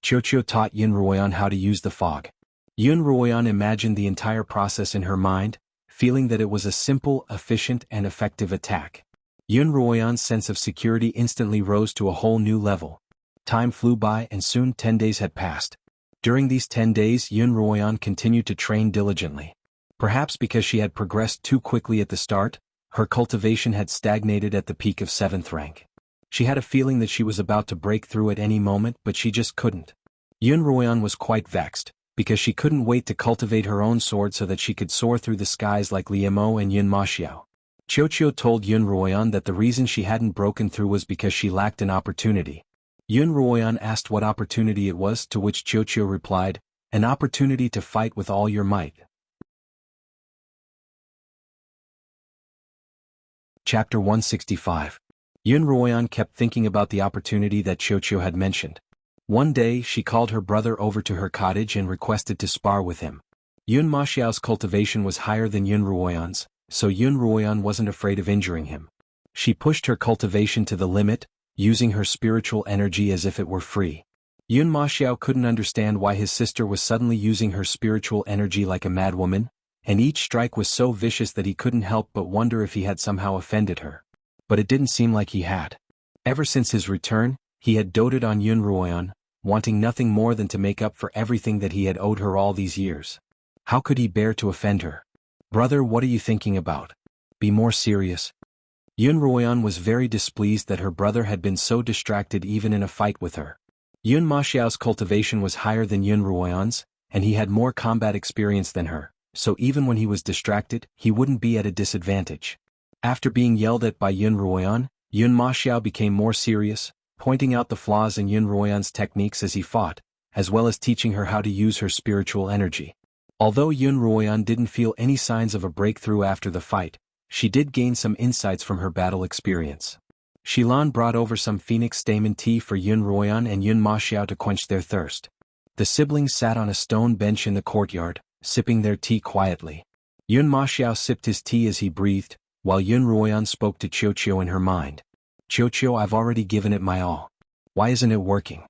Xiao taught Yun Ruoyan how to use the fog. Yun Ruoyan imagined the entire process in her mind, feeling that it was a simple, efficient, and effective attack. Yun Ruoyan's sense of security instantly rose to a whole new level. Time flew by and soon 10 days had passed. During these 10 days Yun Ruoyan continued to train diligently. Perhaps because she had progressed too quickly at the start, her cultivation had stagnated at the peak of 7th rank. She had a feeling that she was about to break through at any moment, but she just couldn't. Yun Ruoyan was quite vexed, because she couldn't wait to cultivate her own sword so that she could soar through the skies like Liu Mo and Yun Maxiao. Xiao told Yun Ruoyan that the reason she hadn't broken through was because she lacked an opportunity. Yun Ruoyan asked what opportunity it was, to which Xiao replied, an opportunity to fight with all your might. Chapter 165. Yun Ruoyan kept thinking about the opportunity that Xiao had mentioned. One day she called her brother over to her cottage and requested to spar with him. Yun Maxiao's cultivation was higher than Yun Ruoyan's, so Yun Ruoyan wasn't afraid of injuring him. She pushed her cultivation to the limit, using her spiritual energy as if it were free. Yun Maxiao couldn't understand why his sister was suddenly using her spiritual energy like a madwoman, and each strike was so vicious that he couldn't help but wonder if he had somehow offended her. But it didn't seem like he had. Ever since his return, he had doted on Yun Ruoyan, wanting nothing more than to make up for everything that he had owed her all these years. How could he bear to offend her? Brother, what are you thinking about? Be more serious. Yun Ruoyan was very displeased that her brother had been so distracted even in a fight with her. Yun Maxiao's cultivation was higher than Yun Ruoyan's, and he had more combat experience than her, so even when he was distracted, he wouldn't be at a disadvantage. After being yelled at by Yun Ruoyan, Yun Maxiao became more serious, pointing out the flaws in Yun Ruoyan's techniques as he fought, as well as teaching her how to use her spiritual energy. Although Yun Ruoyan didn't feel any signs of a breakthrough after the fight, she did gain some insights from her battle experience. Xilan brought over some phoenix stamen tea for Yun Ruoyan and Yun Maxiao to quench their thirst. The siblings sat on a stone bench in the courtyard, sipping their tea quietly. Yun Maxiao sipped his tea as he breathed, while Yun Ruoyan spoke to Qiuqiu in her mind. Qiuqiu, I've already given it my all. Why isn't it working?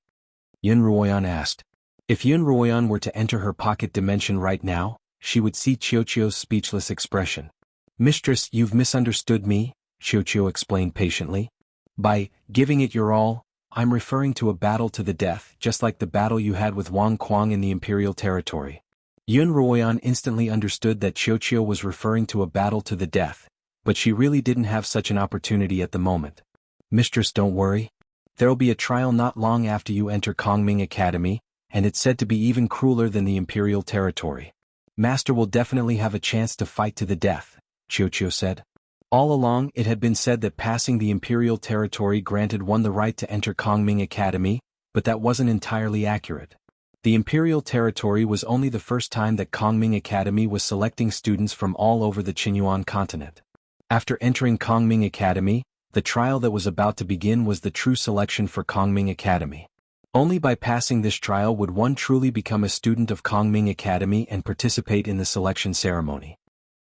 Yun Ruoyan asked. If Yun Ruoyan were to enter her pocket dimension right now, she would see Qiuqiu's speechless expression. Mistress, you've misunderstood me, Qiuqiu explained patiently. By giving it your all, I'm referring to a battle to the death, just like the battle you had with Wang Kuang in the Imperial territory. Yun Ruoyan instantly understood that Qiuqiu was referring to a battle to the death, but she really didn't have such an opportunity at the moment. Mistress, don't worry. There'll be a trial not long after you enter Kongming Academy, and it's said to be even crueler than the Imperial territory. Master will definitely have a chance to fight to the death, Qiuqiu said. All along it had been said that passing the Imperial territory granted one the right to enter Kongming Academy, but that wasn't entirely accurate. The Imperial territory was only the first time that Kongming Academy was selecting students from all over the Xuanhuan continent. After entering Kongming Academy, the trial that was about to begin was the true selection for Kongming Academy. Only by passing this trial would one truly become a student of Kongming Academy and participate in the selection ceremony.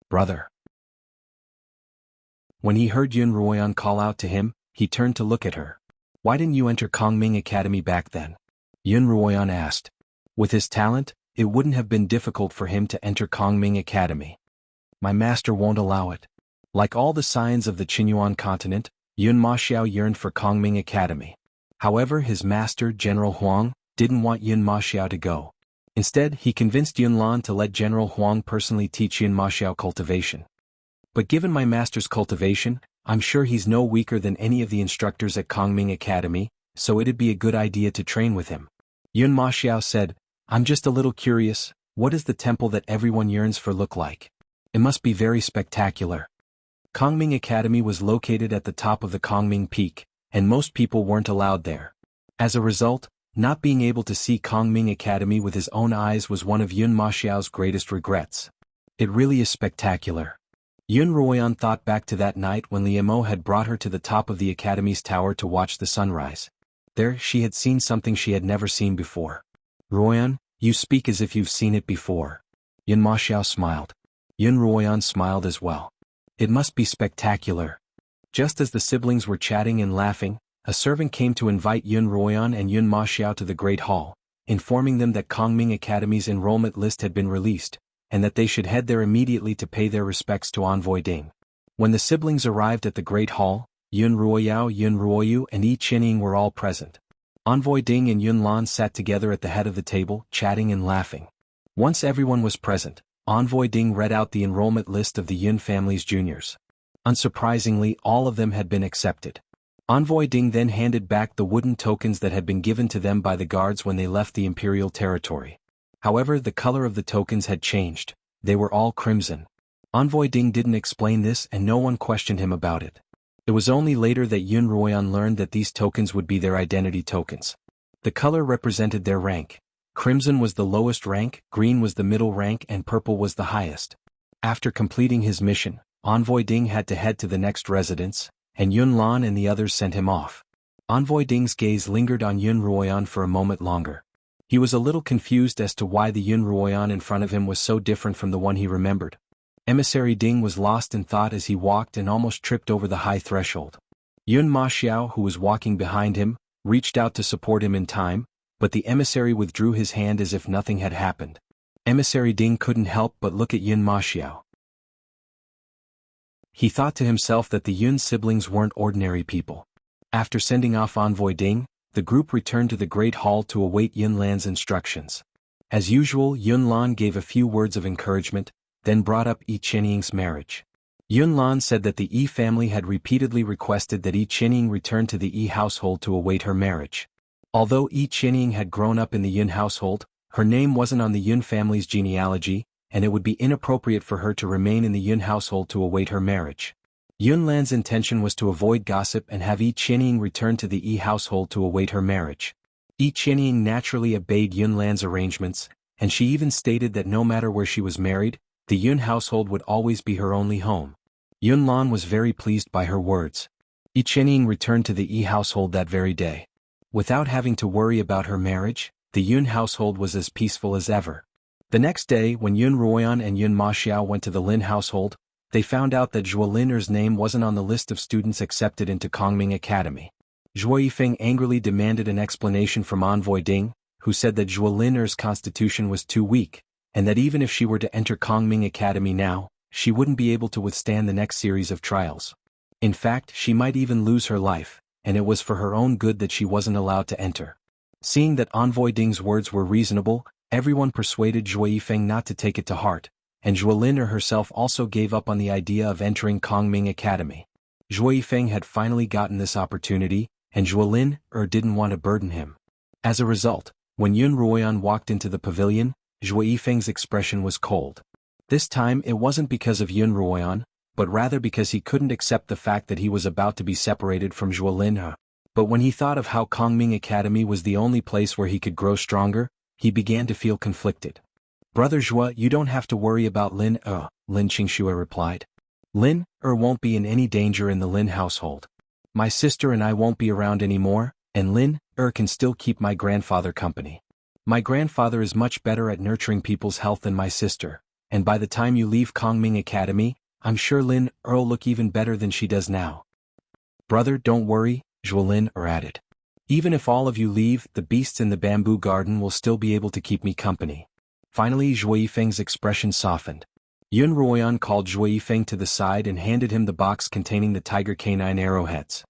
Brother. When he heard Yun Ruoyan call out to him, he turned to look at her. Why didn't you enter Kongming Academy back then? Yun Ruoyan asked. With his talent, it wouldn't have been difficult for him to enter Kongming Academy. My master won't allow it. Like all the scions of the Xuanhuan continent, Yun Maxiao yearned for Kongming Academy. However, his master, General Huang, didn't want Yun Maxiao to go. Instead, he convinced Yun Lan to let General Huang personally teach Yun Maxiao cultivation. But given my master's cultivation, I'm sure he's no weaker than any of the instructors at Kongming Academy, so it'd be a good idea to train with him. Yun Maxiao said, I'm just a little curious, what does the temple that everyone yearns for look like? It must be very spectacular. Kongming Academy was located at the top of the Kongming Peak, and most people weren't allowed there. As a result, not being able to see Kongming Academy with his own eyes was one of Yun Maxiao's greatest regrets. It really is spectacular. Yun Ruoyan thought back to that night when Liu Mo had brought her to the top of the Academy's tower to watch the sunrise. There, she had seen something she had never seen before. Ruoyan, you speak as if you've seen it before. Yun Maxiao smiled. Yun Ruoyan smiled as well. It must be spectacular. Just as the siblings were chatting and laughing, a servant came to invite Yun Ruoyan and Yun Maxiao to the Great Hall, informing them that Kongming Academy's enrollment list had been released, and that they should head there immediately to pay their respects to Envoy Ding. When the siblings arrived at the Great Hall, Yun Ruoyao, Yun Ruoyu and Yi Qianying were all present. Envoy Ding and Yun Lan sat together at the head of the table, chatting and laughing. Once everyone was present, Envoy Ding read out the enrollment list of the Yun family's juniors. Unsurprisingly, all of them had been accepted. Envoy Ding then handed back the wooden tokens that had been given to them by the guards when they left the Imperial territory. However, the color of the tokens had changed. They were all crimson. Envoy Ding didn't explain this and no one questioned him about it. It was only later that Yun Ruoyan learned that these tokens would be their identity tokens. The color represented their rank. Crimson was the lowest rank, green was the middle rank and purple was the highest. After completing his mission, Envoy Ding had to head to the next residence, and Yun Lan and the others sent him off. Envoy Ding's gaze lingered on Yun Ruoyan for a moment longer. He was a little confused as to why the Yun Ruoyan in front of him was so different from the one he remembered. Emissary Ding was lost in thought as he walked and almost tripped over the high threshold. Yun Maxiao, who was walking behind him, reached out to support him in time, but the emissary withdrew his hand as if nothing had happened. Emissary Ding couldn't help but look at Yun Maxiao. He thought to himself that the Yun siblings weren't ordinary people. After sending off Envoy Ding, the group returned to the Great Hall to await Yun Lan's instructions. As usual, Yun Lan gave a few words of encouragement, then brought up Yi Qianying's marriage. Yun Lan said that the Yi family had repeatedly requested that Yi Qianying return to the Yi household to await her marriage. Although Yi Qianying had grown up in the Yun household, her name wasn't on the Yun family's genealogy, and it would be inappropriate for her to remain in the Yun household to await her marriage. Yun Lan's intention was to avoid gossip and have Yi Qianying return to the Yi household to await her marriage. Yi Qianying naturally obeyed Yun Lan's arrangements, and she even stated that no matter where she was married, the Yun household would always be her only home. Yun Lan was very pleased by her words. Yiqining returned to the Yi household that very day. Without having to worry about her marriage, the Yun household was as peaceful as ever. The next day, when Yun Ruoyan and Yun Maxiao went to the Lin household, they found out that Zhuo Lin'er's name wasn't on the list of students accepted into Kongming Academy. Zhuo Yifeng angrily demanded an explanation from Envoy Ding, who said that Zhuo Lin'er's constitution was too weak, and that even if she were to enter Kongming Academy now, she wouldn't be able to withstand the next series of trials. In fact, she might even lose her life, and it was for her own good that she wasn't allowed to enter. Seeing that Envoy Ding's words were reasonable, everyone persuaded Zhuo Yifeng not to take it to heart, and Zhuo Lin'er herself also gave up on the idea of entering Kongming Academy. Zhuo Yifeng had finally gotten this opportunity, and Zhuo Lin'er didn't want to burden him. As a result, when Yun Ruoyan walked into the pavilion, Zhuo Yifeng's expression was cold. This time it wasn't because of Yun Ruoyan, but rather because he couldn't accept the fact that he was about to be separated from Zhuo Lin'er. But when he thought of how Kongming Academy was the only place where he could grow stronger, he began to feel conflicted. "Brother Zhuo, you don't have to worry about Lin'er," Lin Xianxia replied. "Lin'er won't be in any danger in the Lin household. My sister and I won't be around anymore, and Lin'er can still keep my grandfather company. My grandfather is much better at nurturing people's health than my sister, and by the time you leave Kongming Academy, I'm sure Lin'er will look even better than she does now." "Brother, don't worry," Zhuo Lin'er added. "Even if all of you leave, the beasts in the bamboo garden will still be able to keep me company." Finally, Zhuo Yifeng's expression softened. Yun Ruoyan called Zhuo Yifeng to the side and handed him the box containing the tiger canine arrowheads.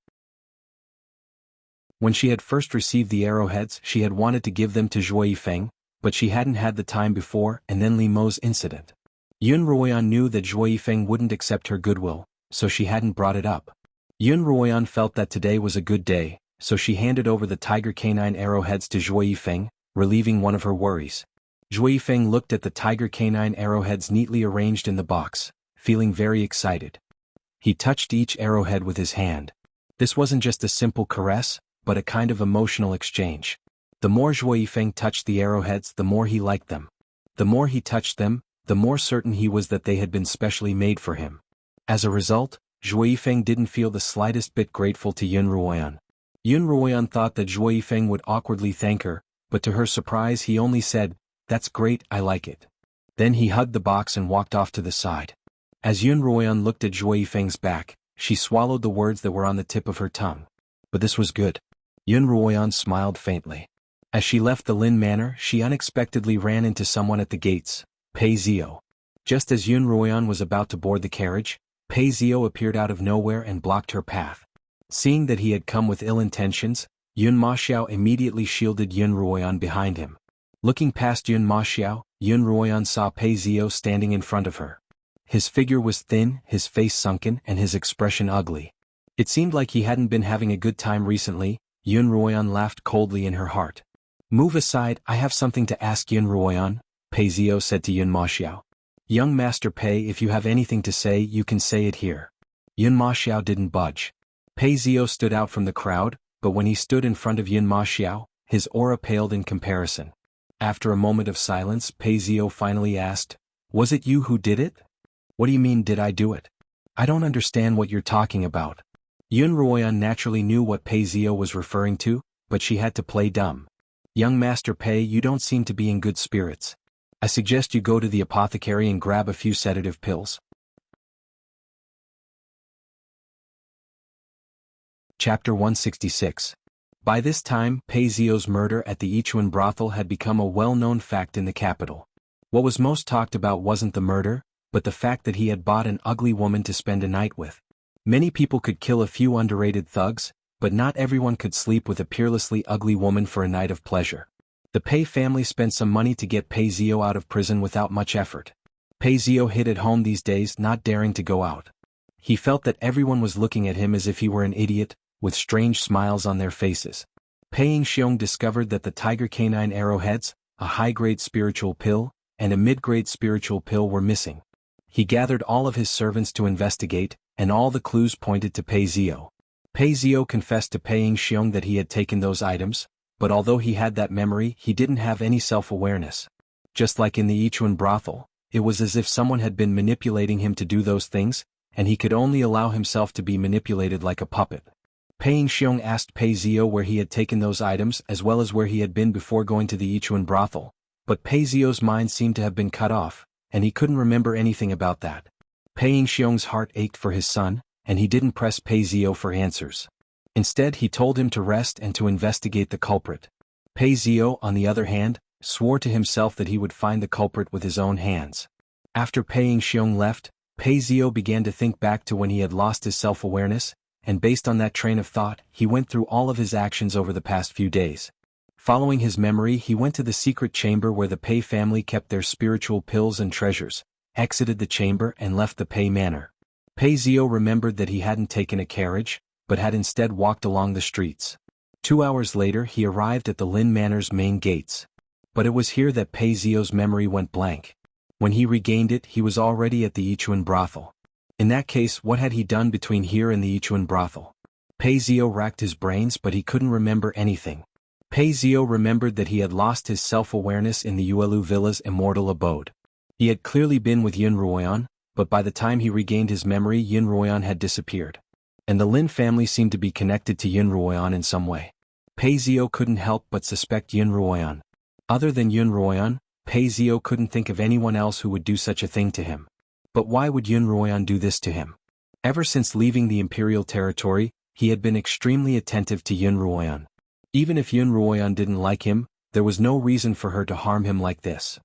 When she had first received the arrowheads, she had wanted to give them to Zhuo Yifeng, but she hadn't had the time before, and then Li Mo's incident. Yun Ruoyan knew that Zhuo Yifeng wouldn't accept her goodwill, so she hadn't brought it up. Yun Ruoyan felt that today was a good day, so she handed over the tiger canine arrowheads to Zhuo Yifeng, relieving one of her worries. Zhuo Yifeng looked at the tiger canine arrowheads neatly arranged in the box, feeling very excited. He touched each arrowhead with his hand. This wasn't just a simple caress, but a kind of emotional exchange. The more Zhuo Yifeng touched the arrowheads, the more he liked them. The more he touched them, the more certain he was that they had been specially made for him. As a result, Zhuo Yifeng didn't feel the slightest bit grateful to Yun Ruoyan. Yun Ruoyan thought that Zhuo Yifeng would awkwardly thank her, but to her surprise he only said, "That's great, I like it." Then he hugged the box and walked off to the side. As Yun Ruoyan looked at Zhuo Yifeng's back, she swallowed the words that were on the tip of her tongue. But this was good. Yun Ruoyan smiled faintly. As she left the Lin manor, she unexpectedly ran into someone at the gates, Pei Zio. Just as Yun Ruoyan was about to board the carriage, Pei Zio appeared out of nowhere and blocked her path. Seeing that he had come with ill intentions, Yun Maxiao immediately shielded Yun Ruoyan behind him. Looking past Yun Maxiao, Yun Ruoyan saw Pei Zio standing in front of her. His figure was thin, his face sunken, and his expression ugly. It seemed like he hadn't been having a good time recently. Yun Ruoyan laughed coldly in her heart. "Move aside, I have something to ask Yun Ruoyan," Pei Zio said to Yun Maxiao. "Young Master Pei, if you have anything to say, you can say it here." Yun Maxiao didn't budge. Pei Zio stood out from the crowd, but when he stood in front of Yun Maxiao, his aura paled in comparison. After a moment of silence, Pei Zio finally asked, "Was it you who did it?" "What do you mean, did I do it? I don't understand what you're talking about." Yun Ruoyan naturally knew what Pei Zio was referring to, but she had to play dumb. "Young Master Pei, you don't seem to be in good spirits. I suggest you go to the apothecary and grab a few sedative pills." Chapter 166. By this time, Pei Zio's murder at the Yichuan brothel had become a well-known fact in the capital. What was most talked about wasn't the murder, but the fact that he had bought an ugly woman to spend a night with. Many people could kill a few underrated thugs, but not everyone could sleep with a peerlessly ugly woman for a night of pleasure. The Pei family spent some money to get Pei Zio out of prison without much effort. Pei Zio hid at home these days, not daring to go out. He felt that everyone was looking at him as if he were an idiot, with strange smiles on their faces. Pei Xiong discovered that the tiger canine arrowheads, a high-grade spiritual pill, and a mid-grade spiritual pill were missing. He gathered all of his servants to investigate, and all the clues pointed to Pei Zio. Pei Zio confessed to Pei Xiong that he had taken those items, but although he had that memory, he didn't have any self-awareness. Just like in the Yichuan brothel, it was as if someone had been manipulating him to do those things, and he could only allow himself to be manipulated like a puppet. Pei Xiong asked Pei Zio where he had taken those items as well as where he had been before going to the Yichuan brothel, but Pei Zio's mind seemed to have been cut off, and he couldn't remember anything about that. Pei Xiong's heart ached for his son, and he didn't press Pei Zio for answers. Instead he told him to rest and to investigate the culprit. Pei Zio, on the other hand, swore to himself that he would find the culprit with his own hands. After Pei Xiong left, Pei Zio began to think back to when he had lost his self-awareness, and based on that train of thought, he went through all of his actions over the past few days. Following his memory, he went to the secret chamber where the Pei family kept their spiritual pills and treasures, exited the chamber and left the Pei manor. Pei Zio remembered that he hadn't taken a carriage, but had instead walked along the streets. 2 hours later he arrived at the Lin Manor's main gates. But it was here that Pei Zio's memory went blank. When he regained it, he was already at the Yichuan brothel. In that case, what had he done between here and the Yichuan brothel? Pei Zio racked his brains, but he couldn't remember anything. Pei Zio remembered that he had lost his self-awareness in the Yuelu Villa's immortal abode. He had clearly been with Xuanhuan, but by the time he regained his memory, Xuanhuan had disappeared. And the Lin family seemed to be connected to Xuanhuan in some way. Pei Zio couldn't help but suspect Xuanhuan. Other than Xuanhuan, Pei Zio couldn't think of anyone else who would do such a thing to him. But why would Xuanhuan do this to him? Ever since leaving the imperial territory, he had been extremely attentive to Xuanhuan. Even if Xuanhuan didn't like him, there was no reason for her to harm him like this.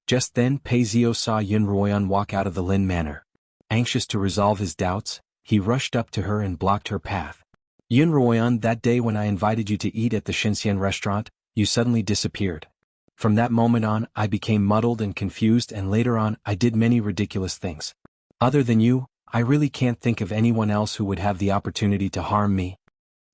Just then Pei Zio saw Xuanhuan walk out of the Lin Manor. Anxious to resolve his doubts, he rushed up to her and blocked her path. Xuanhuan, that day when I invited you to eat at the Xianxia restaurant, you suddenly disappeared. From that moment on, I became muddled and confused, and later on, I did many ridiculous things. Other than you, I really can't think of anyone else who would have the opportunity to harm me.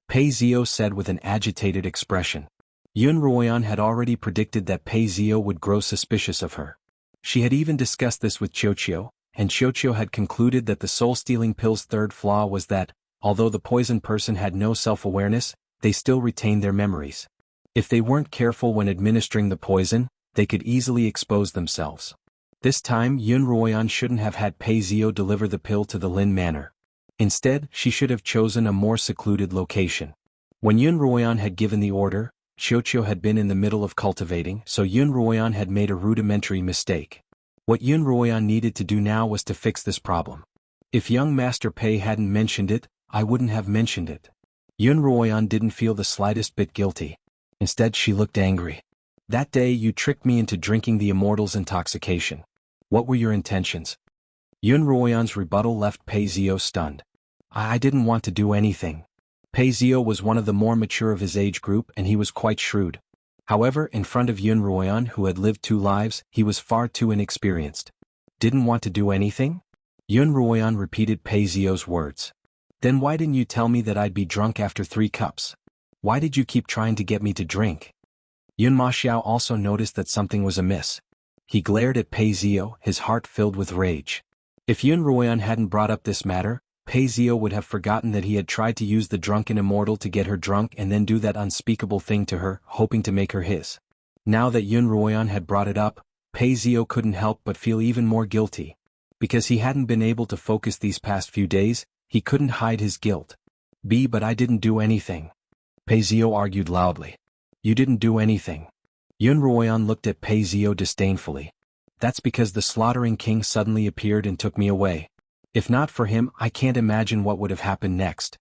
Pei Zio said with an agitated expression. Xuanhuan had already predicted that Pei Zio would grow suspicious of her. She had even discussed this with Qiuqiu, and Qiuqiu had concluded that the soul-stealing pill's third flaw was that, although the poisoned person had no self-awareness, they still retained their memories. If they weren't careful when administering the poison, they could easily expose themselves. This time Xuanhuan shouldn't have had Pei Zio deliver the pill to the Lin Manor. Instead, she should have chosen a more secluded location. When Xuanhuan had given the order, Qiuqiu had been in the middle of cultivating, so Xuanhuan had made a rudimentary mistake. What Xuanhuan needed to do now was to fix this problem. If young Master Pei hadn't mentioned it, I wouldn't have mentioned it. Xuanhuan didn't feel the slightest bit guilty. Instead, she looked angry. That day you tricked me into drinking the immortal's intoxication. What were your intentions? Xuanhuan's rebuttal left Pei Zio stunned. I didn't want to do anything. Pei Zio was one of the more mature of his age group, and he was quite shrewd. However, in front of Xuanhuan, who had lived 2 lives, he was far too inexperienced. Didn't want to do anything? Xuanhuan repeated Pei Zio's words. Then why didn't you tell me that I'd be drunk after 3 cups? Why did you keep trying to get me to drink? Xuanhuan also noticed that something was amiss. He glared at Pei Zio, his heart filled with rage. If Xuanhuan hadn't brought up this matter, Pei Zio would have forgotten that he had tried to use the drunken immortal to get her drunk and then do that unspeakable thing to her, hoping to make her his. Now that Xuanhuan had brought it up, Pei Zio couldn't help but feel even more guilty. Because he hadn't been able to focus these past few days, he couldn't hide his guilt. But I didn't do anything. Pei Zio argued loudly. You didn't do anything. Xuanhuan looked at Pei Zio disdainfully. That's because the slaughtering king suddenly appeared and took me away. If not for him, I can't imagine what would have happened next.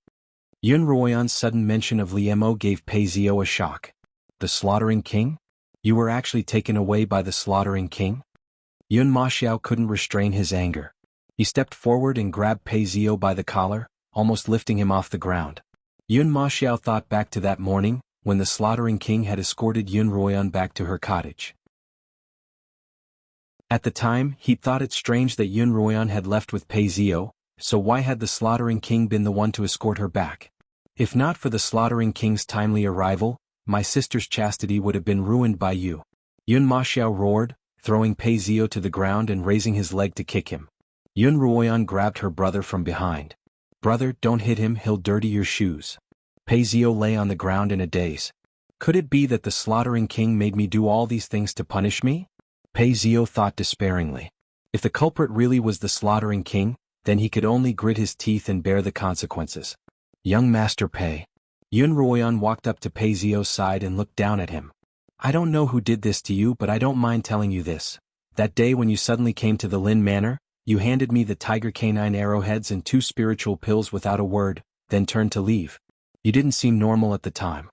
Xuanhuan's sudden mention of Liemo gave Pei Zio a shock. The slaughtering king? You were actually taken away by the slaughtering king? Xuanhuan couldn't restrain his anger. He stepped forward and grabbed Pei Zio by the collar, almost lifting him off the ground. Xuanhuan thought back to that morning, when the slaughtering king had escorted Xuanhuan back to her cottage. At the time, he thought it strange that Xuanhuan had left with Pei Zio, so why had the slaughtering king been the one to escort her back? If not for the slaughtering king's timely arrival, my sister's chastity would have been ruined by you. Xuanhuan roared, throwing Pei Zio to the ground and raising his leg to kick him. Xuanhuan grabbed her brother from behind. Brother, don't hit him, he'll dirty your shoes. Pei Zio lay on the ground in a daze. Could it be that the slaughtering king made me do all these things to punish me? Pei Zio thought despairingly. If the culprit really was the slaughtering king, then he could only grit his teeth and bear the consequences. Young Master Pei. Yunruoyan walked up to Pei Zio's side and looked down at him. I don't know who did this to you, but I don't mind telling you this. That day when you suddenly came to the Lin Manor, you handed me the tiger canine arrowheads and 2 spiritual pills without a word, then turned to leave. You didn't seem normal at the time.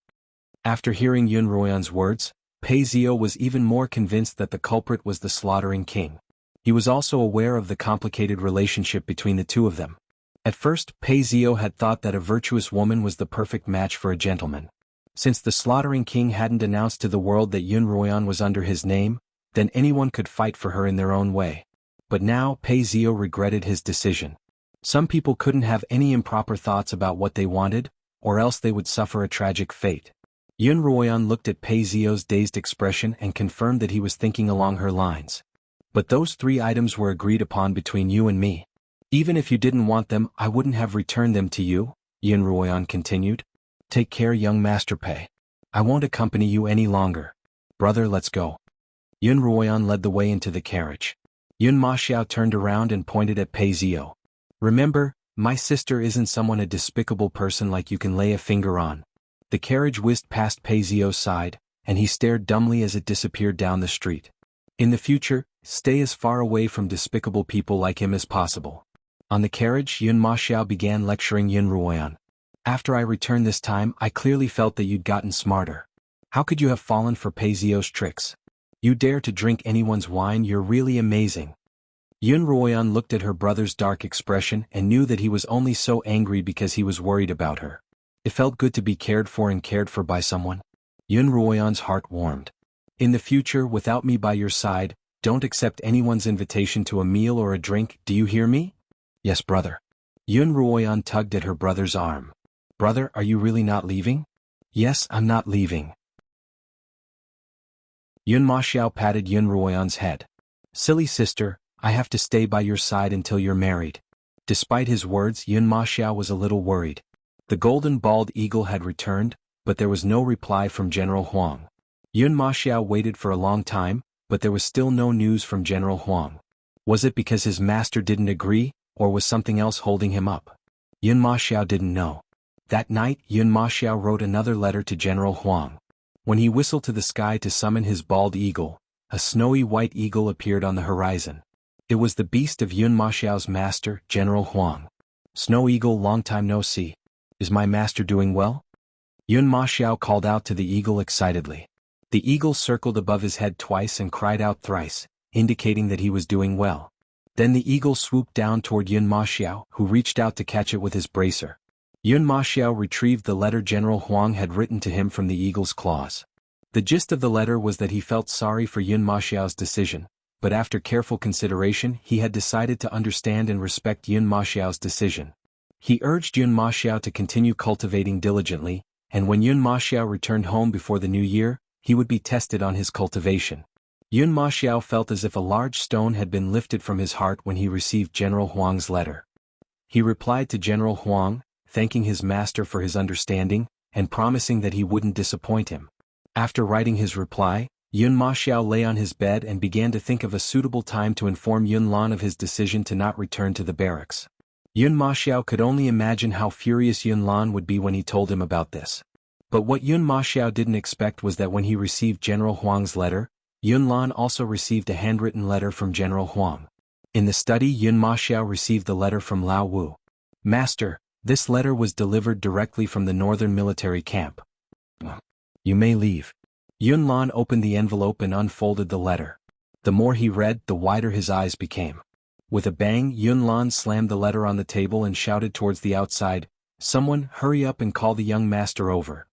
After hearing Yunruoyan's words, Pei Zio was even more convinced that the culprit was the slaughtering king. He was also aware of the complicated relationship between the two of them. At first, Pei Zio had thought that a virtuous woman was the perfect match for a gentleman. Since the slaughtering king hadn't announced to the world that Yunruoyan was under his name, then anyone could fight for her in their own way. But now Pei Zio regretted his decision. Some people couldn't have any improper thoughts about what they wanted, or else they would suffer a tragic fate. Yunruoyan looked at Pei Zio's dazed expression and confirmed that he was thinking along her lines. But those 3 items were agreed upon between you and me. Even if you didn't want them, I wouldn't have returned them to you, Yunruoyan continued. Take care, young Master Pei. I won't accompany you any longer. Brother, let's go. Yunruoyan led the way into the carriage. Yun Maxiao turned around and pointed at Pei Zio. Remember, my sister isn't someone a despicable person like you can lay a finger on. The carriage whizzed past Pei Zio's side, and he stared dumbly as it disappeared down the street. In the future, stay as far away from despicable people like him as possible. On the carriage, Yun Maxiao began lecturing Yunruoyan. After I returned this time, I clearly felt that you'd gotten smarter. How could you have fallen for Pei Zio's tricks? You dare to drink anyone's wine, you're really amazing. Yunruoyan looked at her brother's dark expression and knew that he was only so angry because he was worried about her. It felt good to be cared for and cared for by someone. Yunruoyan's heart warmed. In the future, without me by your side, don't accept anyone's invitation to a meal or a drink, do you hear me? Yes, brother. Yunruoyan tugged at her brother's arm. Brother, are you really not leaving? Yes, I'm not leaving. Yun Maxiao patted Yunruoyan's head. Silly sister, I have to stay by your side until you're married. Despite his words, Yun Maxiao was a little worried. The golden bald eagle had returned, but there was no reply from General Huang. Yun Maxiao waited for a long time, but there was still no news from General Huang. Was it because his master didn't agree, or was something else holding him up? Yun Maxiao didn't know. That night, Yun Maxiao wrote another letter to General Huang. When he whistled to the sky to summon his bald eagle, a snowy white eagle appeared on the horizon. It was the beast of Yun Maxiao's master, General Huang. Snow Eagle, long time no see. Is my master doing well? Yun Maxiao called out to the eagle excitedly. The eagle circled above his head twice and cried out thrice, indicating that he was doing well. Then the eagle swooped down toward Yun Maxiao, who reached out to catch it with his bracer. Yun Maxiao retrieved the letter General Huang had written to him from the eagle's claws. The gist of the letter was that he felt sorry for Yun Maxiao's decision, but after careful consideration he had decided to understand and respect Yun Maxiao's decision. He urged Yun Maxiao to continue cultivating diligently, and when Yun Maxiao returned home before the new year, he would be tested on his cultivation. Yun Maxiao felt as if a large stone had been lifted from his heart when he received General Huang's letter. He replied to General Huang, thanking his master for his understanding, and promising that he wouldn't disappoint him. After writing his reply, Yun Maxiao lay on his bed and began to think of a suitable time to inform Yun Lan of his decision to not return to the barracks. Yun Maxiao could only imagine how furious Yun Lan would be when he told him about this. But what Yun Maxiao didn't expect was that when he received General Huang's letter, Yun Lan also received a handwritten letter from General Huang. In the study, Yun Maxiao received the letter from Lao Wu. Master, this letter was delivered directly from the northern military camp. You may leave. Yun Lan opened the envelope and unfolded the letter. The more he read, the wider his eyes became. With a bang, Yun Lan slammed the letter on the table and shouted towards the outside, "Someone, hurry up and call the young master over."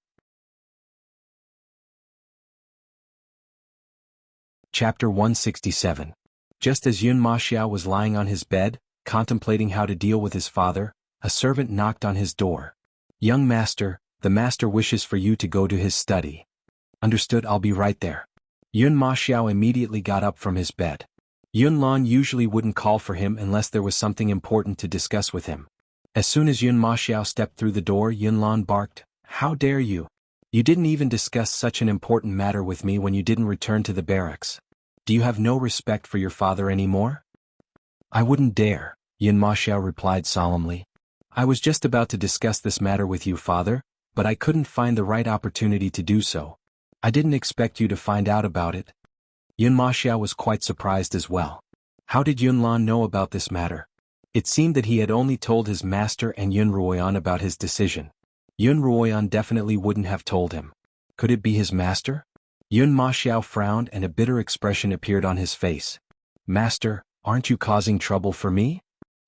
Chapter 167. Just as Yun Maxiao was lying on his bed, contemplating how to deal with his father, a servant knocked on his door. "Young master, the master wishes for you to go to his study." "Understood, I'll be right there." Yun Maxiao immediately got up from his bed. Yun Lan usually wouldn't call for him unless there was something important to discuss with him. As soon as Yun Maxiao stepped through the door, Yun Lan barked, "How dare you? You didn't even discuss such an important matter with me when you didn't return to the barracks. Do you have no respect for your father anymore?" "I wouldn't dare," Yun Maxiao replied solemnly. I was just about to discuss this matter with you, father, but I couldn't find the right opportunity to do so. I didn't expect you to find out about it. Yun Maxiao was quite surprised as well. How did Yun Lan know about this matter? It seemed that he had only told his master and Yun Ruoyan about his decision. Yun Ruoyan definitely wouldn't have told him. Could it be his master? Yun Maxiao frowned and a bitter expression appeared on his face. Master, aren't you causing trouble for me?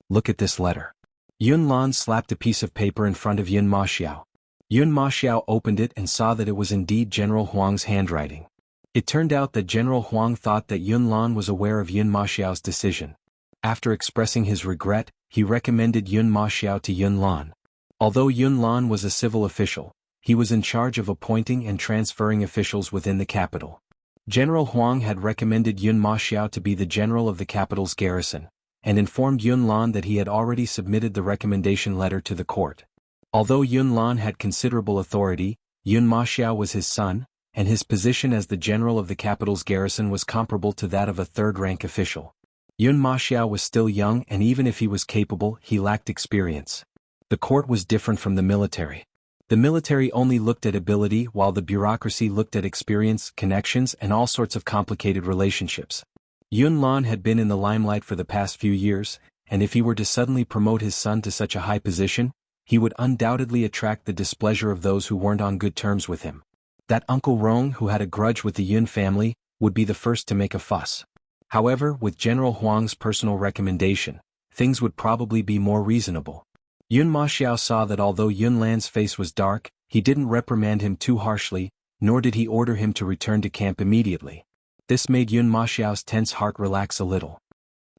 Look at this letter. Yun Lan slapped a piece of paper in front of Yun Maxiao. Yun Maxiao opened it and saw that it was indeed General Huang's handwriting. It turned out that General Huang thought that Yun Lan was aware of Yun Maxiao's decision. After expressing his regret, he recommended Yun Maxiao to Yun Lan. Although Yun Lan was a civil official, he was in charge of appointing and transferring officials within the capital. General Huang had recommended Yun Maxiao to be the general of the capital's garrison, and informed Yun Lan that he had already submitted the recommendation letter to the court. Although Yun Lan had considerable authority, Yun Maxiao was his son, and his position as the general of the capital's garrison was comparable to that of a third-rank official. Yun Maxiao was still young, and even if he was capable, he lacked experience. The court was different from the military. The military only looked at ability while the bureaucracy looked at experience, connections, and all sorts of complicated relationships. Yun Lan had been in the limelight for the past few years, and if he were to suddenly promote his son to such a high position, he would undoubtedly attract the displeasure of those who weren't on good terms with him. That Uncle Rong, who had a grudge with the Yun family, would be the first to make a fuss. However, with General Huang's personal recommendation, things would probably be more reasonable. Yun Maxiao saw that although Yun Lan's face was dark, he didn't reprimand him too harshly, nor did he order him to return to camp immediately. This made Yun Maxiao's tense heart relax a little.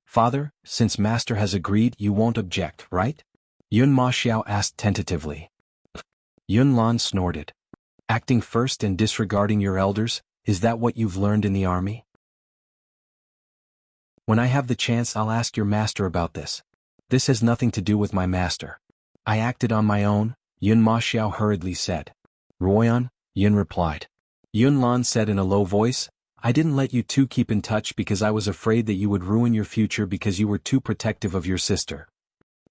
Father, since Master has agreed, you won't object, right? Yun Maxiao asked tentatively. Yun Lan snorted. Acting first and disregarding your elders, is that what you've learned in the army? When I have the chance, I'll ask your master about this. This has nothing to do with my master. I acted on my own, Yun Maxiao hurriedly said. Ruoyan, Yun replied. Yun Lan said in a low voice, I didn't let you two keep in touch because I was afraid that you would ruin your future because you were too protective of your sister.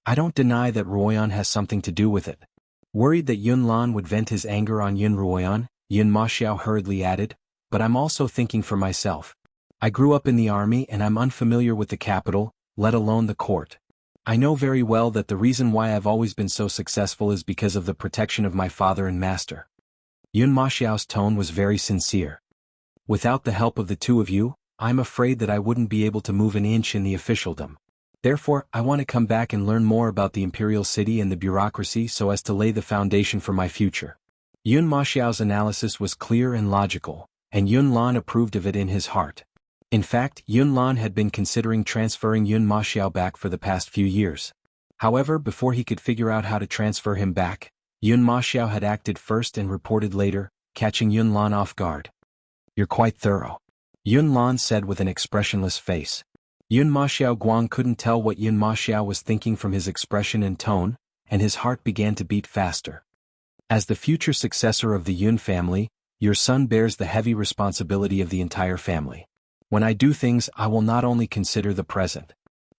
I don't deny that Ruoyan has something to do with it. Worried that Yun Lan would vent his anger on Yun Ruoyan, Yun Maxiao hurriedly added, but I'm also thinking for myself. I grew up in the army and I'm unfamiliar with the capital, let alone the court. I know very well that the reason why I've always been so successful is because of the protection of my father and master. Yun Maxiao's tone was very sincere. Without the help of the two of you, I'm afraid that I wouldn't be able to move an inch in the officialdom. Therefore, I want to come back and learn more about the imperial city and the bureaucracy so as to lay the foundation for my future. Yun Maxiao's analysis was clear and logical, and Yun Lan approved of it in his heart. In fact, Yun Lan had been considering transferring Yun Maxiao back for the past few years. However, before he could figure out how to transfer him back, Yun Maxiao had acted first and reported later, catching Yun Lan off guard. You're quite thorough. Yun Lan said with an expressionless face. Yun Maxiao Guang couldn't tell what Yun Maxiao was thinking from his expression and tone, and his heart began to beat faster. As the future successor of the Yun family, your son bears the heavy responsibility of the entire family. When I do things, I will not only consider the present.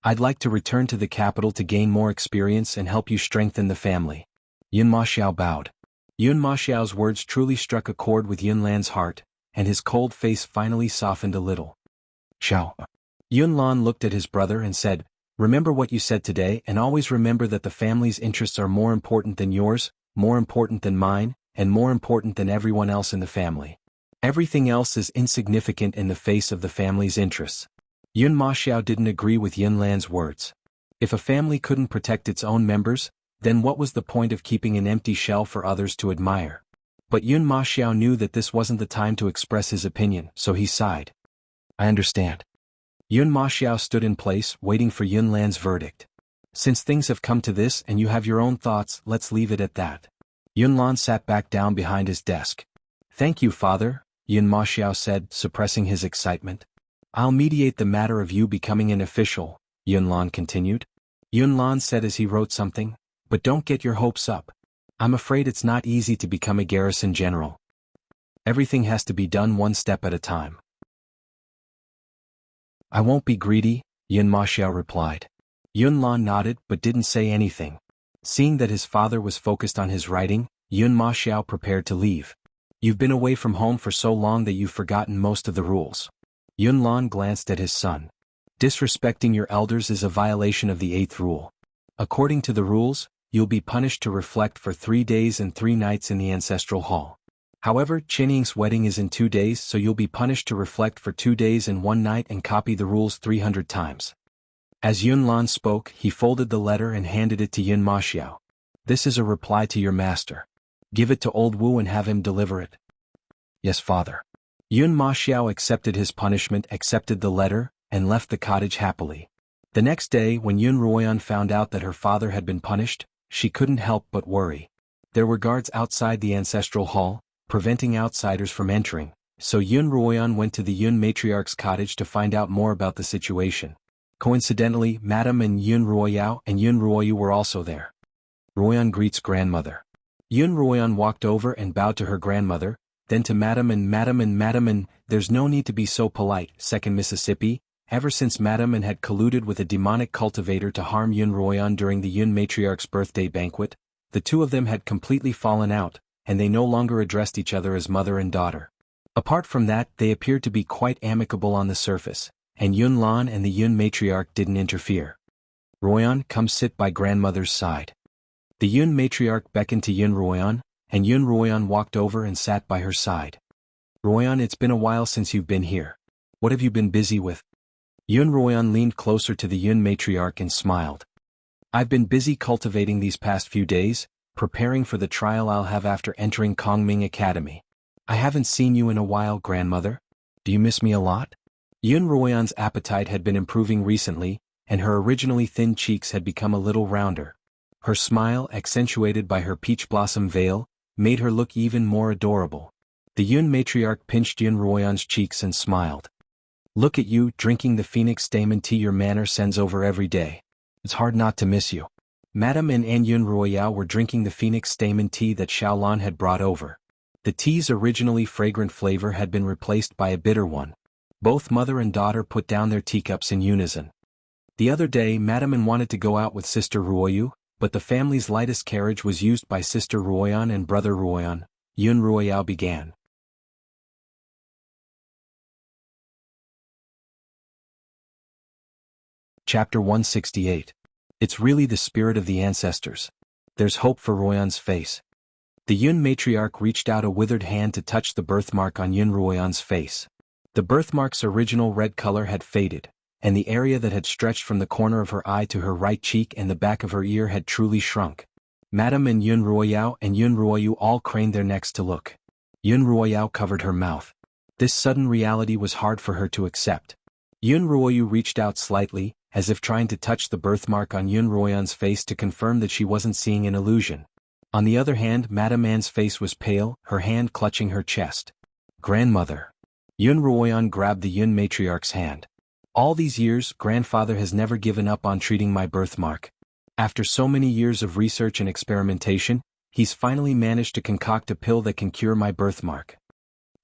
I'd like to return to the capital to gain more experience and help you strengthen the family. Yun Maxiao bowed. Yun Maxiao's words truly struck a chord with Yun Lan's heart, and his cold face finally softened a little. Xiao. Yun Lan looked at his brother and said, remember what you said today and always remember that the family's interests are more important than yours, more important than mine, and more important than everyone else in the family. Everything else is insignificant in the face of the family's interests. Yun Maxiao didn't agree with Yun Lan's words. If a family couldn't protect its own members, then what was the point of keeping an empty shell for others to admire? But Yun Maxiao knew that this wasn't the time to express his opinion, so he sighed. I understand. Yun Maxiao stood in place, waiting for Yun Lan's verdict. Since things have come to this and you have your own thoughts, let's leave it at that. Yun Lan sat back down behind his desk. Thank you, father, Yun Maxiao said, suppressing his excitement. I'll mediate the matter of you becoming an official, Yun Lan continued. Yun Lan said as he wrote something, but don't get your hopes up. I'm afraid it's not easy to become a garrison general. Everything has to be done one step at a time. I won't be greedy, Yun Maxiao replied. Yunlan nodded but didn't say anything. Seeing that his father was focused on his writing, Yun Ma Xiao prepared to leave. You've been away from home for so long that you've forgotten most of the rules. Yunlan glanced at his son. Disrespecting your elders is a violation of the 8th rule. According to the rules, you'll be punished to reflect for 3 days and 3 nights in the ancestral hall. However, Qinying's wedding is in 2 days, so you'll be punished to reflect for 2 days and 1 night and copy the rules 300 times. As Yunlan spoke, he folded the letter and handed it to Yun Ma Xiao. This is a reply to your master. Give it to old Wu and have him deliver it. Yes, father. Yun Ma Xiao accepted his punishment, accepted the letter, and left the cottage happily. The next day, when Yun Ruoyan found out that her father had been punished, she couldn't help but worry. There were guards outside the ancestral hall, preventing outsiders from entering, so Yun Ruoyan went to the Yun matriarch's cottage to find out more about the situation. Coincidentally, Madame and Yun Ruoyao and Yun Ruoyu were also there. Ruoyan greets grandmother. Yun Ruoyan walked over and bowed to her grandmother, then to Madame and there's no need to be so polite, Second Mississippi. Ever since Madame had colluded with a demonic cultivator to harm Yun Ruoyan during the Yun matriarch's birthday banquet, the two of them had completely fallen out, and they no longer addressed each other as mother and daughter. Apart from that, they appeared to be quite amicable on the surface, and Yun Lan and the Yun matriarch didn't interfere. Ruoyan, come sit by grandmother's side. The Yun matriarch beckoned to Yun Ruoyan, and Yun Ruoyan walked over and sat by her side. Ruoyan, it's been a while since you've been here. What have you been busy with? Yun Ruoyan leaned closer to the Yun matriarch and smiled. I've been busy cultivating these past few days, preparing for the trial I'll have after entering Kongming Academy. I haven't seen you in a while, grandmother. Do you miss me a lot? Yun Ruoyan's appetite had been improving recently, and her originally thin cheeks had become a little rounder. Her smile, accentuated by her peach blossom veil, made her look even more adorable. The Yun matriarch pinched Yun Ruoyan's cheeks and smiled. Look at you, drinking the phoenix stamen tea your manner sends over every day. It's hard not to miss you. Madame and Yun Ruoyao were drinking the phoenix stamen tea that Xiaolan had brought over. The tea's originally fragrant flavor had been replaced by a bitter one. Both mother and daughter put down their teacups in unison. The other day, Madame wanted to go out with Sister Ruoyu, but the family's lightest carriage was used by Sister Ruoyan and Brother Ruoyan. Yun Ruoyao began. Chapter 168. It's really the spirit of the ancestors. There's hope for Ruoyan's face. The Yun matriarch reached out a withered hand to touch the birthmark on Yun Ruoyan's face. The birthmark's original red color had faded, and the area that had stretched from the corner of her eye to her right cheek and the back of her ear had truly shrunk. Madame and Yun Ruoyao and Yun Ruoyu all craned their necks to look. Yun Ruoyao covered her mouth. This sudden reality was hard for her to accept. Yun Ruoyu reached out slightly, as if trying to touch the birthmark on Yun Ruoyan's face to confirm that she wasn't seeing an illusion. On the other hand, Madame Anne's face was pale, her hand clutching her chest. Grandmother. Yun Ruoyan grabbed the Yun matriarch's hand. All these years, grandfather has never given up on treating my birthmark. After so many years of research and experimentation, he's finally managed to concoct a pill that can cure my birthmark.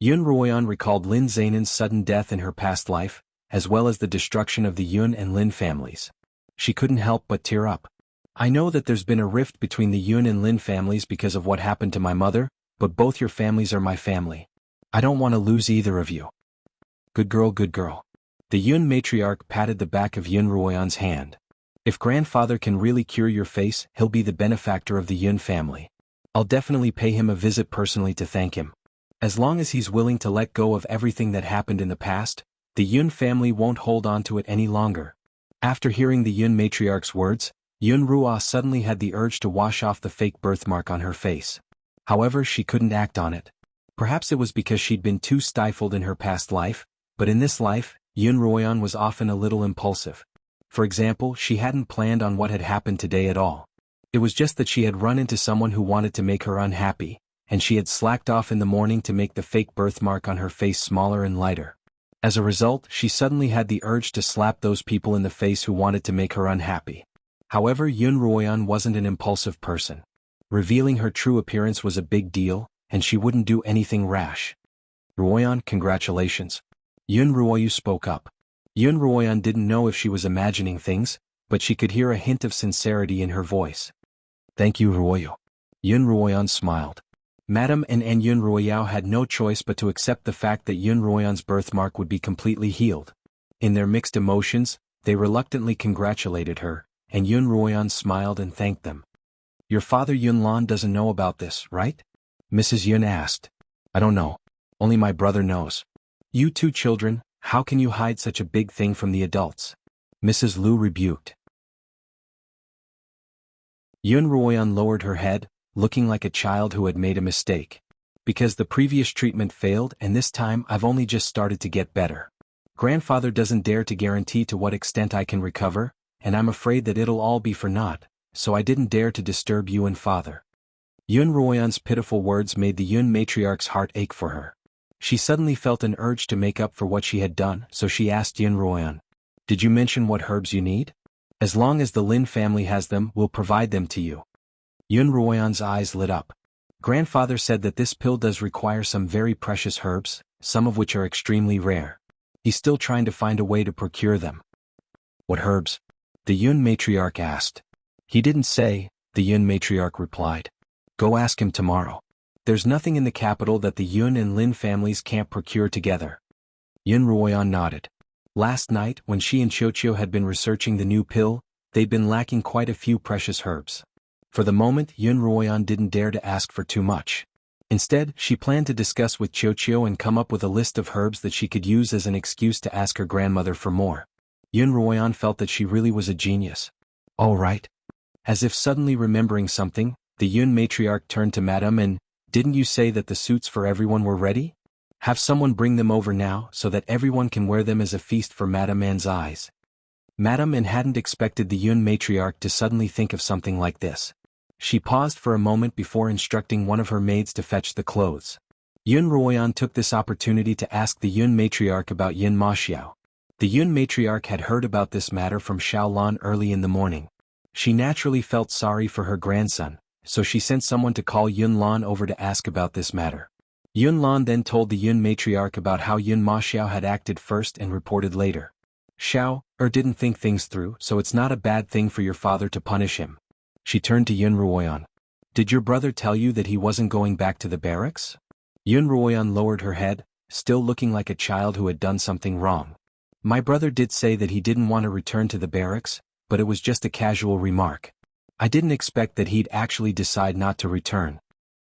Yun Ruoyan recalled Lin Zainan's sudden death in her past life, as well as the destruction of the Yun and Lin families. She couldn't help but tear up. I know that there's been a rift between the Yun and Lin families because of what happened to my mother, but both your families are my family. I don't want to lose either of you. Good girl, good girl. The Yun matriarch patted the back of Yun Ruoyan's hand. If grandfather can really cure your face, he'll be the benefactor of the Yun family. I'll definitely pay him a visit personally to thank him. As long as he's willing to let go of everything that happened in the past, the Yun family won't hold on to it any longer. After hearing the Yun matriarch's words, Yun Ruo suddenly had the urge to wash off the fake birthmark on her face. However, she couldn't act on it. Perhaps it was because she'd been too stifled in her past life, but in this life, Yun Ruoyan was often a little impulsive. For example, she hadn't planned on what had happened today at all. It was just that she had run into someone who wanted to make her unhappy, and she had slacked off in the morning to make the fake birthmark on her face smaller and lighter. As a result, she suddenly had the urge to slap those people in the face who wanted to make her unhappy. However, Yun Ruoyan wasn't an impulsive person. Revealing her true appearance was a big deal, and she wouldn't do anything rash. Ruoyan, congratulations. Yun Ruoyu spoke up. Yun Ruoyan didn't know if she was imagining things, but she could hear a hint of sincerity in her voice. Thank you, Ruoyo. Yun Ruoyan smiled. Madame and Yun Ruoyao had no choice but to accept the fact that Yun Ruoyan's birthmark would be completely healed. In their mixed emotions, they reluctantly congratulated her, and Yun Ruoyan smiled and thanked them. Your father Yun Lan doesn't know about this, right? Mrs. Yun asked. I don't know. Only my brother knows. You two children, how can you hide such a big thing from the adults? Mrs. Lu rebuked. Yun Ruoyan lowered her head, looking like a child who had made a mistake. Because the previous treatment failed and this time I've only just started to get better. Grandfather doesn't dare to guarantee to what extent I can recover, and I'm afraid that it'll all be for naught, so I didn't dare to disturb you and father. Yun Ruoyan's pitiful words made the Yun matriarch's heart ache for her. She suddenly felt an urge to make up for what she had done, so she asked Yun Ruoyan, Did you mention what herbs you need? As long as the Lin family has them, we'll provide them to you. Yun Ruoyan's eyes lit up. Grandfather said that this pill does require some very precious herbs, some of which are extremely rare. He's still trying to find a way to procure them. What herbs? The Yun matriarch asked. He didn't say, the Yun matriarch replied. Go ask him tomorrow. There's nothing in the capital that the Yun and Lin families can't procure together. Yun Ruoyan nodded. Last night, when she and Xiaoqiu had been researching the new pill, they'd been lacking quite a few precious herbs. For the moment, Yun Ruoyan didn't dare to ask for too much. Instead, she planned to discuss with Xiaoqiu and come up with a list of herbs that she could use as an excuse to ask her grandmother for more. Yun Ruoyan felt that she really was a genius. All right. As if suddenly remembering something, the Yun matriarch turned to Madame and, didn't you say that the suits for everyone were ready? Have someone bring them over now so that everyone can wear them as a feast for Madame Anne's eyes. Madame Anne hadn't expected the Yun matriarch to suddenly think of something like this. She paused for a moment before instructing one of her maids to fetch the clothes. Yun Ruoyan took this opportunity to ask the Yun matriarch about Yun Ma Xiao. The Yun matriarch had heard about this matter from Xiao Lan early in the morning. She naturally felt sorry for her grandson, so she sent someone to call Yun Lan over to ask about this matter. Yun Lan then told the Yun matriarch about how Yun Ma Xiao had acted first and reported later. Xiao didn't think things through, so it's not a bad thing for your father to punish him. She turned to Yun Ruoyan. Did your brother tell you that he wasn't going back to the barracks? Yun Ruoyan lowered her head, still looking like a child who had done something wrong. My brother did say that he didn't want to return to the barracks, but it was just a casual remark. I didn't expect that he'd actually decide not to return.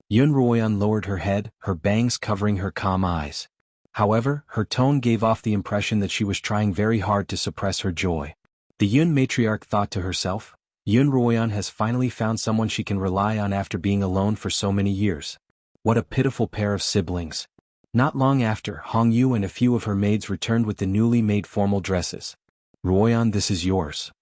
Yun Ruoyan lowered her head, her bangs covering her calm eyes. However, her tone gave off the impression that she was trying very hard to suppress her joy. The Yun matriarch thought to herself, Yun Ruoyan has finally found someone she can rely on after being alone for so many years. What a pitiful pair of siblings. Not long after, Hong Yu and a few of her maids returned with the newly made formal dresses. Ruoyan, this is yours.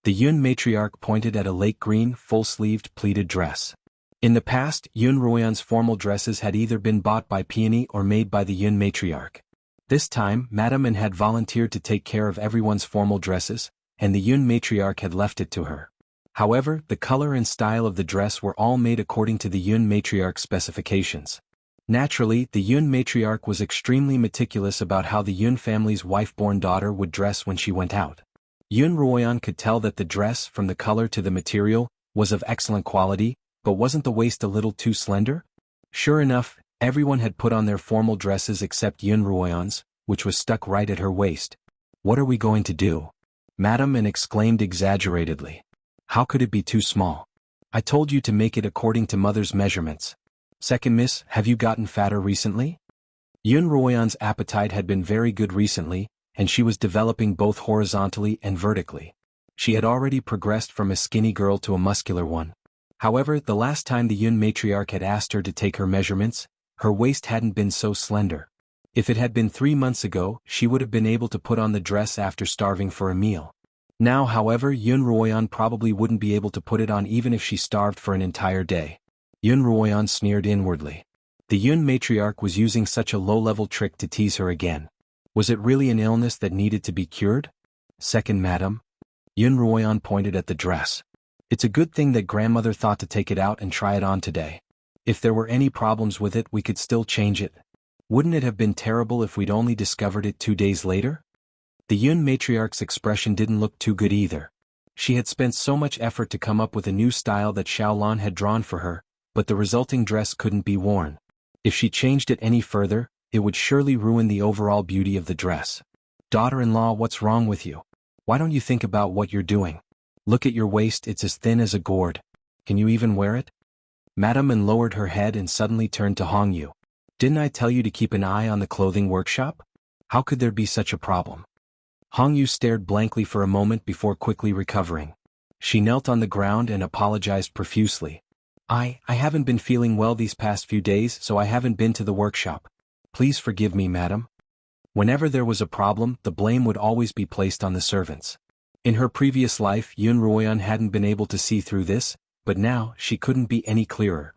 The Yun matriarch pointed at a lake green, full-sleeved, pleated dress. In the past, Yun Ruoyan's formal dresses had either been bought by Peony or made by the Yun matriarch. This time, Madame Anne had volunteered to take care of everyone's formal dresses, and the Yun matriarch had left it to her. However, the color and style of the dress were all made according to the Yun matriarch's specifications. Naturally, the Yun matriarch was extremely meticulous about how the Yun family's wife-born daughter would dress when she went out. Yun Ruoyan could tell that the dress, from the color to the material, was of excellent quality, but wasn't the waist a little too slender? Sure enough, everyone had put on their formal dresses except Yun Ruoyan's, which was stuck right at her waist. What are we going to do? Madame Anne exclaimed exaggeratedly. How could it be too small? I told you to make it according to mother's measurements. Second miss, have you gotten fatter recently? Yun Ruoyan's appetite had been very good recently, and she was developing both horizontally and vertically. She had already progressed from a skinny girl to a muscular one. However, the last time the Yun matriarch had asked her to take her measurements, her waist hadn't been so slender. If it had been 3 months ago, she would have been able to put on the dress after starving for a meal. Now, however, Yun Ruoyan probably wouldn't be able to put it on even if she starved for an entire day. Yun Ruoyan sneered inwardly. The Yun matriarch was using such a low-level trick to tease her again. Was it really an illness that needed to be cured? Second, madam. Yun Ruoyan pointed at the dress. It's a good thing that grandmother thought to take it out and try it on today. If there were any problems with it, we could still change it. Wouldn't it have been terrible if we'd only discovered it 2 days later? The Yun matriarch's expression didn't look too good either. She had spent so much effort to come up with a new style that Xiaolan had drawn for her, but the resulting dress couldn't be worn. If she changed it any further, it would surely ruin the overall beauty of the dress. Daughter-in-law, what's wrong with you? Why don't you think about what you're doing? Look at your waist, it's as thin as a gourd. Can you even wear it? Madame An lowered her head and suddenly turned to Hongyu. Didn't I tell you to keep an eye on the clothing workshop? How could there be such a problem? Hongyu stared blankly for a moment before quickly recovering. She knelt on the ground and apologized profusely. I haven't been feeling well these past few days, so I haven't been to the workshop. Please forgive me, madam. Whenever there was a problem, the blame would always be placed on the servants. In her previous life, Yun Ruoyan hadn't been able to see through this, but now she couldn't be any clearer.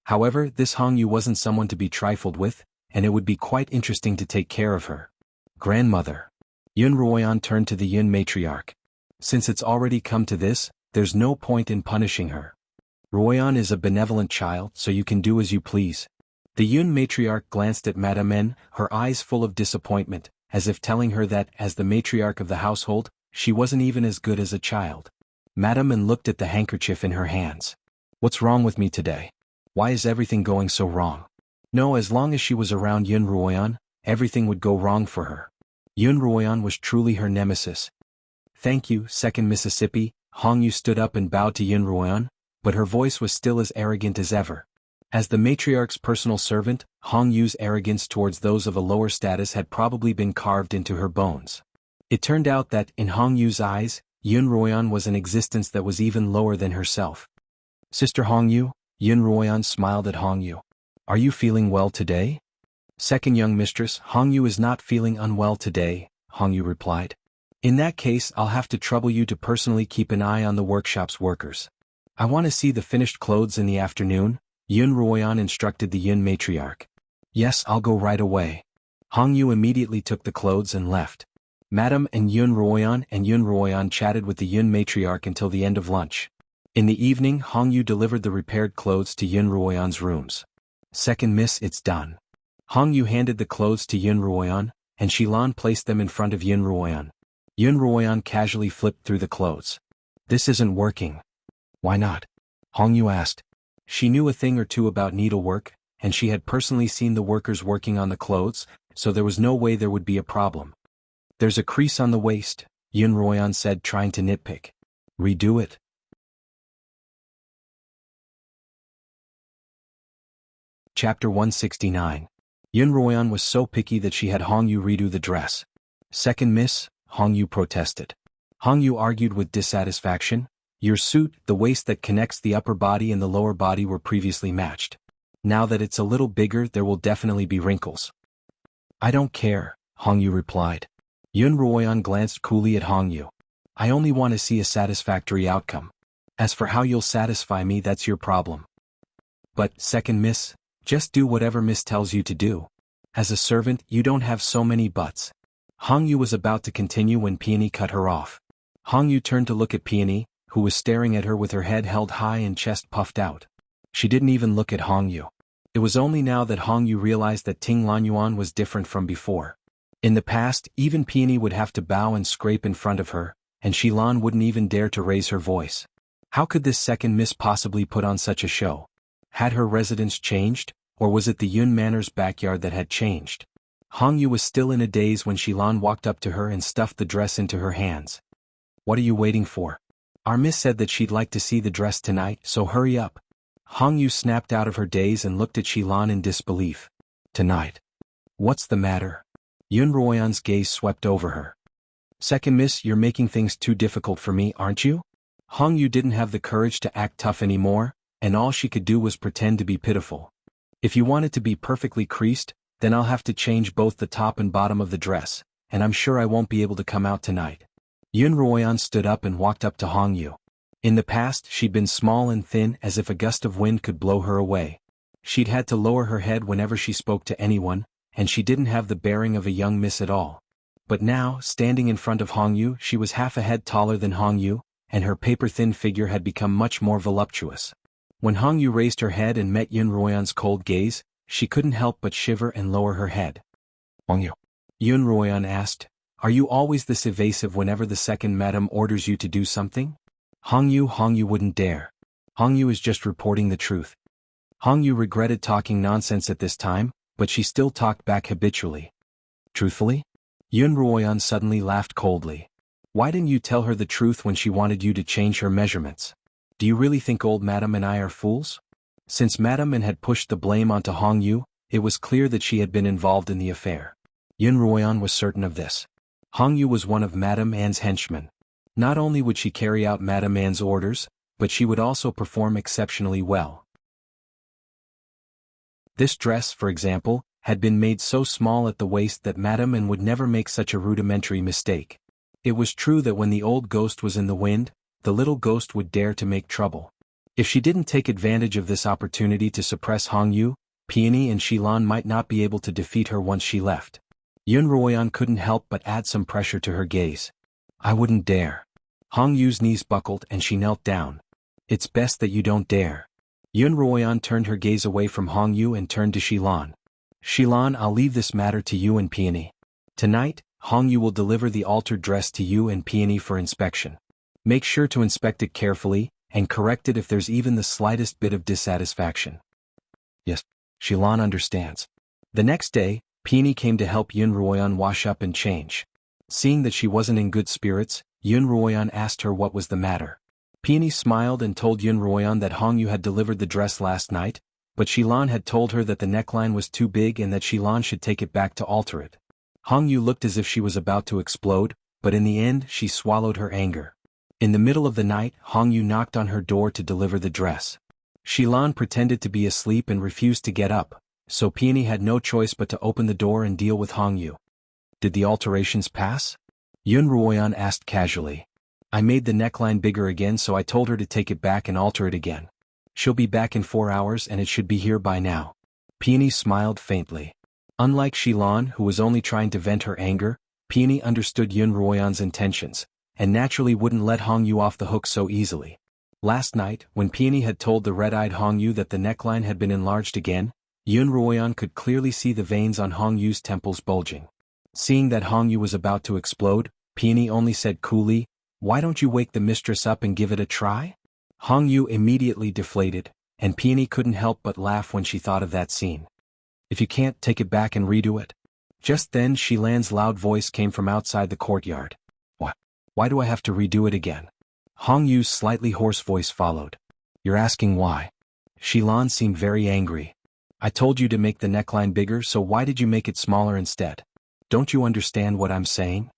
However, this Hongyu wasn't someone to be trifled with, and it would be quite interesting to take care of her. Grandmother. Yun Ruoyan turned to the Yun matriarch. Since it's already come to this, there's no point in punishing her. Ruoyan is a benevolent child, so you can do as you please. The Yun matriarch glanced at Madame N, her eyes full of disappointment, as if telling her that, as the matriarch of the household, she wasn't even as good as a child. Madame N looked at the handkerchief in her hands. What's wrong with me today? Why is everything going so wrong? No, as long as she was around Yun Ruoyan, everything would go wrong for her. Yun Ruoyan was truly her nemesis. Thank you, Second Mississippi. Hongyu stood up and bowed to Yun Ruoyan, but her voice was still as arrogant as ever. As the matriarch's personal servant, Hongyu's arrogance towards those of a lower status had probably been carved into her bones. It turned out that, in Hongyu's eyes, Yun Ruoyan was an existence that was even lower than herself. Sister Hongyu, Yun Ruoyan smiled at Hongyu. Are you feeling well today? Second young mistress, Hongyu is not feeling unwell today, Hongyu replied. In that case, I'll have to trouble you to personally keep an eye on the workshop's workers. I want to see the finished clothes in the afternoon, Yun Ruoyan instructed the Yun matriarch. Yes, I'll go right away. Hongyu immediately took the clothes and left. Madame and Yun Ruoyan chatted with the Yun matriarch until the end of lunch. In the evening, Hongyu delivered the repaired clothes to Yun Ruoyan's rooms. Second miss, it's done. Hongyu handed the clothes to Yun Ruoyan, and Xilan placed them in front of Yun Ruoyan. Yun Ruoyan casually flipped through the clothes. This isn't working. Why not? Hongyu asked. She knew a thing or two about needlework, and she had personally seen the workers working on the clothes, so there was no way there would be a problem. There's a crease on the waist, Yun Ruoyan said, trying to nitpick. Redo it. Chapter 169. Yun Ruoyan was so picky that she had Hongyu redo the dress. Second miss, Hongyu protested. Hongyu argued with dissatisfaction. Your suit, the waist that connects the upper body and the lower body were previously matched. Now that it's a little bigger, there will definitely be wrinkles. I don't care, Hongyu replied. Yun Ruoyan glanced coolly at Hongyu. I only want to see a satisfactory outcome. As for how you'll satisfy me, that's your problem. But, second miss, just do whatever miss tells you to do. As a servant, you don't have so many buts. Hongyu was about to continue when Peony cut her off. Hongyu turned to look at Peony, who was staring at her with her head held high and chest puffed out. She didn't even look at Hongyu. It was only now that Hongyu realized that Ting Lanyuan was different from before. In the past, even Peony would have to bow and scrape in front of her, and Xilan wouldn't even dare to raise her voice. How could this second miss possibly put on such a show? Had her residence changed, or was it the Yun Manor's backyard that had changed? Hongyu was still in a daze when Xilan walked up to her and stuffed the dress into her hands. What are you waiting for? Our miss said that she'd like to see the dress tonight, so hurry up. Hongyu snapped out of her daze and looked at Xilan in disbelief. Tonight? What's the matter? Yun Ruoyan's gaze swept over her. Second miss, you're making things too difficult for me, aren't you? Hongyu didn't have the courage to act tough anymore, and all she could do was pretend to be pitiful. If you want it to be perfectly creased, then I'll have to change both the top and bottom of the dress, and I'm sure I won't be able to come out tonight. Yun Ruoyan stood up and walked up to Hongyu. In the past, she'd been small and thin, as if a gust of wind could blow her away. She'd had to lower her head whenever she spoke to anyone, and she didn't have the bearing of a young miss at all. But now, standing in front of Hongyu, she was half a head taller than Hongyu, and her paper-thin figure had become much more voluptuous. When Hongyu raised her head and met Yun Ruoyan's cold gaze, she couldn't help but shiver and lower her head. Hongyu. Yun Ruoyan asked. Are you always this evasive whenever the second madam orders you to do something? Hongyu wouldn't dare. Hongyu is just reporting the truth. Hongyu regretted talking nonsense at this time, but she still talked back habitually. Truthfully? Yun Ruoyan suddenly laughed coldly. Why didn't you tell her the truth when she wanted you to change her measurements? Do you really think old Madam and I are fools? Since Madam An had pushed the blame onto Hongyu, it was clear that she had been involved in the affair. Yun Ruoyan was certain of this. Hongyu was one of Madam An's henchmen. Not only would she carry out Madam An's orders, but she would also perform exceptionally well. This dress, for example, had been made so small at the waist that Madam An would never make such a rudimentary mistake. It was true that when the old ghost was in the wind, the little ghost would dare to make trouble. If she didn't take advantage of this opportunity to suppress Hongyu, Peony and Xilan might not be able to defeat her once she left. Yun Ruoyan couldn't help but add some pressure to her gaze. I wouldn't dare. Hongyu's knees buckled and she knelt down. It's best that you don't dare. Yun Ruoyan turned her gaze away from Hongyu and turned to Xilan. Xilan, I'll leave this matter to you and Peony. Tonight, Hongyu will deliver the altered dress to you and Peony for inspection. Make sure to inspect it carefully, and correct it if there's even the slightest bit of dissatisfaction. Yes, Xilan understands. The next day, Peony came to help Yun Ruoyan wash up and change. Seeing that she wasn't in good spirits, Yun Ruoyan asked her what was the matter. Peony smiled and told Yun Ruoyan that Hongyu had delivered the dress last night, but Xilan had told her that the neckline was too big and that Xilan should take it back to alter it. Hongyu looked as if she was about to explode, but in the end she swallowed her anger. In the middle of the night, Hongyu knocked on her door to deliver the dress. Xilan pretended to be asleep and refused to get up, so Peony had no choice but to open the door and deal with Hongyu. Did the alterations pass? Yun Ruoyan asked casually. I made the neckline bigger again, so I told her to take it back and alter it again. She'll be back in 4 hours and it should be here by now. Peony smiled faintly. Unlike Xilan, who was only trying to vent her anger, Peony understood Yun Ruoyan's intentions, and naturally wouldn't let Hongyu off the hook so easily. Last night, when Peony had told the red-eyed Hongyu that the neckline had been enlarged again, Yun Ruoyan could clearly see the veins on Hongyu's temples bulging. Seeing that Hongyu was about to explode, Peony only said coolly, "Why don't you wake the mistress up and give it a try?" Hongyu immediately deflated, and Peony couldn't help but laugh when she thought of that scene. If you can't, take it back and redo it. Just then Xilan's loud voice came from outside the courtyard. What? Why do I have to redo it again? Hongyu's slightly hoarse voice followed. You're asking why? Xilan seemed very angry. I told you to make the neckline bigger, so why did you make it smaller instead? Don't you understand what I'm saying?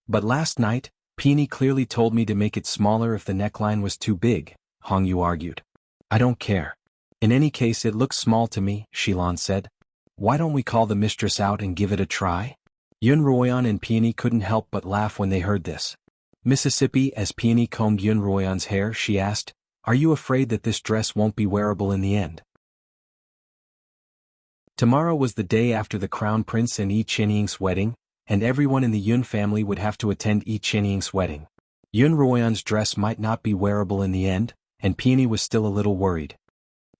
But last night, Peony clearly told me to make it smaller if the neckline was too big, Hongyu argued. I don't care. In any case, it looks small to me, Xilan said. Why don't we call the mistress out and give it a try? Yun Ruoyan and Peony couldn't help but laugh when they heard this. Mississippi, as Peony combed Yun Ruoyan's hair, she asked, Are you afraid that this dress won't be wearable in the end? Tomorrow was the day after the Crown Prince and Yi Qianying's wedding, and everyone in the Yun family would have to attend Yi Qianying's wedding. Yun Ruoyan's dress might not be wearable in the end, and Peony was still a little worried.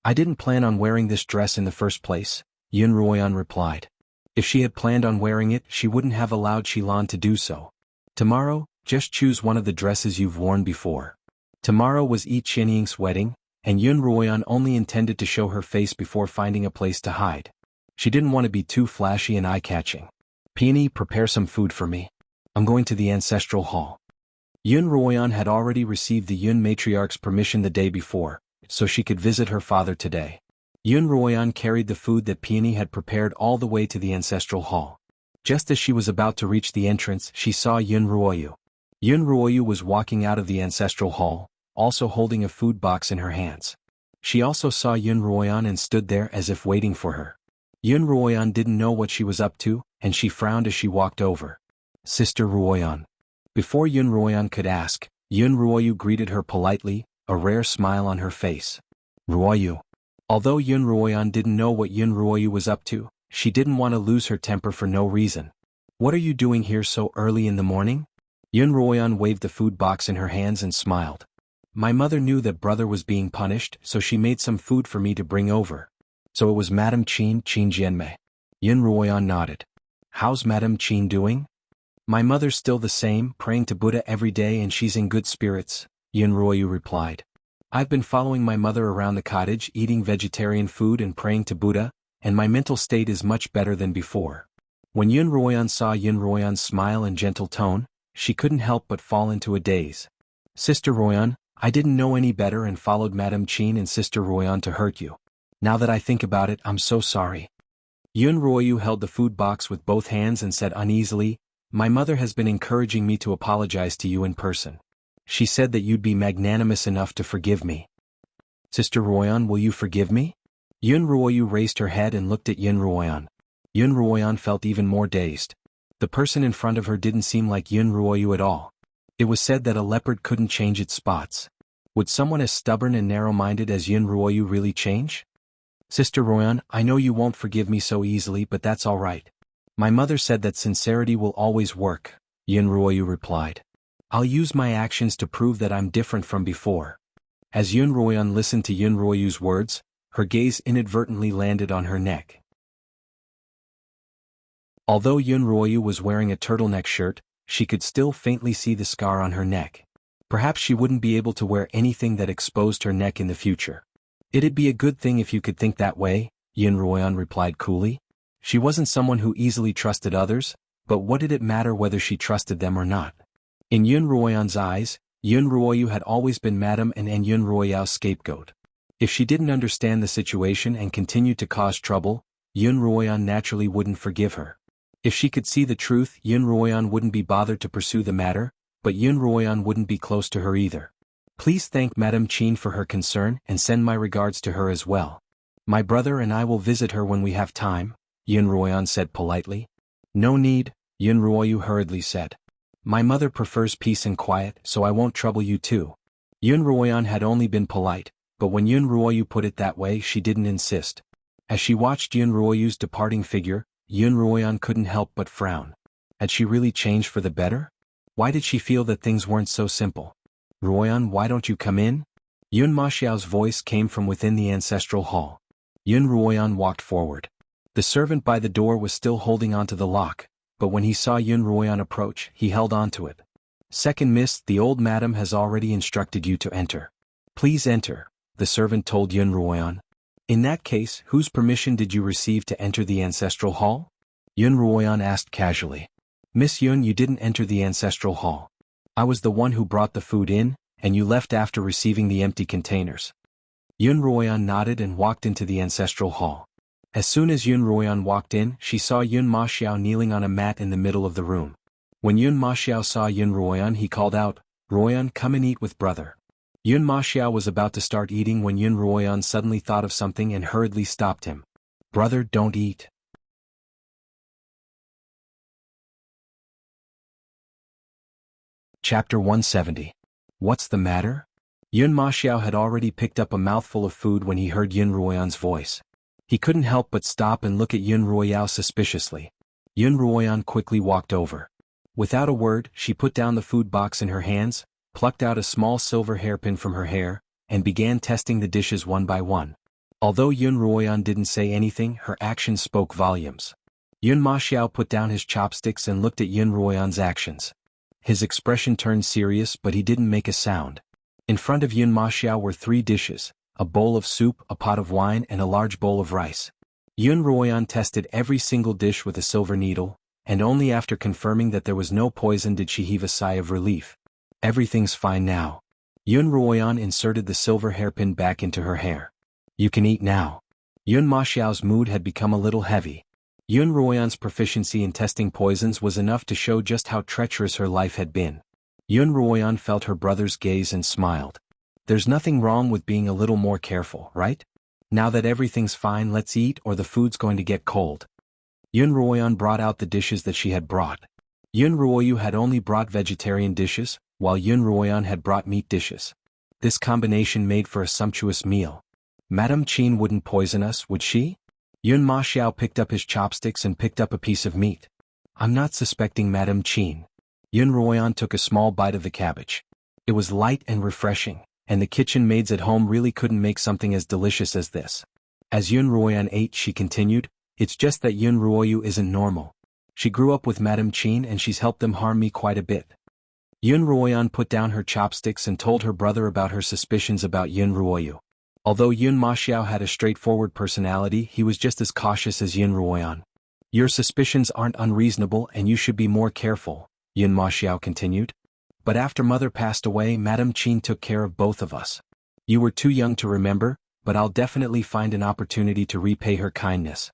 I didn't plan on wearing this dress in the first place, Yun Ruoyan replied. If she had planned on wearing it, she wouldn't have allowed Xilan to do so. Tomorrow, just choose one of the dresses you've worn before. Tomorrow was Yi Qianying's wedding, and Yun Ruoyan only intended to show her face before finding a place to hide. She didn't want to be too flashy and eye-catching. Peony, prepare some food for me. I'm going to the ancestral hall. Yun Ruoyan had already received the Yun matriarch's permission the day before, so she could visit her father today. Yun Ruoyan carried the food that Peony had prepared all the way to the ancestral hall. Just as she was about to reach the entrance, she saw Yun Ruoyu. Yun Ruoyu was walking out of the ancestral hall, also holding a food box in her hands. She also saw Yun Ruoyan and stood there as if waiting for her. Yun Ruoyan didn't know what she was up to, and she frowned as she walked over. Sister Ruoyan. Before Yun Ruoyan could ask, Yun Ruoyu greeted her politely, a rare smile on her face. Ruoyu. Although Yun Ruoyan didn't know what Yun Ruoyu was up to, she didn't want to lose her temper for no reason. What are you doing here so early in the morning? Yun Ruoyan waved the food box in her hands and smiled. My mother knew that brother was being punished, so she made some food for me to bring over. So it was Madame Qin Jianmei. Yun Ruoyan nodded. How's Madame Qin doing? My mother's still the same, praying to Buddha every day and she's in good spirits, Yunruoyu replied. I've been following my mother around the cottage, eating vegetarian food and praying to Buddha, and my mental state is much better than before. When Yunruoyan saw Yunruoyan's smile and gentle tone, she couldn't help but fall into a daze. Sister Royan, I didn't know any better and followed Madame Qin and Sister Royan to hurt you. Now that I think about it, I'm so sorry. Yunruoyu held the food box with both hands and said uneasily, My mother has been encouraging me to apologize to you in person. She said that you'd be magnanimous enough to forgive me. Sister Royan, will you forgive me? Yunruoyu raised her head and looked at Yunruoyan. Yunruoyan felt even more dazed. The person in front of her didn't seem like Yunruoyu at all. It was said that a leopard couldn't change its spots. Would someone as stubborn and narrow-minded as Yunruoyu really change? Sister Royan, I know you won't forgive me so easily, but that's all right. My mother said that sincerity will always work, Yunruoyu replied. I'll use my actions to prove that I'm different from before. As Yunruoyan listened to Yunruoyu's words, her gaze inadvertently landed on her neck. Although Yunruoyu was wearing a turtleneck shirt, she could still faintly see the scar on her neck. Perhaps she wouldn't be able to wear anything that exposed her neck in the future. It'd be a good thing if you could think that way, Yunruoyan replied coolly. She wasn't someone who easily trusted others, but what did it matter whether she trusted them or not? In Yunruoyan's eyes, Yunruoyu had always been Madame and Yunruoyao's scapegoat. If she didn't understand the situation and continued to cause trouble, Yunruoyan naturally wouldn't forgive her. If she could see the truth, Yunruoyan wouldn't be bothered to pursue the matter, but Yunruoyan wouldn't be close to her either. Please thank Madame Qin for her concern and send my regards to her as well. My brother and I will visit her when we have time, Yunruoyan said politely. No need, Yunruoyu hurriedly said. My mother prefers peace and quiet, so I won't trouble you too. Yunruoyan had only been polite, but when Yunruoyu put it that way, she didn't insist. As she watched Yunruoyu's departing figure, Yunruoyan couldn't help but frown. Had she really changed for the better? Why did she feel that things weren't so simple? Ruoyan, why don't you come in? Yun Maxiao's voice came from within the ancestral hall. Yun Ruoyan walked forward. The servant by the door was still holding onto the lock, but when he saw Yun Ruoyan approach, he held onto it. Second Miss, the old madam has already instructed you to enter. Please enter, the servant told Yun Ruoyan. In that case, whose permission did you receive to enter the ancestral hall? Yun Ruoyan asked casually. Miss Yun, you didn't enter the ancestral hall. I was the one who brought the food in, and you left after receiving the empty containers. Yun Ruoyan nodded and walked into the ancestral hall. As soon as Yun Ruoyan walked in, she saw Yun Maxiao kneeling on a mat in the middle of the room. When Yun Maxiao saw Yun Ruoyan, he called out, Ruoyan, come and eat with brother. Yun Maxiao was about to start eating when Yun Ruoyan suddenly thought of something and hurriedly stopped him. Brother, don't eat. Chapter 170. What's the matter? Yun Maxiao had already picked up a mouthful of food when he heard Yun Ruoyan's voice. He couldn't help but stop and look at Yun Ruoyao suspiciously. Yun Ruoyan quickly walked over. Without a word, she put down the food box in her hands, plucked out a small silver hairpin from her hair, and began testing the dishes one by one. Although Yun Ruoyan didn't say anything, her actions spoke volumes. Yun Maxiao put down his chopsticks and looked at Yun Ruoyan's actions. His expression turned serious, but he didn't make a sound. In front of Yun Maxiao were 3 dishes, a bowl of soup, a pot of wine, and a large bowl of rice. Yun Ruoyan tested every single dish with a silver needle, and only after confirming that there was no poison did she heave a sigh of relief. Everything's fine now. Yun Ruoyan inserted the silver hairpin back into her hair. You can eat now. Yun Maxiao's mood had become a little heavy. Yun Ruoyan's proficiency in testing poisons was enough to show just how treacherous her life had been. Yun Ruoyan felt her brother's gaze and smiled. There's nothing wrong with being a little more careful, right? Now that everything's fine, let's eat or the food's going to get cold. Yun Ruoyan brought out the dishes that she had brought. Yun Ruoyu had only brought vegetarian dishes, while Yun Ruoyan had brought meat dishes. This combination made for a sumptuous meal. Madame Qin wouldn't poison us, would she? Yun Maxiao picked up his chopsticks and picked up a piece of meat. I'm not suspecting Madame Qin. Yun Ruoyan took a small bite of the cabbage. It was light and refreshing, and the kitchen maids at home really couldn't make something as delicious as this. As Yun Ruoyan ate, she continued, it's just that Yun Ruoyu isn't normal. She grew up with Madame Qin and she's helped them harm me quite a bit. Yun Ruoyan put down her chopsticks and told her brother about her suspicions about Yun Ruoyu. Although Yun Maxiao had a straightforward personality, he was just as cautious as Yun Ruoyan. Your suspicions aren't unreasonable and you should be more careful, Yun Maxiao continued. But after mother passed away, Madame Qin took care of both of us. You were too young to remember, but I'll definitely find an opportunity to repay her kindness.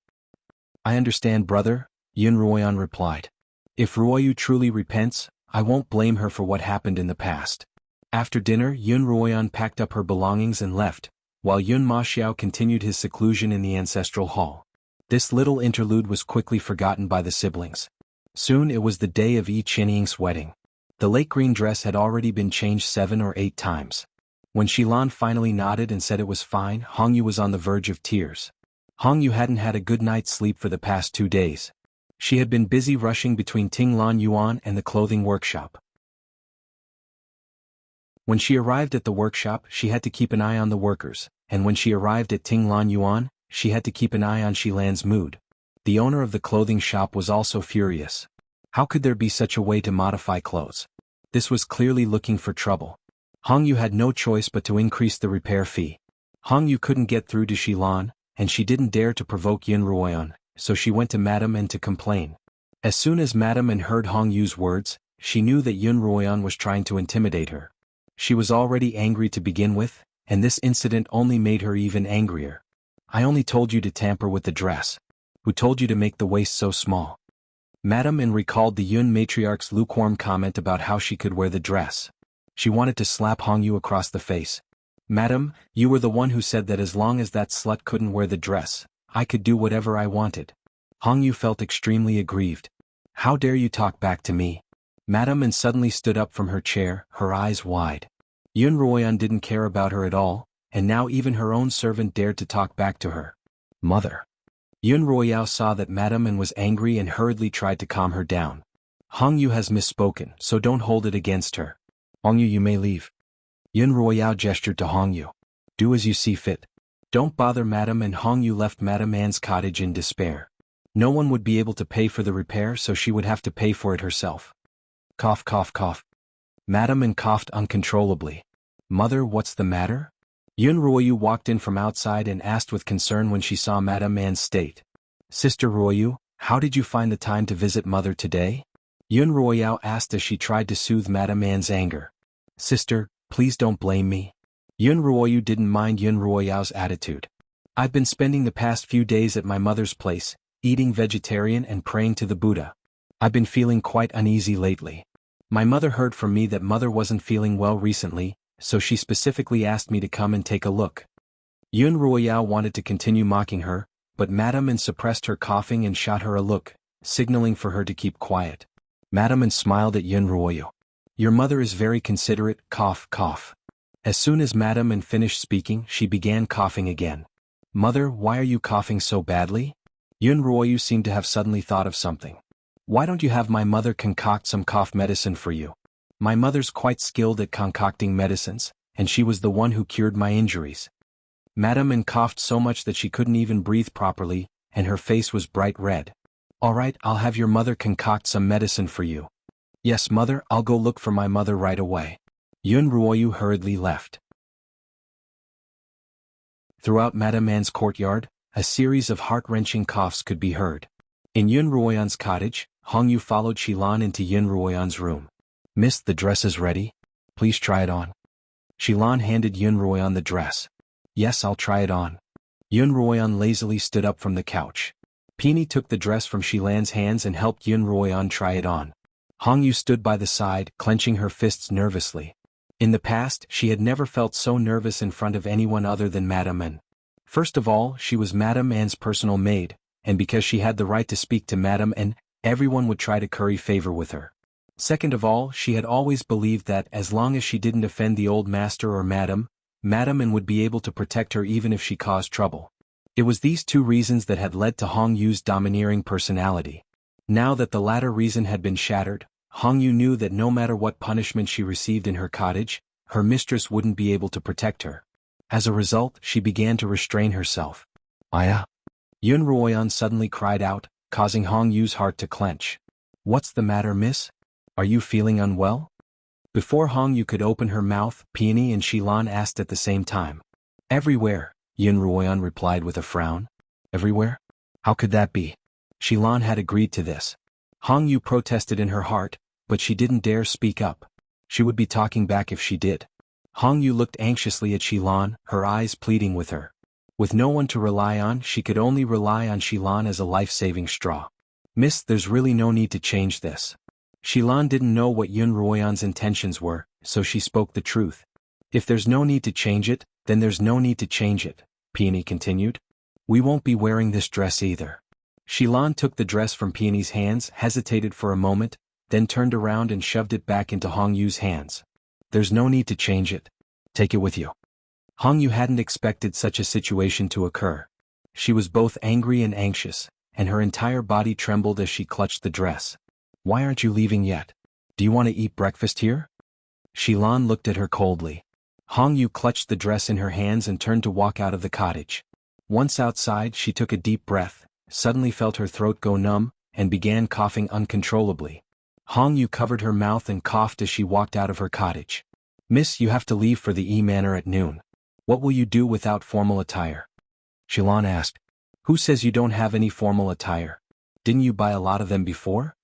I understand, brother, Yun Ruoyan replied. If Ruoyu truly repents, I won't blame her for what happened in the past. After dinner, Yun Ruoyan packed up her belongings and left, while Yun Maxiao continued his seclusion in the ancestral hall. This little interlude was quickly forgotten by the siblings. Soon it was the day of Yi Qianying's wedding. The lake green dress had already been changed 7 or 8 times. When Xilan finally nodded and said it was fine, Hongyu was on the verge of tears. Hongyu hadn't had a good night's sleep for the past 2 days. She had been busy rushing between Tinglan Yuan and the clothing workshop. When she arrived at the workshop, she had to keep an eye on the workers, and when she arrived at Tinglan Yuan, she had to keep an eye on Xilan's mood. The owner of the clothing shop was also furious. How could there be such a way to modify clothes? This was clearly looking for trouble. Hongyu had no choice but to increase the repair fee. Hongyu couldn't get through to Xilan, and she didn't dare to provoke Yun Ruoyan, so she went to Madame N to complain. As soon as Madame N heard Hongyu's words, she knew that Yun Ruoyan was trying to intimidate her. She was already angry to begin with, and this incident only made her even angrier. I only told you to tamper with the dress. Who told you to make the waist so small? Madame N recalled the Yun matriarch's lukewarm comment about how she could wear the dress. She wanted to slap Hongyu across the face. Madam, you were the one who said that as long as that slut couldn't wear the dress, I could do whatever I wanted. Hongyu felt extremely aggrieved. How dare you talk back to me? Madame N suddenly stood up from her chair, her eyes wide. Yun Ruoyan didn't care about her at all, and now even her own servant dared to talk back to her. Mother. Yun Ruoyao saw that Madame N was angry and hurriedly tried to calm her down. Hongyu has misspoken, so don't hold it against her. Hongyu, you may leave. Yun Ruoyao gestured to Hongyu. Do as you see fit. Don't bother Madame N. Hongyu left Madame Anne's cottage in despair. No one would be able to pay for the repair, so she would have to pay for it herself. Cough, cough, cough. Madame N coughed uncontrollably. Mother, what's the matter? Yun Ruoyu walked in from outside and asked with concern when she saw Madame Anne's state. Sister Ruoyu, how did you find the time to visit Mother today? Yun Ruoyao asked as she tried to soothe Madame Anne's anger. Sister, please don't blame me. Yun Ruoyu didn't mind Yun Ruoyao's attitude. I've been spending the past few days at my mother's place, eating vegetarian and praying to the Buddha. I've been feeling quite uneasy lately. My mother heard from me that Mother wasn't feeling well recently, so she specifically asked me to come and take a look. Yun Ruoyao wanted to continue mocking her, but Madame N suppressed her coughing and shot her a look, signaling for her to keep quiet. Madame N smiled at Yun Ruoyu. Your mother is very considerate, cough, cough. As soon as Madame N finished speaking, she began coughing again. Mother, why are you coughing so badly? Yun Ruoyu seemed to have suddenly thought of something. Why don't you have my mother concoct some cough medicine for you? My mother's quite skilled at concocting medicines, and she was the one who cured my injuries. Madame N coughed so much that she couldn't even breathe properly, and her face was bright red. All right, I'll have your mother concoct some medicine for you. Yes, Mother, I'll go look for my mother right away. Yun Ruoyu hurriedly left. Throughout Madame Anne's courtyard, a series of heart-wrenching coughs could be heard. In Yun Ruoyan's cottage, Hongyu followed Xilan into Yun Ruoyan's room. Miss, the dress is ready. Please try it on. Xilan handed Yun Ruoyan the dress. Yes, I'll try it on. Yun Ruoyan lazily stood up from the couch. Peony took the dress from Xilan's hands and helped Yun Ruoyan try it on. Hongyu stood by the side, clenching her fists nervously. In the past, she had never felt so nervous in front of anyone other than Madame N. First of all, she was Madame Anne's personal maid, and because she had the right to speak to Madame N, everyone would try to curry favor with her. Second of all, she had always believed that as long as she didn't offend the old master or Madame N would be able to protect her even if she caused trouble. It was these 2 reasons that had led to Hongyu's domineering personality. Now that the latter reason had been shattered, Hongyu knew that no matter what punishment she received in her cottage, her mistress wouldn't be able to protect her. As a result, she began to restrain herself. Aya! Yun Ruoyan suddenly cried out, causing Hong Yu's heart to clench. "What's the matter, miss? Are you feeling unwell?" Before Hong Yu could open her mouth, Peony and Xilan asked at the same time. "Everywhere," Xuanhuan replied with a frown. "Everywhere? How could that be?" Xilan had agreed to this. Hong Yu protested in her heart, but she didn't dare speak up. She would be talking back if she did. Hong Yu looked anxiously at Xilan, her eyes pleading with her. With no one to rely on, she could only rely on Xilan as a life-saving straw. "Miss, there's really no need to change this." Xilan didn't know what Xuanhuan's intentions were, so she spoke the truth. "If there's no need to change it, then there's no need to change it," Peony continued. "We won't be wearing this dress either." Xilan took the dress from Peony's hands, hesitated for a moment, then turned around and shoved it back into Hong Yu's hands. "There's no need to change it. Take it with you." Hong Yu hadn't expected such a situation to occur. She was both angry and anxious, and her entire body trembled as she clutched the dress. "Why aren't you leaving yet? Do you want to eat breakfast here?" Xilan looked at her coldly. Hong Yu clutched the dress in her hands and turned to walk out of the cottage. Once outside, she took a deep breath, suddenly felt her throat go numb, and began coughing uncontrollably. Hong Yu covered her mouth and coughed as she walked out of her cottage. "Miss, you have to leave for the Manor at noon. What will you do without formal attire?" Xilan asked. "Who says you don't have any formal attire? Didn't you buy a lot of them before?"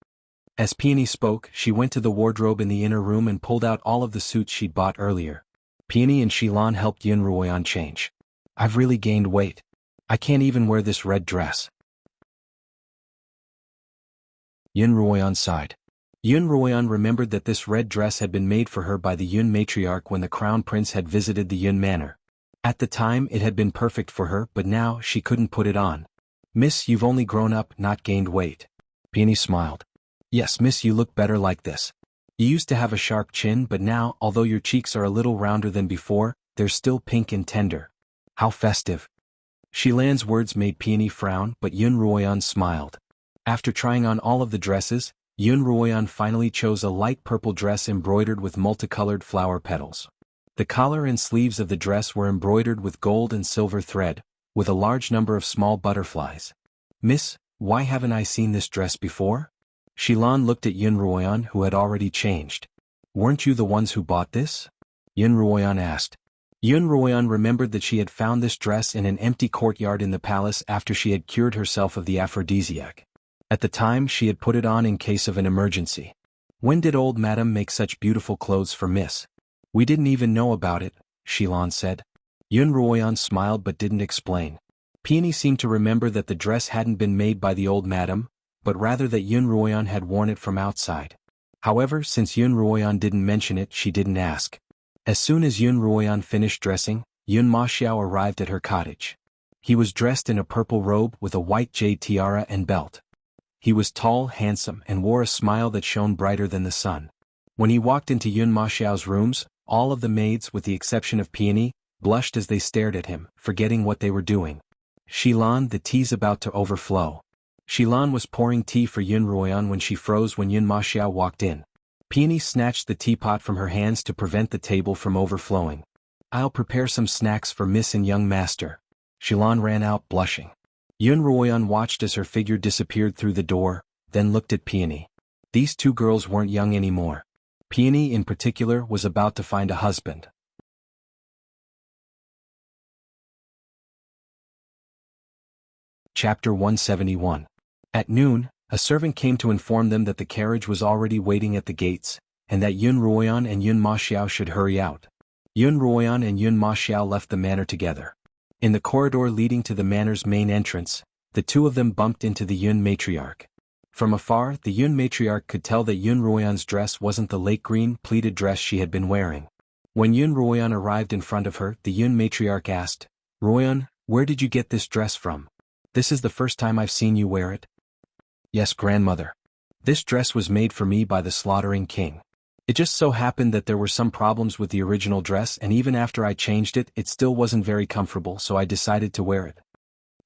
As Peony spoke, she went to the wardrobe in the inner room and pulled out all of the suits she'd bought earlier. Peony and Xilan helped Xuanhuan change. "I've really gained weight. I can't even wear this red dress." Xuanhuan sighed. Xuanhuan remembered that this red dress had been made for her by the Yun matriarch when the crown prince had visited the Yun manor. At the time it had been perfect for her, but now she couldn't put it on. "Miss, you've only grown up, not gained weight." Peony smiled. "Yes, miss, you look better like this. You used to have a sharp chin, but now, although your cheeks are a little rounder than before, they're still pink and tender. How festive." Xilan's words made Peony frown, but Xuanhuan smiled. After trying on all of the dresses, Xuanhuan finally chose a light purple dress embroidered with multicolored flower petals. The collar and sleeves of the dress were embroidered with gold and silver thread, with a large number of small butterflies. "Miss, why haven't I seen this dress before?" Xilan looked at Xuanhuan, who had already changed. "Weren't you the ones who bought this?" Xuanhuan asked. Xuanhuan remembered that she had found this dress in an empty courtyard in the palace after she had cured herself of the aphrodisiac. At the time, she had put it on in case of an emergency. "When did old madam make such beautiful clothes for Miss?" "We didn't even know about it," Xilan said. Xuanhuan smiled but didn't explain. Peony seemed to remember that the dress hadn't been made by the old madam, but rather that Xuanhuan had worn it from outside. However, since Xuanhuan didn't mention it, she didn't ask. As soon as Xuanhuan finished dressing, Yun Maxiao arrived at her cottage. He was dressed in a purple robe with a white jade tiara and belt. He was tall, handsome, and wore a smile that shone brighter than the sun. When he walked into Yun Maxiao's rooms, all of the maids, with the exception of Peony, blushed as they stared at him, forgetting what they were doing. "Xilan, the tea's about to overflow." Xilan was pouring tea for Xuanhuan when she froze when Yun Maxiao walked in. Peony snatched the teapot from her hands to prevent the table from overflowing. "I'll prepare some snacks for Miss and young master." Xilan ran out blushing. Xuanhuan watched as her figure disappeared through the door, then looked at Peony. These two girls weren't young anymore. Peony in particular was about to find a husband. Chapter 171. At noon, a servant came to inform them that the carriage was already waiting at the gates, and that Xuanhuan and Yun Maxiao should hurry out. Xuanhuan and Yun Maxiao left the manor together. In the corridor leading to the manor's main entrance, the two of them bumped into the Yun matriarch. From afar, the Yun matriarch could tell that Xuanhuan's dress wasn't the lake green, pleated dress she had been wearing. When Xuanhuan arrived in front of her, the Yun matriarch asked, "Ruoyan, where did you get this dress from? This is the first time I've seen you wear it." "Yes, grandmother. This dress was made for me by the slaughtering king. It just so happened that there were some problems with the original dress, and even after I changed it, it still wasn't very comfortable, so I decided to wear it."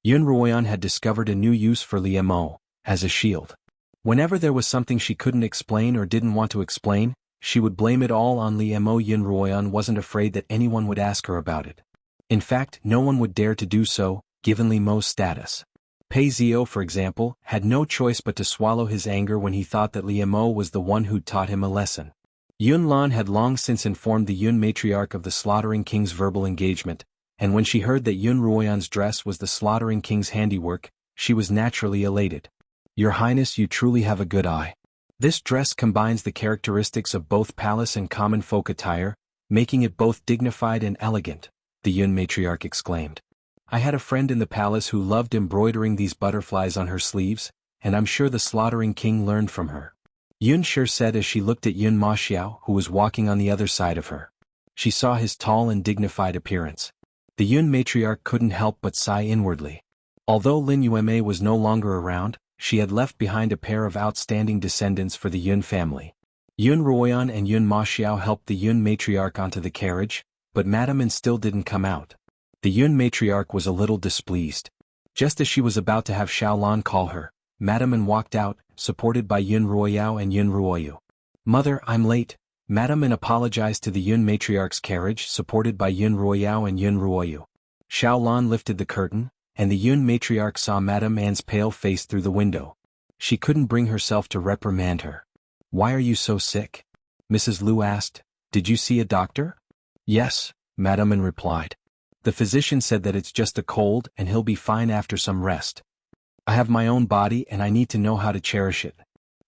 Xuanhuan had discovered a new use for Liemo, as a shield. Whenever there was something she couldn't explain or didn't want to explain, she would blame it all on Liemo. Xuanhuan wasn't afraid that anyone would ask her about it. In fact, no one would dare to do so, given Liemo's status. Pei Zio, for example, had no choice but to swallow his anger when he thought that Liu Mo was the one who'd taught him a lesson. Yunlan had long since informed the Yun matriarch of the Slaughtering King's verbal engagement, and when she heard that Yun Ruoyan's dress was the Slaughtering King's handiwork, she was naturally elated. "Your Highness, you truly have a good eye. This dress combines the characteristics of both palace and common folk attire, making it both dignified and elegant," the Yun matriarch exclaimed. "I had a friend in the palace who loved embroidering these butterflies on her sleeves, and I'm sure the Slaughtering King learned from her," Yun Shi said as she looked at Yun Maxiao, who was walking on the other side of her. She saw his tall and dignified appearance. The Yun matriarch couldn't help but sigh inwardly. Although Lin Yueme was no longer around, she had left behind a pair of outstanding descendants for the Yun family. Yun Ruoyan and Yun Maxiao helped the Yun matriarch onto the carriage, but Madame An still didn't come out. The Yun matriarch was a little displeased. Just as she was about to have Xiaolan call her, Madame An walked out, supported by Yun Ruoyao and Yun Ruoyu. "Mother, I'm late," Madame An apologized to the Yun matriarch's carriage, supported by Yun Ruoyao and Yun Ruoyu. Xiaolan lifted the curtain, and the Yun matriarch saw Madame An's pale face through the window. She couldn't bring herself to reprimand her. "Why are you so sick?" Mrs. Liu asked. "Did you see a doctor?" "Yes," Madame An replied. "The physician said that it's just a cold and he'll be fine after some rest. I have my own body and I need to know how to cherish it.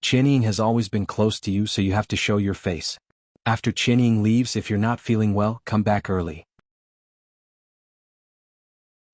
Qianying has always been close to you, so you have to show your face. After Qianying leaves, if you're not feeling well, come back early."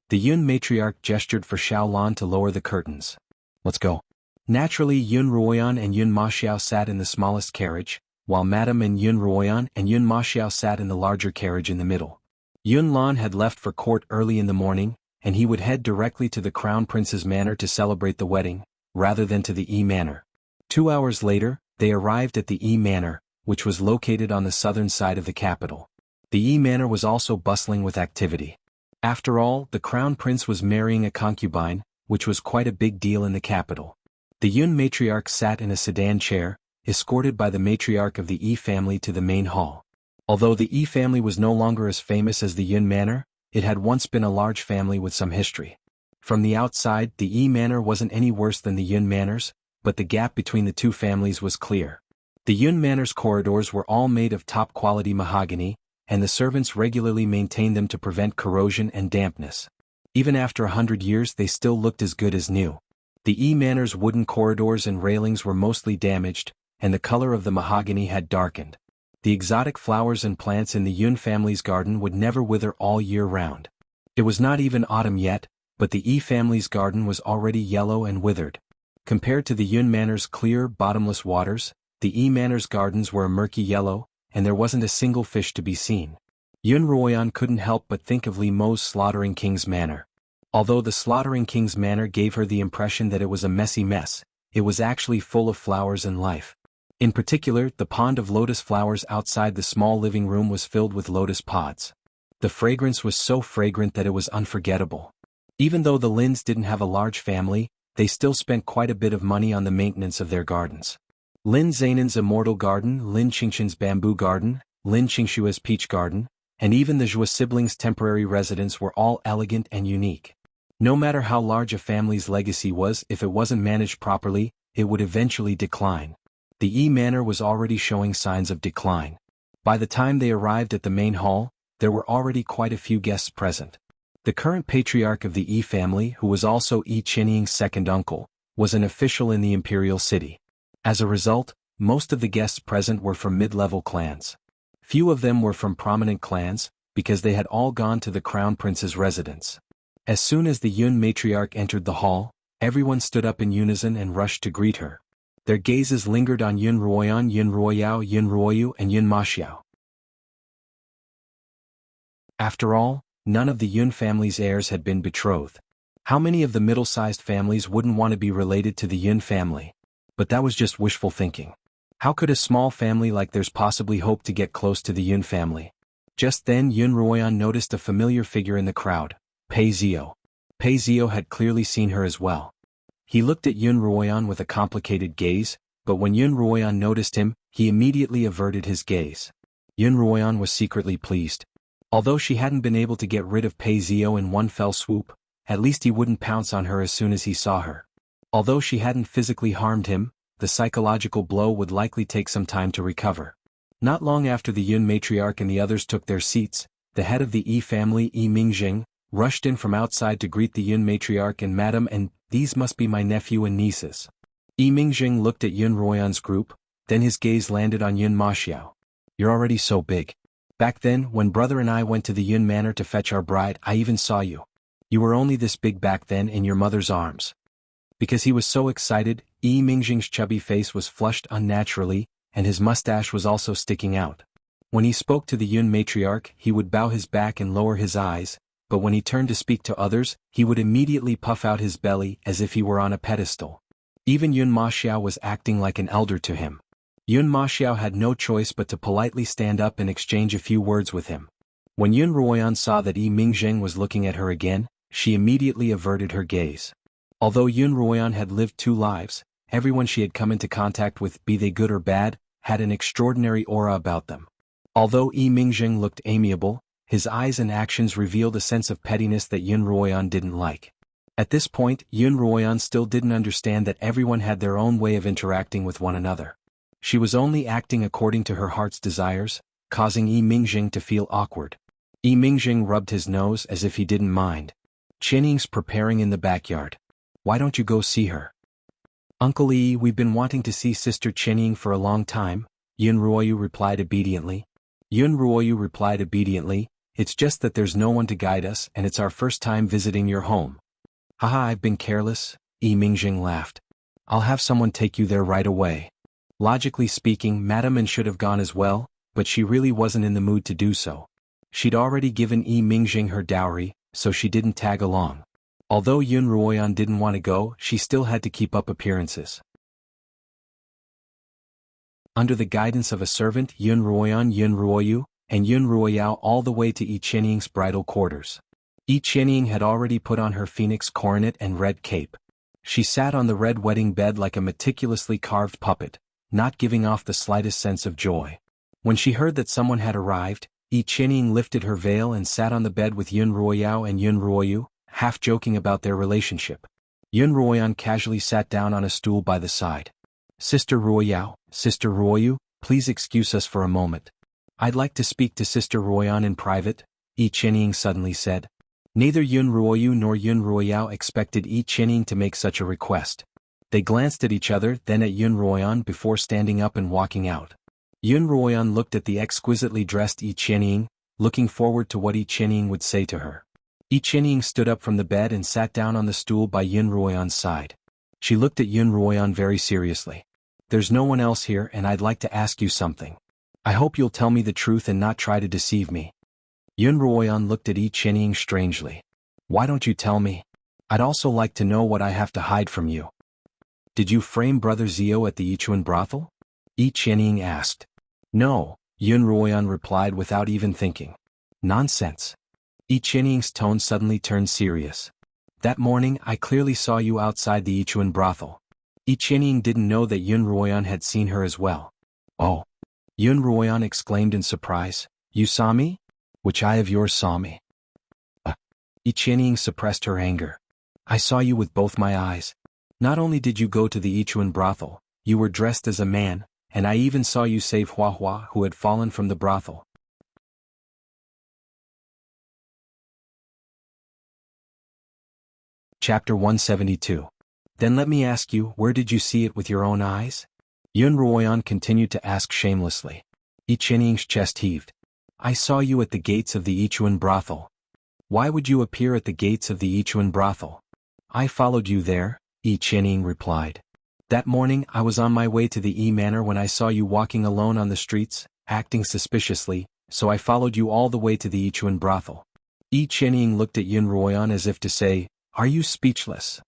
The Yun matriarch gestured for Xiaolan to lower the curtains. "Let's go." Naturally, Yun Ruoyan and Yun Maxiao sat in the smallest carriage, while Madame and Yun Ruoyan and Yun Maxiao sat in the larger carriage in the middle. Yun Lan had left for court early in the morning, and he would head directly to the Crown Prince's manor to celebrate the wedding, rather than to the Yi Manor. 2 hours later, they arrived at the Yi Manor, which was located on the southern side of the capital. The Yi Manor was also bustling with activity. After all, the Crown Prince was marrying a concubine, which was quite a big deal in the capital. The Yun matriarch sat in a sedan chair, escorted by the matriarch of the Yi family to the main hall. Although the Yi family was no longer as famous as the Yun Manor, it had once been a large family with some history. From the outside, the Yi Manor wasn't any worse than the Yun Manors, but the gap between the two families was clear. The Yun Manor's corridors were all made of top-quality mahogany, and the servants regularly maintained them to prevent corrosion and dampness. Even after 100 years, they still looked as good as new. The Yi Manor's wooden corridors and railings were mostly damaged, and the color of the mahogany had darkened. The exotic flowers and plants in the Yun family's garden would never wither all year round. It was not even autumn yet, but the Yi family's garden was already yellow and withered. Compared to the Yun Manor's clear, bottomless waters, the Yi Manor's gardens were a murky yellow, and there wasn't a single fish to be seen. Yun Ruoyan couldn't help but think of Li Mo's Slaughtering King's manor. Although the Slaughtering King's manor gave her the impression that it was a messy mess, it was actually full of flowers and life. In particular, the pond of lotus flowers outside the small living room was filled with lotus pods. The fragrance was so fragrant that it was unforgettable. Even though the Lins didn't have a large family, they still spent quite a bit of money on the maintenance of their gardens. Lin Zainan's immortal garden, Lin Qingshan's bamboo garden, Lin Qingshua's peach garden, and even the Zhua siblings' temporary residence were all elegant and unique. No matter how large a family's legacy was, if it wasn't managed properly, it would eventually decline. The Yi Manor was already showing signs of decline. By the time they arrived at the main hall, there were already quite a few guests present. The current patriarch of the Yi family, who was also Yi Qianying's second uncle, was an official in the imperial city. As a result, most of the guests present were from mid-level clans. Few of them were from prominent clans, because they had all gone to the Crown Prince's residence. As soon as the Yun matriarch entered the hall, everyone stood up in unison and rushed to greet her. Their gazes lingered on Yun Ruoyan, Yun Ruoyao, Yun Ruoyu, and Yun Maxiao. After all, none of the Yun family's heirs had been betrothed. How many of the middle-sized families wouldn't want to be related to the Yun family? But that was just wishful thinking. How could a small family like theirs possibly hope to get close to the Yun family? Just then Yun Ruoyan noticed a familiar figure in the crowd, Pei Zio. Pei Zio had clearly seen her as well. He looked at Yun Ruoyan with a complicated gaze, but when Yun Ruoyan noticed him, he immediately averted his gaze. Yun Ruoyan was secretly pleased. Although she hadn't been able to get rid of Pei Zio in one fell swoop, at least he wouldn't pounce on her as soon as he saw her. Although she hadn't physically harmed him, the psychological blow would likely take some time to recover. Not long after the Yun matriarch and the others took their seats, the head of the Yi family, Yi Mingjing, rushed in from outside to greet the Yun matriarch and madam, and these must be my nephew and nieces. Yi Mingjing looked at Yun Ruoyan's group, then his gaze landed on Yun Maxiao. You're already so big. Back then, when brother and I went to the Yun manor to fetch our bride, I even saw you. You were only this big back then in your mother's arms. Because he was so excited, Yi Mingjing's chubby face was flushed unnaturally, and his mustache was also sticking out. When he spoke to the Yun matriarch, he would bow his back and lower his eyes, but when he turned to speak to others, he would immediately puff out his belly as if he were on a pedestal. Even Yun Maxiao was acting like an elder to him. Yun Maxiao had no choice but to politely stand up and exchange a few words with him. When Yun Ruoyan saw that Yi Mingjing was looking at her again, she immediately averted her gaze. Although Yun Ruoyan had lived 2 lives, everyone she had come into contact with, be they good or bad, had an extraordinary aura about them. Although Yi Mingjing looked amiable, his eyes and actions revealed a sense of pettiness that Yun Ruoyan didn't like. At this point, Yun Ruoyan still didn't understand that everyone had their own way of interacting with one another. She was only acting according to her heart's desires, causing Yi Mingjing to feel awkward. Yi Mingjing rubbed his nose as if he didn't mind. Qianying's preparing in the backyard. Why don't you go see her? Uncle Yi, we've been wanting to see Sister Qianying for a long time, Yun Ruoyu replied obediently. It's just that there's no one to guide us and it's our first time visiting your home. Haha, I've been careless, Yi Mingjing laughed. I'll have someone take you there right away. Logically speaking, Madam should have gone as well, but she really wasn't in the mood to do so. She'd already given Yi Mingjing her dowry, so she didn't tag along. Although Yun Ruoyan didn't want to go, she still had to keep up appearances. Under the guidance of a servant, Yun Ruoyan, Yun Ruoyu, and Yun Ruoyao all the way to Yi Qianying's bridal quarters. Yi Qianying had already put on her phoenix coronet and red cape. She sat on the red wedding bed like a meticulously carved puppet, not giving off the slightest sense of joy. When she heard that someone had arrived, Yi Qianying lifted her veil and sat on the bed with Yun Ruoyao and Yun Ruoyu, half joking about their relationship. Yun Ruoyan casually sat down on a stool by the side. Sister Ruoyao, Sister Ruoyu, please excuse us for a moment. I'd like to speak to Sister Ruoyan in private, Yi Qianying suddenly said. Neither Yun Ruoyu nor Yun Ruoyao expected Yi Qianying to make such a request. They glanced at each other, then at Yun Ruoyan before standing up and walking out. Yun Ruoyan looked at the exquisitely dressed Yi Qianying, looking forward to what Yi Qianying would say to her. Yi Qianying stood up from the bed and sat down on the stool by Yun Ruoyan's side. She looked at Yun Ruoyan very seriously. There's no one else here and I'd like to ask you something. I hope you'll tell me the truth and not try to deceive me. Yun Ruoyan looked at Yi Qianying strangely. Why don't you tell me? I'd also like to know what I have to hide from you. Did you frame Brother Zio at the Yichuan brothel? Yi Qianying asked. No, Yun Ruoyan replied without even thinking. Nonsense. Yi Qianying's tone suddenly turned serious. That morning I clearly saw you outside the Yichuan brothel. Yi Qianying didn't know that Yun Ruoyan had seen her as well. Oh! Yun Ruoyan exclaimed in surprise. You saw me? Which eye of yours saw me? Yi Qianying suppressed her anger. I saw you with both my eyes. Not only did you go to the Yichuan brothel, you were dressed as a man, and I even saw you save Hua, who had fallen from the brothel. Chapter 172. Then let me ask you, where did you see it with your own eyes? Yun Ruoyan continued to ask shamelessly. Yi Qianying's chest heaved. I saw you at the gates of the Yichuan brothel. Why would you appear at the gates of the Yichuan brothel? I followed you there, Yi Qianying replied. That morning I was on my way to the Yi manor when I saw you walking alone on the streets, acting suspiciously, so I followed you all the way to the Yichuan brothel. Yi Qianying looked at Yun Ruoyan as if to say, are you speechless?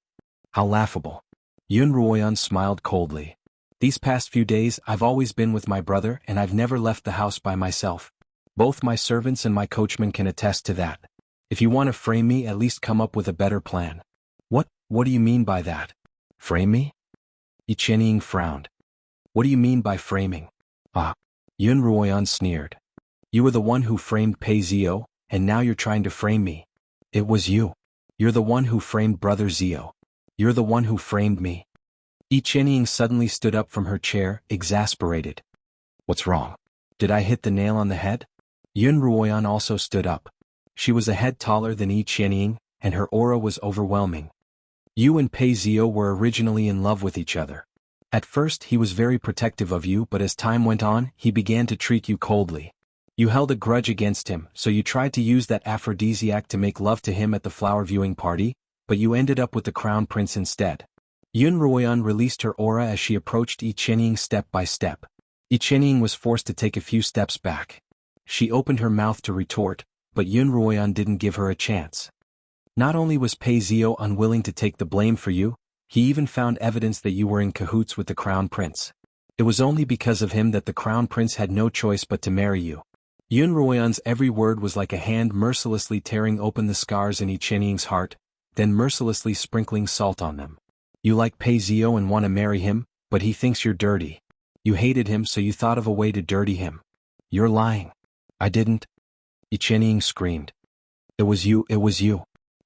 How laughable. Yun Ruoyan smiled coldly. These past few days I've always been with my brother and I've never left the house by myself. Both my servants and my coachman can attest to that. If you want to frame me, at least come up with a better plan. What do you mean by that? Frame me? Yi Qianying frowned. What do you mean by framing? Yun Ruoyan sneered. You were the one who framed Pei Zio, and now you're trying to frame me. It was you. You're the one who framed Brother Zio. You're the one who framed me. Xianxia suddenly stood up from her chair, exasperated. What's wrong? Did I hit the nail on the head? Xuanhuan also stood up. She was a head taller than Xianxia, and her aura was overwhelming. You and Pei Zio were originally in love with each other. At first he was very protective of you, but as time went on, he began to treat you coldly. You held a grudge against him, so you tried to use that aphrodisiac to make love to him at the flower viewing party, but you ended up with the crown prince instead. Xuanhuan released her aura as she approached Xianxia step by step. Xianxia was forced to take a few steps back. She opened her mouth to retort, but Xuanhuan didn't give her a chance. Not only was Pei Zio unwilling to take the blame for you, he even found evidence that you were in cahoots with the crown prince. It was only because of him that the crown prince had no choice but to marry you. Xuanhuan's every word was like a hand mercilessly tearing open the scars in Xianxia's heart, then mercilessly sprinkling salt on them. You like Pei Zio and want to marry him, but he thinks you're dirty. You hated him, so you thought of a way to dirty him. You're lying. I didn't. Xianxia screamed. It was you.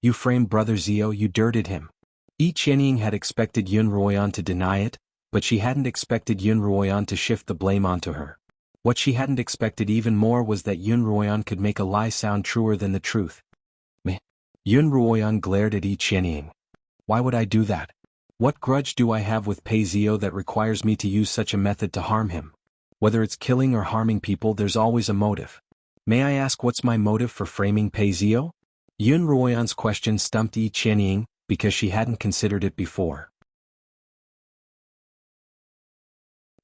You framed Brother Zio, you dirted him. Xianxia had expected Xuanhuan to deny it, but she hadn't expected Xuanhuan to shift the blame onto her. What she hadn't expected even more was that Xuanhuan could make a lie sound truer than the truth. Meh. Xuanhuan glared at Xianxia. Why would I do that? What grudge do I have with Pei Zio that requires me to use such a method to harm him? Whether it's killing or harming people, there's always a motive. May I ask what's my motive for framing Pei Zio? Xuanhuan's question stumped Xianxia, because she hadn't considered it before.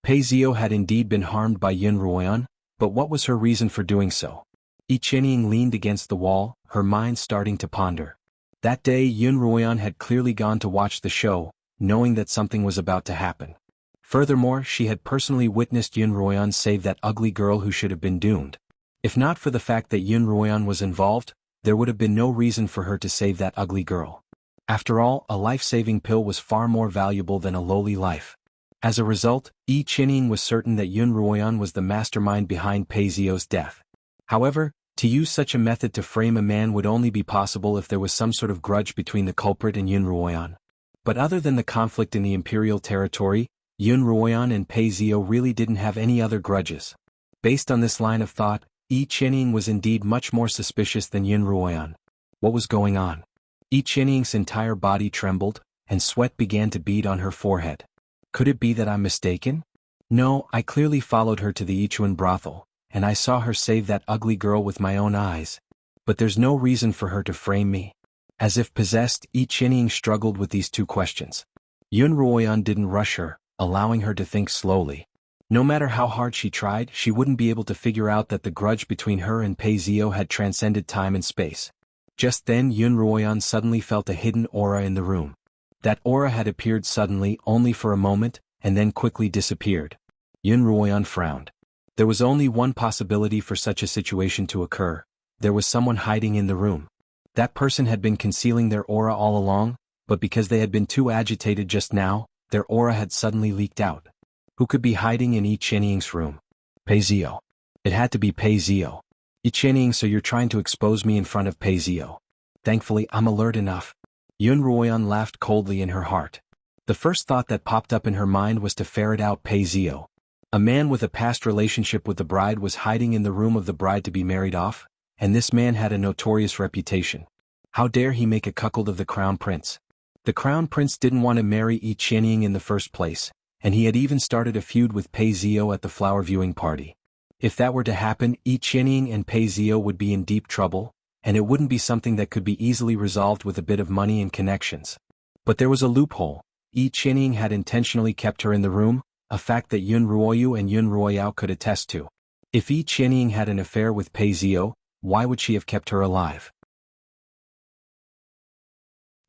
Pei Zio had indeed been harmed by Xuanhuan, but what was her reason for doing so? Xianxia leaned against the wall, her mind starting to ponder. That day Xuanhuan had clearly gone to watch the show, knowing that something was about to happen. Furthermore, she had personally witnessed Xuanhuan save that ugly girl who should have been doomed. If not for the fact that Xuanhuan was involved, there would have been no reason for her to save that ugly girl. After all, a life-saving pill was far more valuable than a lowly life. As a result, Xianxia was certain that Xuanhuan was the mastermind behind Pei Zio's death. However, to use such a method to frame a man would only be possible if there was some sort of grudge between the culprit and Xuanhuan. But other than the conflict in the imperial territory, Xuanhuan and Pei Zio really didn't have any other grudges. Based on this line of thought, Xianxia was indeed much more suspicious than Xuanhuan. What was going on? Xianxia's entire body trembled, and sweat began to bead on her forehead. Could it be that I'm mistaken? No, I clearly followed her to the Yichuan brothel, and I saw her save that ugly girl with my own eyes. But there's no reason for her to frame me. As if possessed, Xianxia struggled with these two questions. Xuanhuan didn't rush her, allowing her to think slowly. No matter how hard she tried, she wouldn't be able to figure out that the grudge between her and Pei Zio had transcended time and space. Just then Xuanhuan suddenly felt a hidden aura in the room. That aura had appeared suddenly, only for a moment, and then quickly disappeared. Xuanhuan frowned. There was only one possibility for such a situation to occur. There was someone hiding in the room. That person had been concealing their aura all along, but because they had been too agitated just now, their aura had suddenly leaked out. Who could be hiding in Xianxia's room? Pei Zio. It had to be Pei Zio. Xianxia, so you're trying to expose me in front of Pei Zio. Thankfully, I'm alert enough. Xuanhuan laughed coldly in her heart. The first thought that popped up in her mind was to ferret out Pei Zio. A man with a past relationship with the bride was hiding in the room of the bride to be married off, and this man had a notorious reputation. How dare he make a cuckold of the crown prince? The crown prince didn't want to marry Xianxia in the first place, and he had even started a feud with Pei Zio at the flower viewing party. If that were to happen, Xianxia and Pei Zio would be in deep trouble, and it wouldn't be something that could be easily resolved with a bit of money and connections. But there was a loophole. Xianxia had intentionally kept her in the room, a fact that Yun Ruoyu and Yun Ruoyao could attest to. If Xianxia had an affair with Pei Zio, why would she have kept her alive?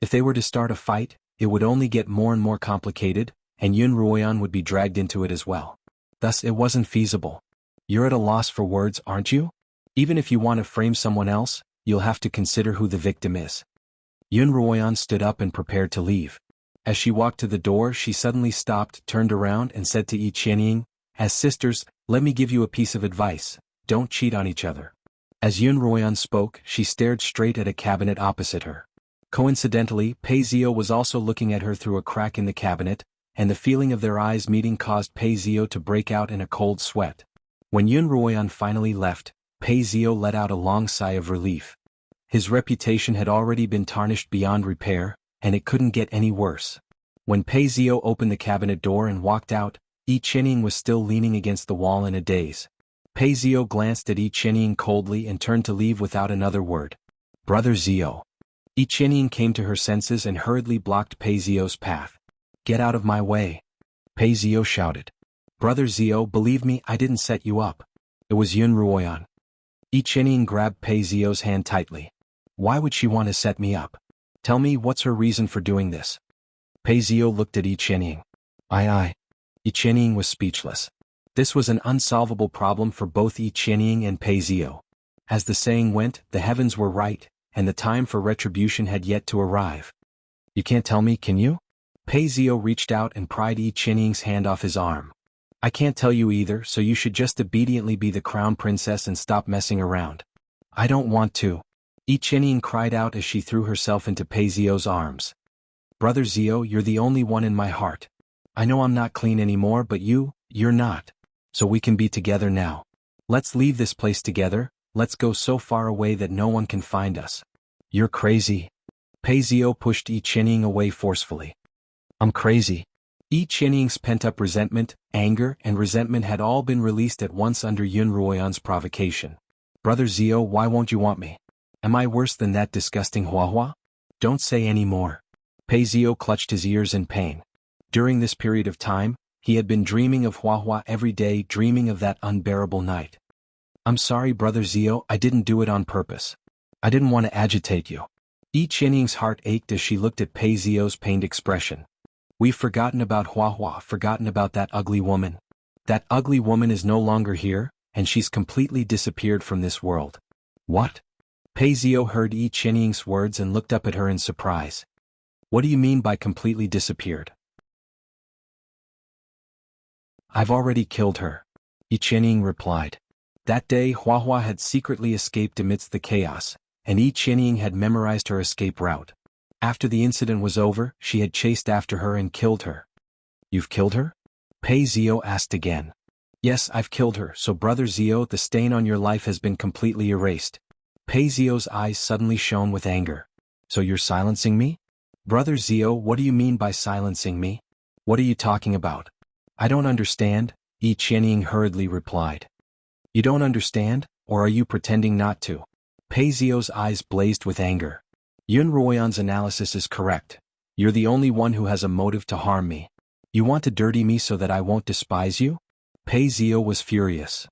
If they were to start a fight, it would only get more and more complicated, and Yun Ruoyan would be dragged into it as well. Thus it wasn't feasible. You're at a loss for words, aren't you? Even if you want to frame someone else, you'll have to consider who the victim is. Yun Ruoyan stood up and prepared to leave. As she walked to the door, she suddenly stopped, turned around, and said to Xianxia, "As sisters, let me give you a piece of advice. Don't cheat on each other." As Yun Ruoyan spoke, she stared straight at a cabinet opposite her. Coincidentally, Pei Zio was also looking at her through a crack in the cabinet, and the feeling of their eyes meeting caused Pei Zio to break out in a cold sweat. When Yun Ruoyan finally left, Pei Zio let out a long sigh of relief. His reputation had already been tarnished beyond repair, and it couldn't get any worse. When Pei Zio opened the cabinet door and walked out, Yi Qianying was still leaning against the wall in a daze. Pei Zio glanced at Yi Qianying coldly and turned to leave without another word. "Brother Zio." Yi Qianying came to her senses and hurriedly blocked Pei Zio's path. "Get out of my way!" Pei Zio shouted. "Brother Zio, believe me, I didn't set you up. It was Yun Ruoyan." Yi Qianying grabbed Pei Zio's hand tightly. "Why would she want to set me up? Tell me, what's her reason for doing this?" Pei Zio looked at Yi Qianying. I. Yi Qianying was speechless. This was an unsolvable problem for both Yi Qianying and Pei Zio. As the saying went, the heavens were right, and the time for retribution had yet to arrive. "You can't tell me, can you?" Pei Zio reached out and pried Yi Qianying's hand off his arm. "I can't tell you either, so you should just obediently be the crown princess and stop messing around." "I don't want to." Yi Qianying cried out as she threw herself into Pei Zio's arms. "Brother Zio, you're the only one in my heart. I know I'm not clean anymore, but you're not. So we can be together now. Let's leave this place together, let's go so far away that no one can find us." "You're crazy." Pei Zio pushed Yi Qianying away forcefully. "I'm crazy." Yi Qianying's pent-up resentment, anger, and resentment had all been released at once under Yun Ruoyan's provocation. "Brother Zio, why won't you want me? Am I worse than that disgusting Huahua? Don't say any more." Pei Zio clutched his ears in pain. During this period of time, he had been dreaming of Huahua every day, dreaming of that unbearable night. "I'm sorry, Brother Zio, I didn't do it on purpose. I didn't want to agitate you." Yi Qianying's heart ached as she looked at Pei Zio's pained expression. "We've forgotten about Huahua, forgotten about that ugly woman. That ugly woman is no longer here, and she's completely disappeared from this world." "What?" Pei Zio heard Yi Qianying's words and looked up at her in surprise. "What do you mean by completely disappeared?" "I've already killed her," Yi Qianying replied. That day Huahua had secretly escaped amidst the chaos, and Yi Qianying had memorized her escape route. After the incident was over, she had chased after her and killed her. "You've killed her?" Pei Zio asked again. "Yes, I've killed her, so Brother Zio, the stain on your life has been completely erased." Pei Zio's eyes suddenly shone with anger. "So you're silencing me?" "Brother Zio, what do you mean by silencing me? What are you talking about?" "I don't understand," Yi Qianying hurriedly replied. "You don't understand, or are you pretending not to?" Pei Zio's eyes blazed with anger. "Yun Ruoyan's analysis is correct. You're the only one who has a motive to harm me. You want to dirty me so that I won't despise you?" Pei Zio was furious.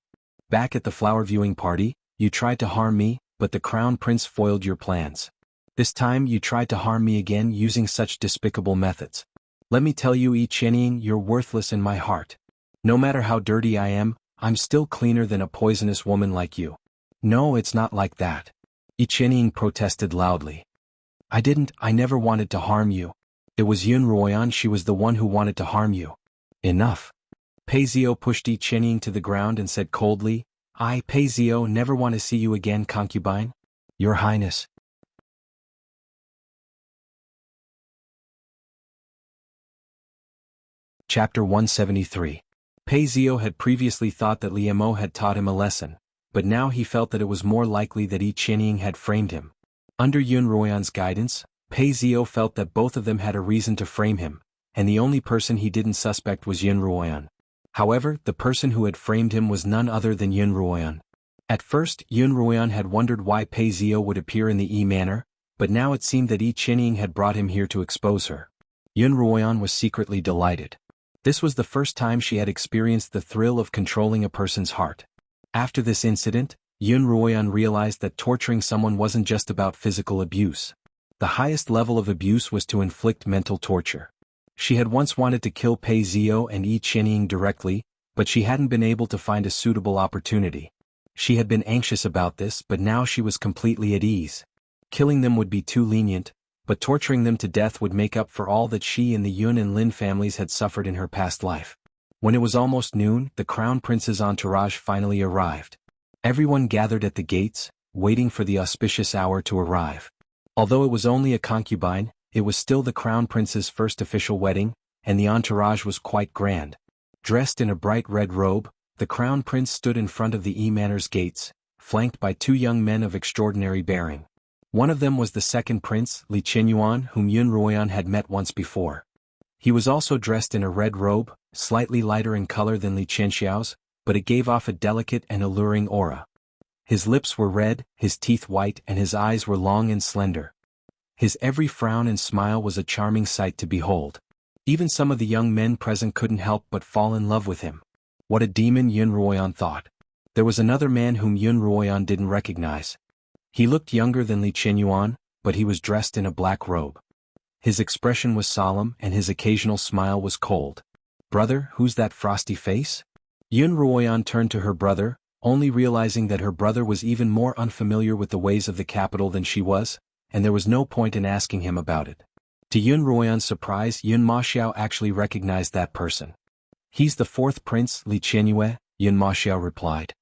"Back at the flower viewing party, you tried to harm me, but the crown prince foiled your plans. This time you tried to harm me again using such despicable methods. Let me tell you, Yi Qianying, you're worthless in my heart. No matter how dirty I am, I'm still cleaner than a poisonous woman like you." "No, it's not like that," Yi Qianying protested loudly. I never wanted to harm you. It was Yun Ruoyan, she was the one who wanted to harm you." "Enough." Pei Zio pushed Yi Qianying to the ground and said coldly, "I, Pei Zio, never want to see you again, concubine." "Your Highness." Chapter 173. Pei Zio had previously thought that Liu Mo had taught him a lesson, but now he felt that it was more likely that Yi Qianying had framed him. Under Yun Ruoyan's guidance, Pei Zio felt that both of them had a reason to frame him, and the only person he didn't suspect was Yun Ruoyan. However, the person who had framed him was none other than Yun Ruoyan. At first, Yun Ruoyan had wondered why Pei Zio would appear in the Manor, but now it seemed that Yi Qianying had brought him here to expose her. Yun Ruoyan was secretly delighted. This was the first time she had experienced the thrill of controlling a person's heart. After this incident, Yun Ruoyan realized that torturing someone wasn't just about physical abuse. The highest level of abuse was to inflict mental torture. She had once wanted to kill Pei Zio and Yi Qianying directly, but she hadn't been able to find a suitable opportunity. She had been anxious about this, but now she was completely at ease. Killing them would be too lenient, but torturing them to death would make up for all that she and the Yun and Lin families had suffered in her past life. When it was almost noon, the crown prince's entourage finally arrived. Everyone gathered at the gates, waiting for the auspicious hour to arrive. Although it was only a concubine, it was still the crown prince's first official wedding, and the entourage was quite grand. Dressed in a bright red robe, the crown prince stood in front of the manor's gates, flanked by two young men of extraordinary bearing. One of them was the second prince, xuanhuan, whom Xuanhuan had met once before. He was also dressed in a red robe, slightly lighter in color than xianxiao's, but it gave off a delicate and alluring aura. His lips were red, his teeth white, and his eyes were long and slender. His every frown and smile was a charming sight to behold. Even some of the young men present couldn't help but fall in love with him. What a demon, Xuanhuan thought. There was another man whom Xuanhuan didn't recognize. He looked younger than Xuanhuan, but he was dressed in a black robe. His expression was solemn and his occasional smile was cold. "Brother, who's that frosty face?" Xuanhuan turned to her brother, only realizing that her brother was even more unfamiliar with the ways of the capital than she was, and there was no point in asking him about it. To Xuanhuan's surprise, Xuanhuan actually recognized that person. "He's the fourth prince, Xianxia," Xuanhuan replied.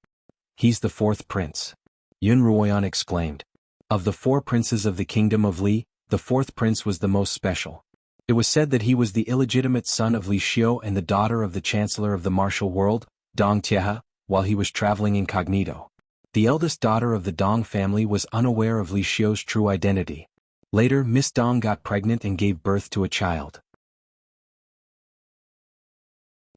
"He's the fourth prince," Xuanhuan exclaimed. Of the four princes of the kingdom of Li, the fourth prince was the most special. It was said that he was the illegitimate son of Li Xiu and the daughter of the chancellor of the martial world, Dong Tiehe, while he was traveling incognito. The eldest daughter of the Dong family was unaware of Li Xiu's true identity. Later, Miss Dong got pregnant and gave birth to a child.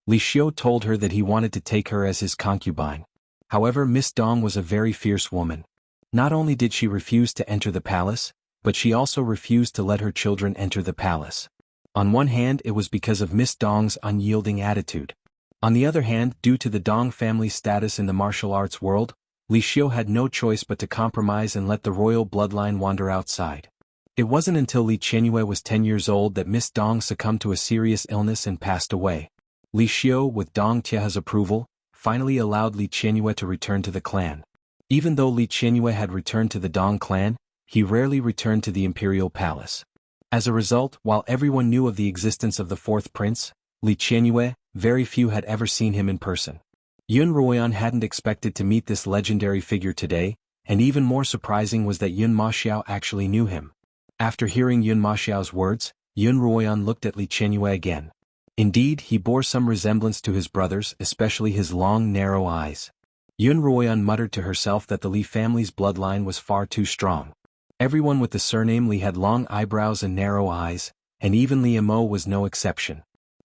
Li Xiu told her that he wanted to take her as his concubine. However, Miss Dong was a very fierce woman. Not only did she refuse to enter the palace, but she also refused to let her children enter the palace. On one hand, it was because of Miss Dong's unyielding attitude. On the other hand, due to the Dong family's status in the martial arts world, Li Xiu had no choice but to compromise and let the royal bloodline wander outside. It wasn't until Li Xianxia was 10 years old that Miss Dong succumbed to a serious illness and passed away. Li Xiu, with Dong Tiehe's approval, finally allowed Li Xianxia to return to the clan. Even though Li Xianxia had returned to the Dong clan, he rarely returned to the imperial palace. As a result, while everyone knew of the existence of the fourth prince, Li Xianxia, very few had ever seen him in person. Xuanhuan hadn't expected to meet this legendary figure today, and even more surprising was that Xuanhuan actually knew him. After hearing Xuanhuan's words, Xuanhuan looked at Li Xianxia again. Indeed, he bore some resemblance to his brothers, especially his long, narrow eyes. Xuanhuan muttered to herself that the Li family's bloodline was far too strong. Everyone with the surname Li had long eyebrows and narrow eyes, and even Li Mo was no exception.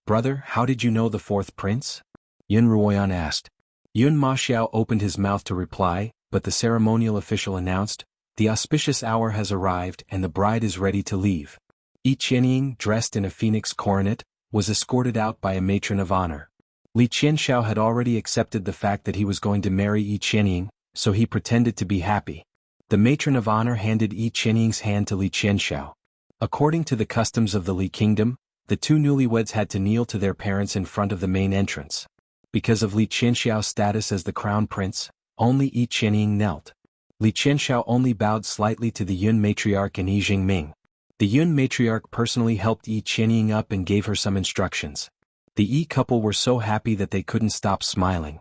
"Brother, how did you know the fourth prince?" Xuanhuan asked. Xuanhuan opened his mouth to reply, but the ceremonial official announced, "The auspicious hour has arrived and the bride is ready to leave." Yi Qianying, dressed in a phoenix coronet, was escorted out by a matron of honor. Li Qianxiao had already accepted the fact that he was going to marry Yi Qianying, so he pretended to be happy. The matron of honor handed Yi Qianying's hand to Li Qianxiao. According to the customs of the Li kingdom, the two newlyweds had to kneel to their parents in front of the main entrance. Because of Li Qianxiao's status as the crown prince, only Yi Qianying knelt. Li Qianxiao only bowed slightly to the Yun matriarch and Yi Jingming. The Yun matriarch personally helped Yi Qianying up and gave her some instructions. The Yi couple were so happy that they couldn't stop smiling.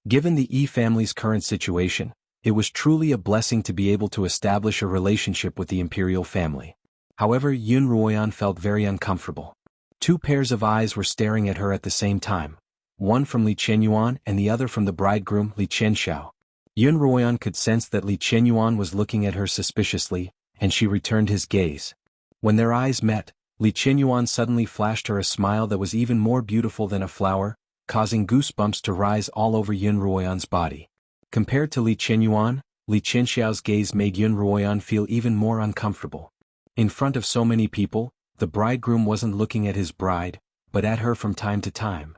Given the Yi family's current situation, it was truly a blessing to be able to establish a relationship with the imperial family. However, Xuanhuan felt very uncomfortable. Two pairs of eyes were staring at her at the same time, one from Li Qianhuan and the other from the bridegroom, Li Qianxiao. Xuanhuan could sense that Li Qianhuan was looking at her suspiciously, and she returned his gaze. When their eyes met, Li Qianhuan suddenly flashed her a smile that was even more beautiful than a flower, causing goosebumps to rise all over Xuanhuan's body. Compared to Li Qianhuan, Li Qianxiao's gaze made Xuanhuan feel even more uncomfortable. In front of so many people, the bridegroom wasn't looking at his bride, but at her from time to time.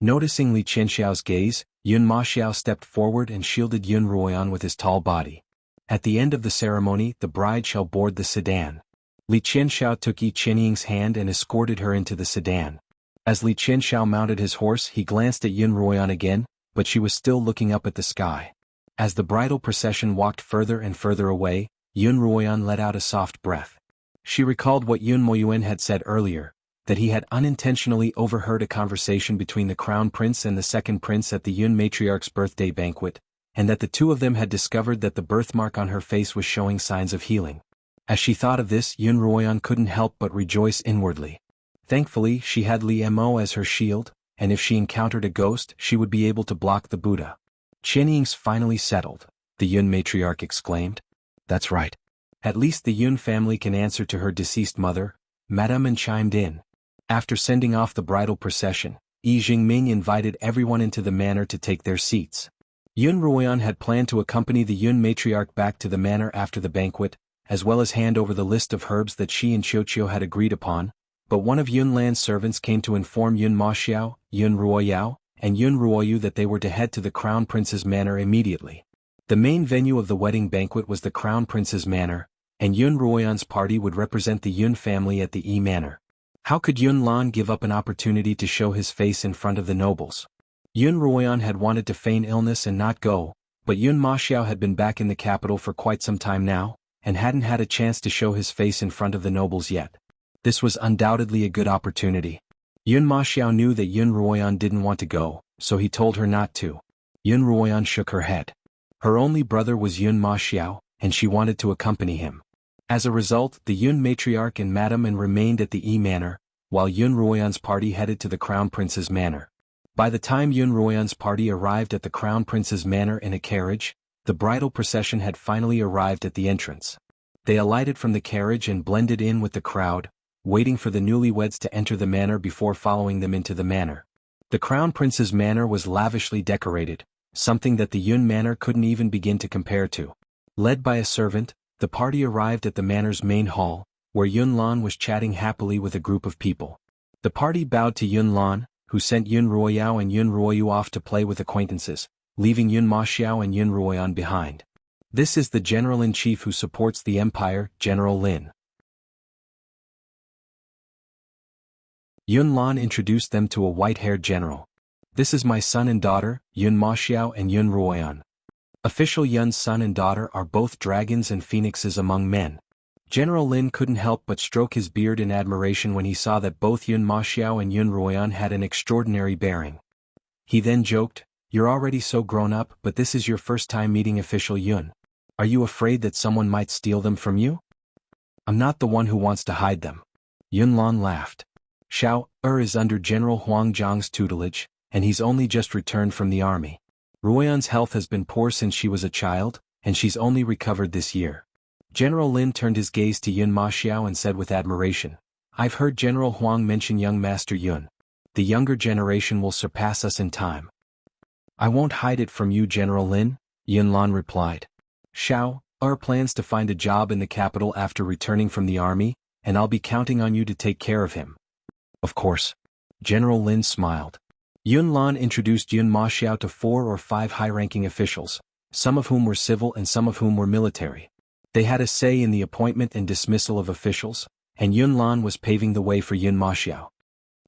Noticing Li Qianxiao's gaze, Xuanhuan stepped forward and shielded Xuanhuan with his tall body. At the end of the ceremony, the bride shall board the sedan. Li Qianxiao took Yi Qianying's hand and escorted her into the sedan. As Li Qianxiao mounted his horse, he glanced at Xuanhuan again, but she was still looking up at the sky. As the bridal procession walked further and further away, Xuanhuan let out a soft breath. She recalled what Xuanhuan had said earlier, that he had unintentionally overheard a conversation between the crown prince and the second prince at the Yun matriarch's birthday banquet, and that the two of them had discovered that the birthmark on her face was showing signs of healing. As she thought of this, Xuanhuan couldn't help but rejoice inwardly. Thankfully, she had Li Mo as her shield, and if she encountered a ghost, she would be able to block the Buddha. "Qianying's finally settled," the Yun matriarch exclaimed. "That's right. At least the Yun family can answer to her deceased mother," Madame An chimed in. After sending off the bridal procession, Yi Jingming invited everyone into the manor to take their seats. Yun Ruoyan had planned to accompany the Yun matriarch back to the manor after the banquet, as well as hand over the list of herbs that she and Xiuqiu had agreed upon, but one of Yun Lan's servants came to inform Yun Maxiao, Yun Ruoyao, and Yun Ruoyu that they were to head to the Crown Prince's manor immediately. The main venue of the wedding banquet was the Crown Prince's manor, and Yun Ruoyan's party would represent the Yun family at the Yi manor. How could Yun Lan give up an opportunity to show his face in front of the nobles? Yun Ruoyan had wanted to feign illness and not go, but Yun Maxiao had been back in the capital for quite some time now, and hadn't had a chance to show his face in front of the nobles yet. This was undoubtedly a good opportunity. Yun Maxiao knew that Yun Ruoyan didn't want to go, so he told her not to. Yun Ruoyan shook her head. Her only brother was Yun Maxiao, and she wanted to accompany him. As a result, the Yun matriarch and Madame An remained at the Yi manor, while Yun Ruoyan's party headed to the Crown Prince's manor. By the time Yun Ruoyan's party arrived at the Crown Prince's manor in a carriage, the bridal procession had finally arrived at the entrance. They alighted from the carriage and blended in with the crowd, waiting for the newlyweds to enter the manor before following them into the manor. The Crown Prince's manor was lavishly decorated, something that the Yun manor couldn't even begin to compare to. Led by a servant, the party arrived at the manor's main hall, where Yun Lan was chatting happily with a group of people. The party bowed to Yun Lan, who sent Yun Ruoyao and Yun Ruoyu off to play with acquaintances, leaving Yun Maxiao and Yun Ruoyan behind. "This is the General-in-Chief who supports the Empire, General Lin." Yun Lan introduced them to a white-haired general. "This is my son and daughter, Yun Maxiao and Yun Ruoyan. Official Yun's son and daughter are both dragons and phoenixes among men." General Lin couldn't help but stroke his beard in admiration when he saw that both Yun Maxiao and Yun Ruoyan had an extraordinary bearing. He then joked, "You're already so grown up, but this is your first time meeting official Yun. Are you afraid that someone might steal them from you?" "I'm not the one who wants to hide them." Yun Lan laughed. "Xiao is under General Huang Zhang's tutelage, and he's only just returned from the army. Ruoyan's health has been poor since she was a child, and she's only recovered this year." General Lin turned his gaze to Yun Maxiao and said with admiration, "I've heard General Huang mention young Master Yun. The younger generation will surpass us in time." "I won't hide it from you, General Lin," Yun Lan replied. "Xiao plans to find a job in the capital after returning from the army, and I'll be counting on you to take care of him." "Of course." General Lin smiled. Yun Lan introduced Yun Maxiao to 4 or 5 high-ranking officials, some of whom were civil and some of whom were military. They had a say in the appointment and dismissal of officials, and Yun Lan was paving the way for Yun Maxiao.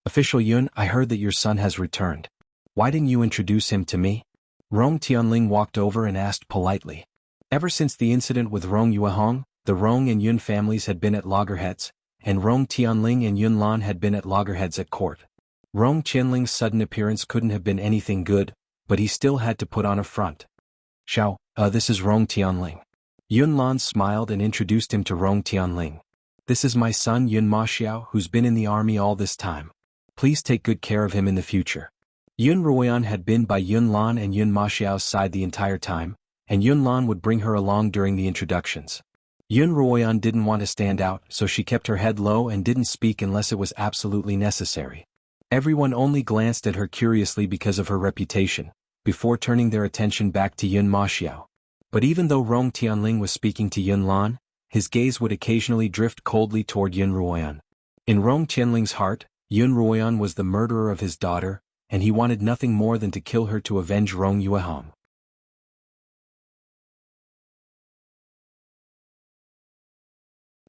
"Official Yun, I heard that your son has returned. Why didn't you introduce him to me?" Rong Tianling walked over and asked politely. Ever since the incident with Rong Yuehong, the Rong and Yun families had been at loggerheads, and Rong Tianling and Yun Lan had been at loggerheads at court. Rong Qianling's sudden appearance couldn't have been anything good, but he still had to put on a front. "Xiao, this is Rong Tianling." Yun Lan smiled and introduced him to Rong Tianling. "This is my son Yun Maxiao, who's been in the army all this time. Please take good care of him in the future." Yun Ruoyan had been by Yun Lan and Yun Maxiao's side the entire time, and Yun Lan would bring her along during the introductions. Yun Ruoyan didn't want to stand out, so she kept her head low and didn't speak unless it was absolutely necessary. Everyone only glanced at her curiously because of her reputation, before turning their attention back to Yun Maxiao. But even though Rong Tianling was speaking to Yun Lan, his gaze would occasionally drift coldly toward Yun Ruoyan. In Rong Tianling's heart, Yun Ruoyan was the murderer of his daughter, and he wanted nothing more than to kill her to avenge Rong Yuehong.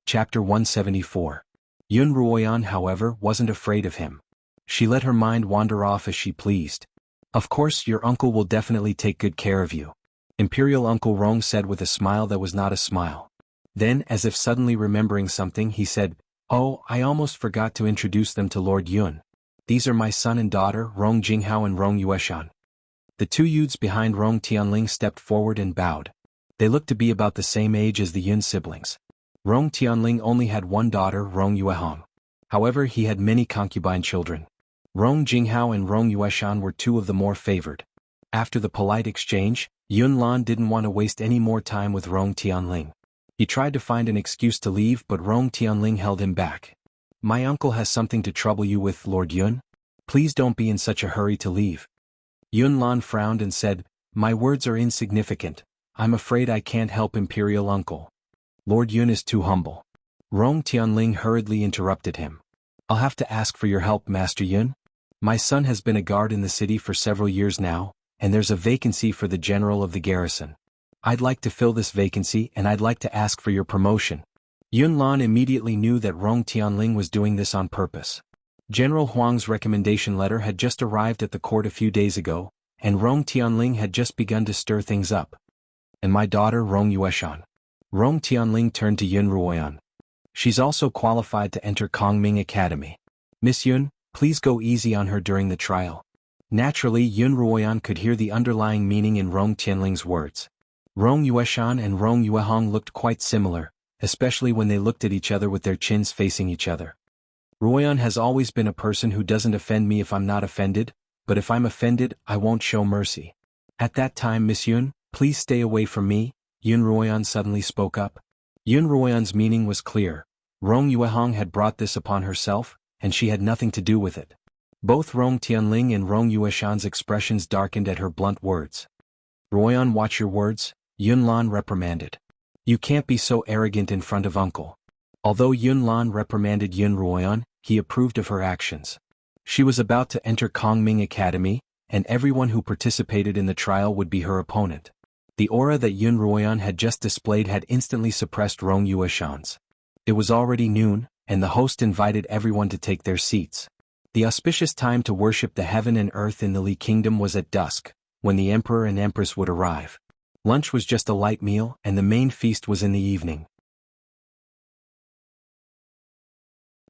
Chapter 174. Yun Ruoyan, however, wasn't afraid of him. She let her mind wander off as she pleased. "Of course, your uncle will definitely take good care of you," Imperial Uncle Rong said with a smile that was not a smile. Then, as if suddenly remembering something, he said, "Oh, I almost forgot to introduce them to Lord Yun. These are my son and daughter, Rong Jinghao and Rong Yueshan." The two youths behind Rong Tianling stepped forward and bowed. They looked to be about the same age as the Yun siblings. Rong Tianling only had one daughter, Rong Yuehong. However, he had many concubine children. Rong Jinghao and Rong Yueshan were two of the more favored. After the polite exchange, Yun Lan didn't want to waste any more time with Rong Tianling. He tried to find an excuse to leave, but Rong Tianling held him back. "My uncle has something to trouble you with, Lord Yun. Please don't be in such a hurry to leave." Yun Lan frowned and said, "My words are insignificant. I'm afraid I can't help Imperial Uncle." Lord Yun is too humble. Rong Tianling hurriedly interrupted him. "I'll have to ask for your help, Master Yun. My son has been a guard in the city for several years now, and there's a vacancy for the general of the garrison. I'd like to fill this vacancy, and I'd like to ask for your promotion." Yun Lan immediately knew that Rong Tianling was doing this on purpose. General Huang's recommendation letter had just arrived at the court a few days ago, and Rong Tianling had just begun to stir things up. "And my daughter Rong Yueshan." Rong Tianling turned to Yun Ruoyan. "She's also qualified to enter Kongming Academy. Miss Yun, please go easy on her during the trial." Naturally, Yun Ruoyan could hear the underlying meaning in Rong Tianling's words. Rong Yueshan and Rong Yuehong looked quite similar, especially when they looked at each other with their chins facing each other. "Ruoyan has always been a person who doesn't offend me if I'm not offended, but if I'm offended, I won't show mercy. At that time, Miss Yun, please stay away from me," Yun Ruoyan suddenly spoke up. Yun Ruoyan's meaning was clear. Rong Yuehong had brought this upon herself, and she had nothing to do with it. Both Rong Tianling and Rong Yueshan's expressions darkened at her blunt words. "Ruoyan, watch your words," Yun Lan reprimanded. "You can't be so arrogant in front of Uncle." Although Yun Lan reprimanded Yun Ruoyan, he approved of her actions. She was about to enter Kongming Academy, and everyone who participated in the trial would be her opponent. The aura that Yun Ruoyan had just displayed had instantly suppressed Rong Yueshan's. It was already noon, and the host invited everyone to take their seats. The auspicious time to worship the heaven and earth in the Li Kingdom was at dusk, when the emperor and empress would arrive. Lunch was just a light meal, and the main feast was in the evening.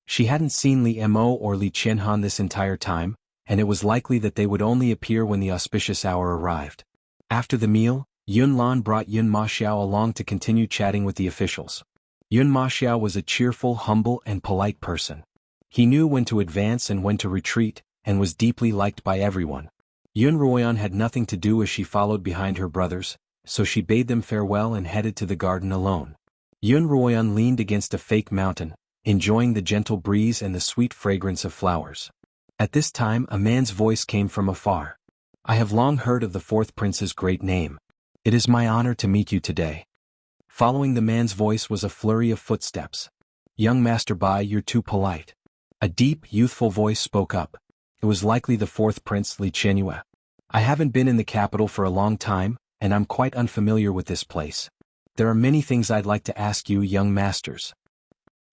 She hadn't seen Li Mo or Li Qianhuan this entire time, and it was likely that they would only appear when the auspicious hour arrived. After the meal, Yun Lan brought Yun Maxiao along to continue chatting with the officials. Yun Maxiao was a cheerful, humble, and polite person. He knew when to advance and when to retreat, and was deeply liked by everyone. Yun Ruoyan had nothing to do as she followed behind her brothers, so she bade them farewell and headed to the garden alone. Yun Ruoyan leaned against a fake mountain, enjoying the gentle breeze and the sweet fragrance of flowers. At this time, a man's voice came from afar. "I have long heard of the fourth prince's great name. It is my honor to meet you today." Following the man's voice was a flurry of footsteps. "Young Master Bai, you're too polite." A deep, youthful voice spoke up. It was likely the fourth prince, Li Qianyue. "I haven't been in the capital for a long time, and I'm quite unfamiliar with this place. There are many things I'd like to ask you, young masters."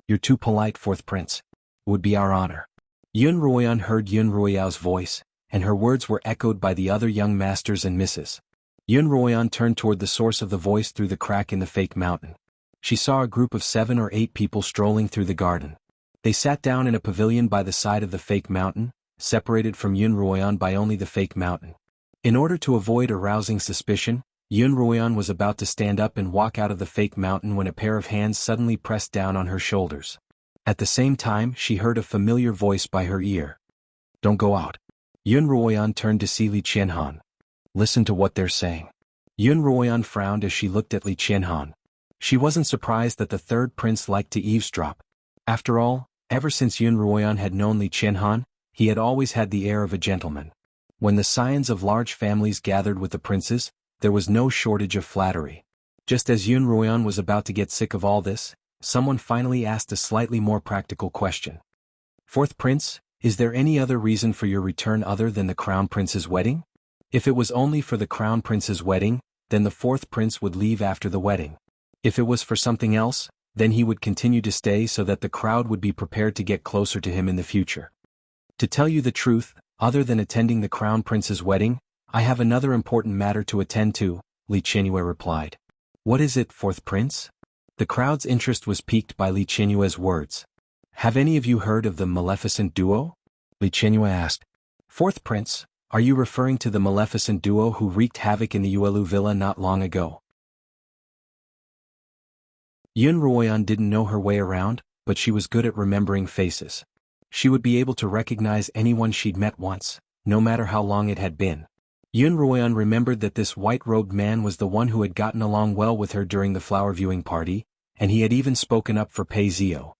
"You're too polite, fourth prince. It would be our honor." Yun Ruoyan heard Yun Ruoyao's voice, and her words were echoed by the other young masters and misses. Yun Ruoyan turned toward the source of the voice through the crack in the fake mountain. She saw a group of 7 or 8 people strolling through the garden. They sat down in a pavilion by the side of the fake mountain, separated from Yun Ruoyan by only the fake mountain. In order to avoid arousing suspicion, Yun Ruoyan was about to stand up and walk out of the fake mountain when a pair of hands suddenly pressed down on her shoulders. At the same time, she heard a familiar voice by her ear. "Don't go out." Yun Ruoyan turned to see Li Qianhuan. "Listen to what they're saying." Yun Ruoyan frowned as she looked at Li Qianhuan. She wasn't surprised that the third prince liked to eavesdrop. After all, ever since Yun Ruoyan had known Li Qianhuan, he had always had the air of a gentleman. When the scions of large families gathered with the princes, there was no shortage of flattery. Just as Yun Ruoyan was about to get sick of all this, someone finally asked a slightly more practical question. "Fourth prince, is there any other reason for your return other than the crown prince's wedding?" If it was only for the crown prince's wedding, then the fourth prince would leave after the wedding. If it was for something else, then he would continue to stay so that the crowd would be prepared to get closer to him in the future. "To tell you the truth, other than attending the crown prince's wedding, I have another important matter to attend to," Li Qianyue replied. "What is it, fourth prince?" The crowd's interest was piqued by Li Qianyue's words. "Have any of you heard of the Maleficent duo?" Li Qianyue asked. "Fourth prince, Are you referring to the maleficent duo who wreaked havoc in the Yuelu villa not long ago? Xuanhuan didn't know her way around, but she was good at remembering faces. She would be able to recognize anyone she'd met once, no matter how long it had been. Xuanhuan remembered that this white-robed man was the one who had gotten along well with her during the flower viewing party, and he had even spoken up for Pei Zio.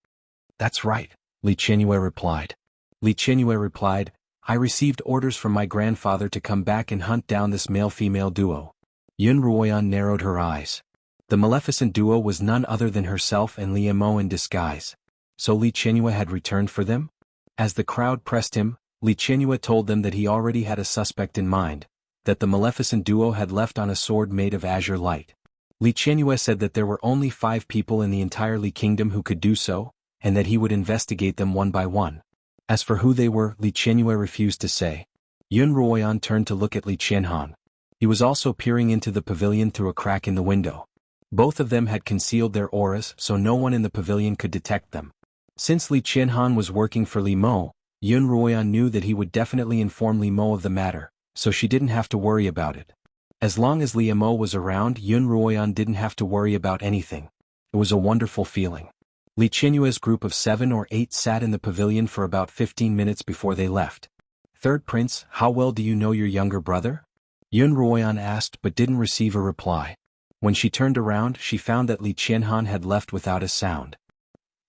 That's right, Xianxia replied. Xianxia replied, I received orders from my grandfather to come back and hunt down this male-female duo. Xuanhuan narrowed her eyes. The maleficent duo was none other than herself and Li Mo in disguise. So Xianxia had returned for them? As the crowd pressed him, Xianxia told them that he already had a suspect in mind, that the maleficent duo had left on a sword made of azure light. Xianxia said that there were only 5 people in the entire Li kingdom who could do so, and that he would investigate them one by one. As for who they were, Xianxia refused to say. Xuanhuan turned to look at xuanhuan. He was also peering into the pavilion through a crack in the window. Both of them had concealed their auras so no one in the pavilion could detect them. Since xuanhuan was working for Li Mo, Xuanhuan knew that he would definitely inform Li Mo of the matter, so she didn't have to worry about it. As long as Li Mo was around, Xuanhuan didn't have to worry about anything. It was a wonderful feeling. Xianxia's group of 7 or 8 sat in the pavilion for about 15 minutes before they left. Third Prince, how well do you know your younger brother? Xuanhuan asked but didn't receive a reply. When she turned around, she found that xuanhuan had left without a sound.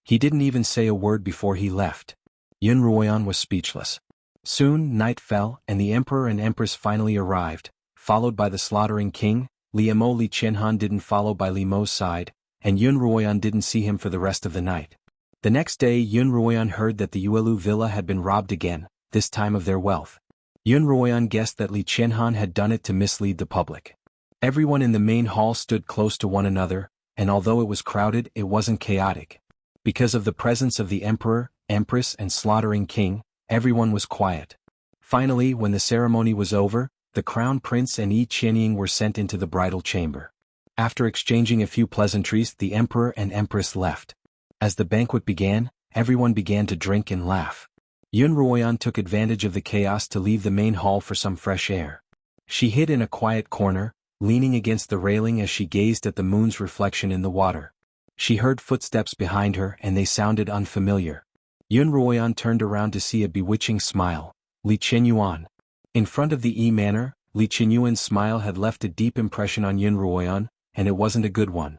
He didn't even say a word before he left. Xuanhuan was speechless. Soon, night fell, and the Emperor and Empress finally arrived, followed by the slaughtering king. Li xuanhuan didn't follow by Li Mo's side, and Xuanhuan didn't see him for the rest of the night. The next day Xuanhuan heard that the Yuelu villa had been robbed again, this time of their wealth. Xuanhuan guessed that xuanhuan had done it to mislead the public. Everyone in the main hall stood close to one another, and although it was crowded, it wasn't chaotic. Because of the presence of the Emperor, Empress and slaughtering king, everyone was quiet. Finally, when the ceremony was over, the Crown Prince and Yi Qianying were sent into the bridal chamber. After exchanging a few pleasantries, the Emperor and Empress left. As the banquet began, everyone began to drink and laugh. Xuanhuan took advantage of the chaos to leave the main hall for some fresh air. She hid in a quiet corner, leaning against the railing as she gazed at the moon's reflection in the water. She heard footsteps behind her and they sounded unfamiliar. Xuanhuan turned around to see a bewitching smile. Xianxia. In front of the manor, Xianxuan's smile had left a deep impression on Xuanhuan, and it wasn't a good one.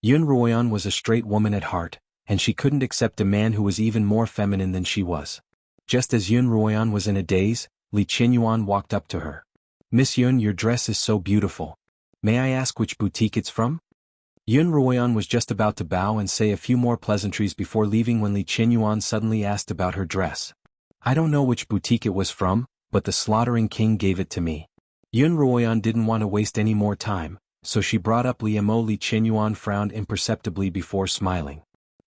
Xuanhuan was a straight woman at heart, and she couldn't accept a man who was even more feminine than she was. Just as Xuanhuan was in a daze, Xianxuan walked up to her. Miss Yun, your dress is so beautiful. May I ask which boutique it's from? Xuanhuan was just about to bow and say a few more pleasantries before leaving when Xianxuan suddenly asked about her dress. I don't know which boutique it was from, but the slaughtering king gave it to me. Xuanhuan didn't want to waste any more time, so she brought up Li Mo. Xianxuan frowned imperceptibly before smiling.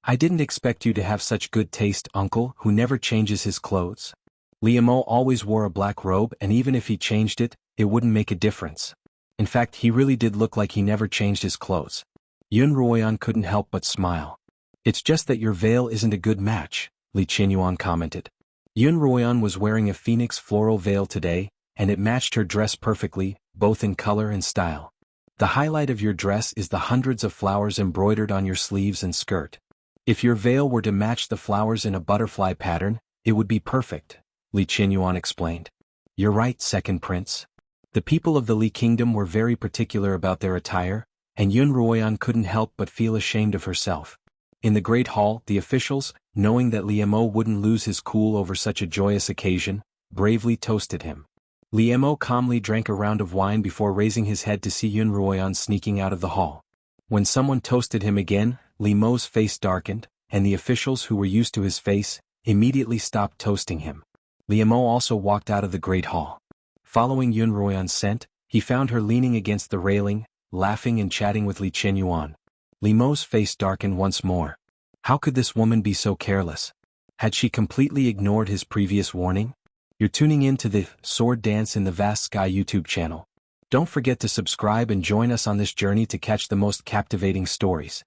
I didn't expect you to have such good taste, uncle, who never changes his clothes. Li Mo always wore a black robe, and even if he changed it, it wouldn't make a difference. In fact, he really did look like he never changed his clothes. Xuanhuan couldn't help but smile. It's just that your veil isn't a good match, Xianxuan commented. Xuanhuan was wearing a phoenix floral veil today, and it matched her dress perfectly, both in color and style. The highlight of your dress is the hundreds of flowers embroidered on your sleeves and skirt. If your veil were to match the flowers in a butterfly pattern, it would be perfect, Xianxuan explained. You're right, Second Prince. The people of the Li Kingdom were very particular about their attire, and Xuanhuan couldn't help but feel ashamed of herself. In the Great Hall, the officials, knowing that Li Mo wouldn't lose his cool over such a joyous occasion, bravely toasted him. Li Mo calmly drank a round of wine before raising his head to see Xuanhuan sneaking out of the hall. When someone toasted him again, Li Mo's face darkened, and the officials who were used to his face immediately stopped toasting him. Li Mo also walked out of the Great Hall. Following Xuanhuan's scent, he found her leaning against the railing, laughing and chatting with Xianxuan. Li Mo's face darkened once more. How could this woman be so careless? Had she completely ignored his previous warning? You're tuning in to the Sword Dance in the Vast Sky YouTube channel. Don't forget to subscribe and join us on this journey to catch the most captivating stories.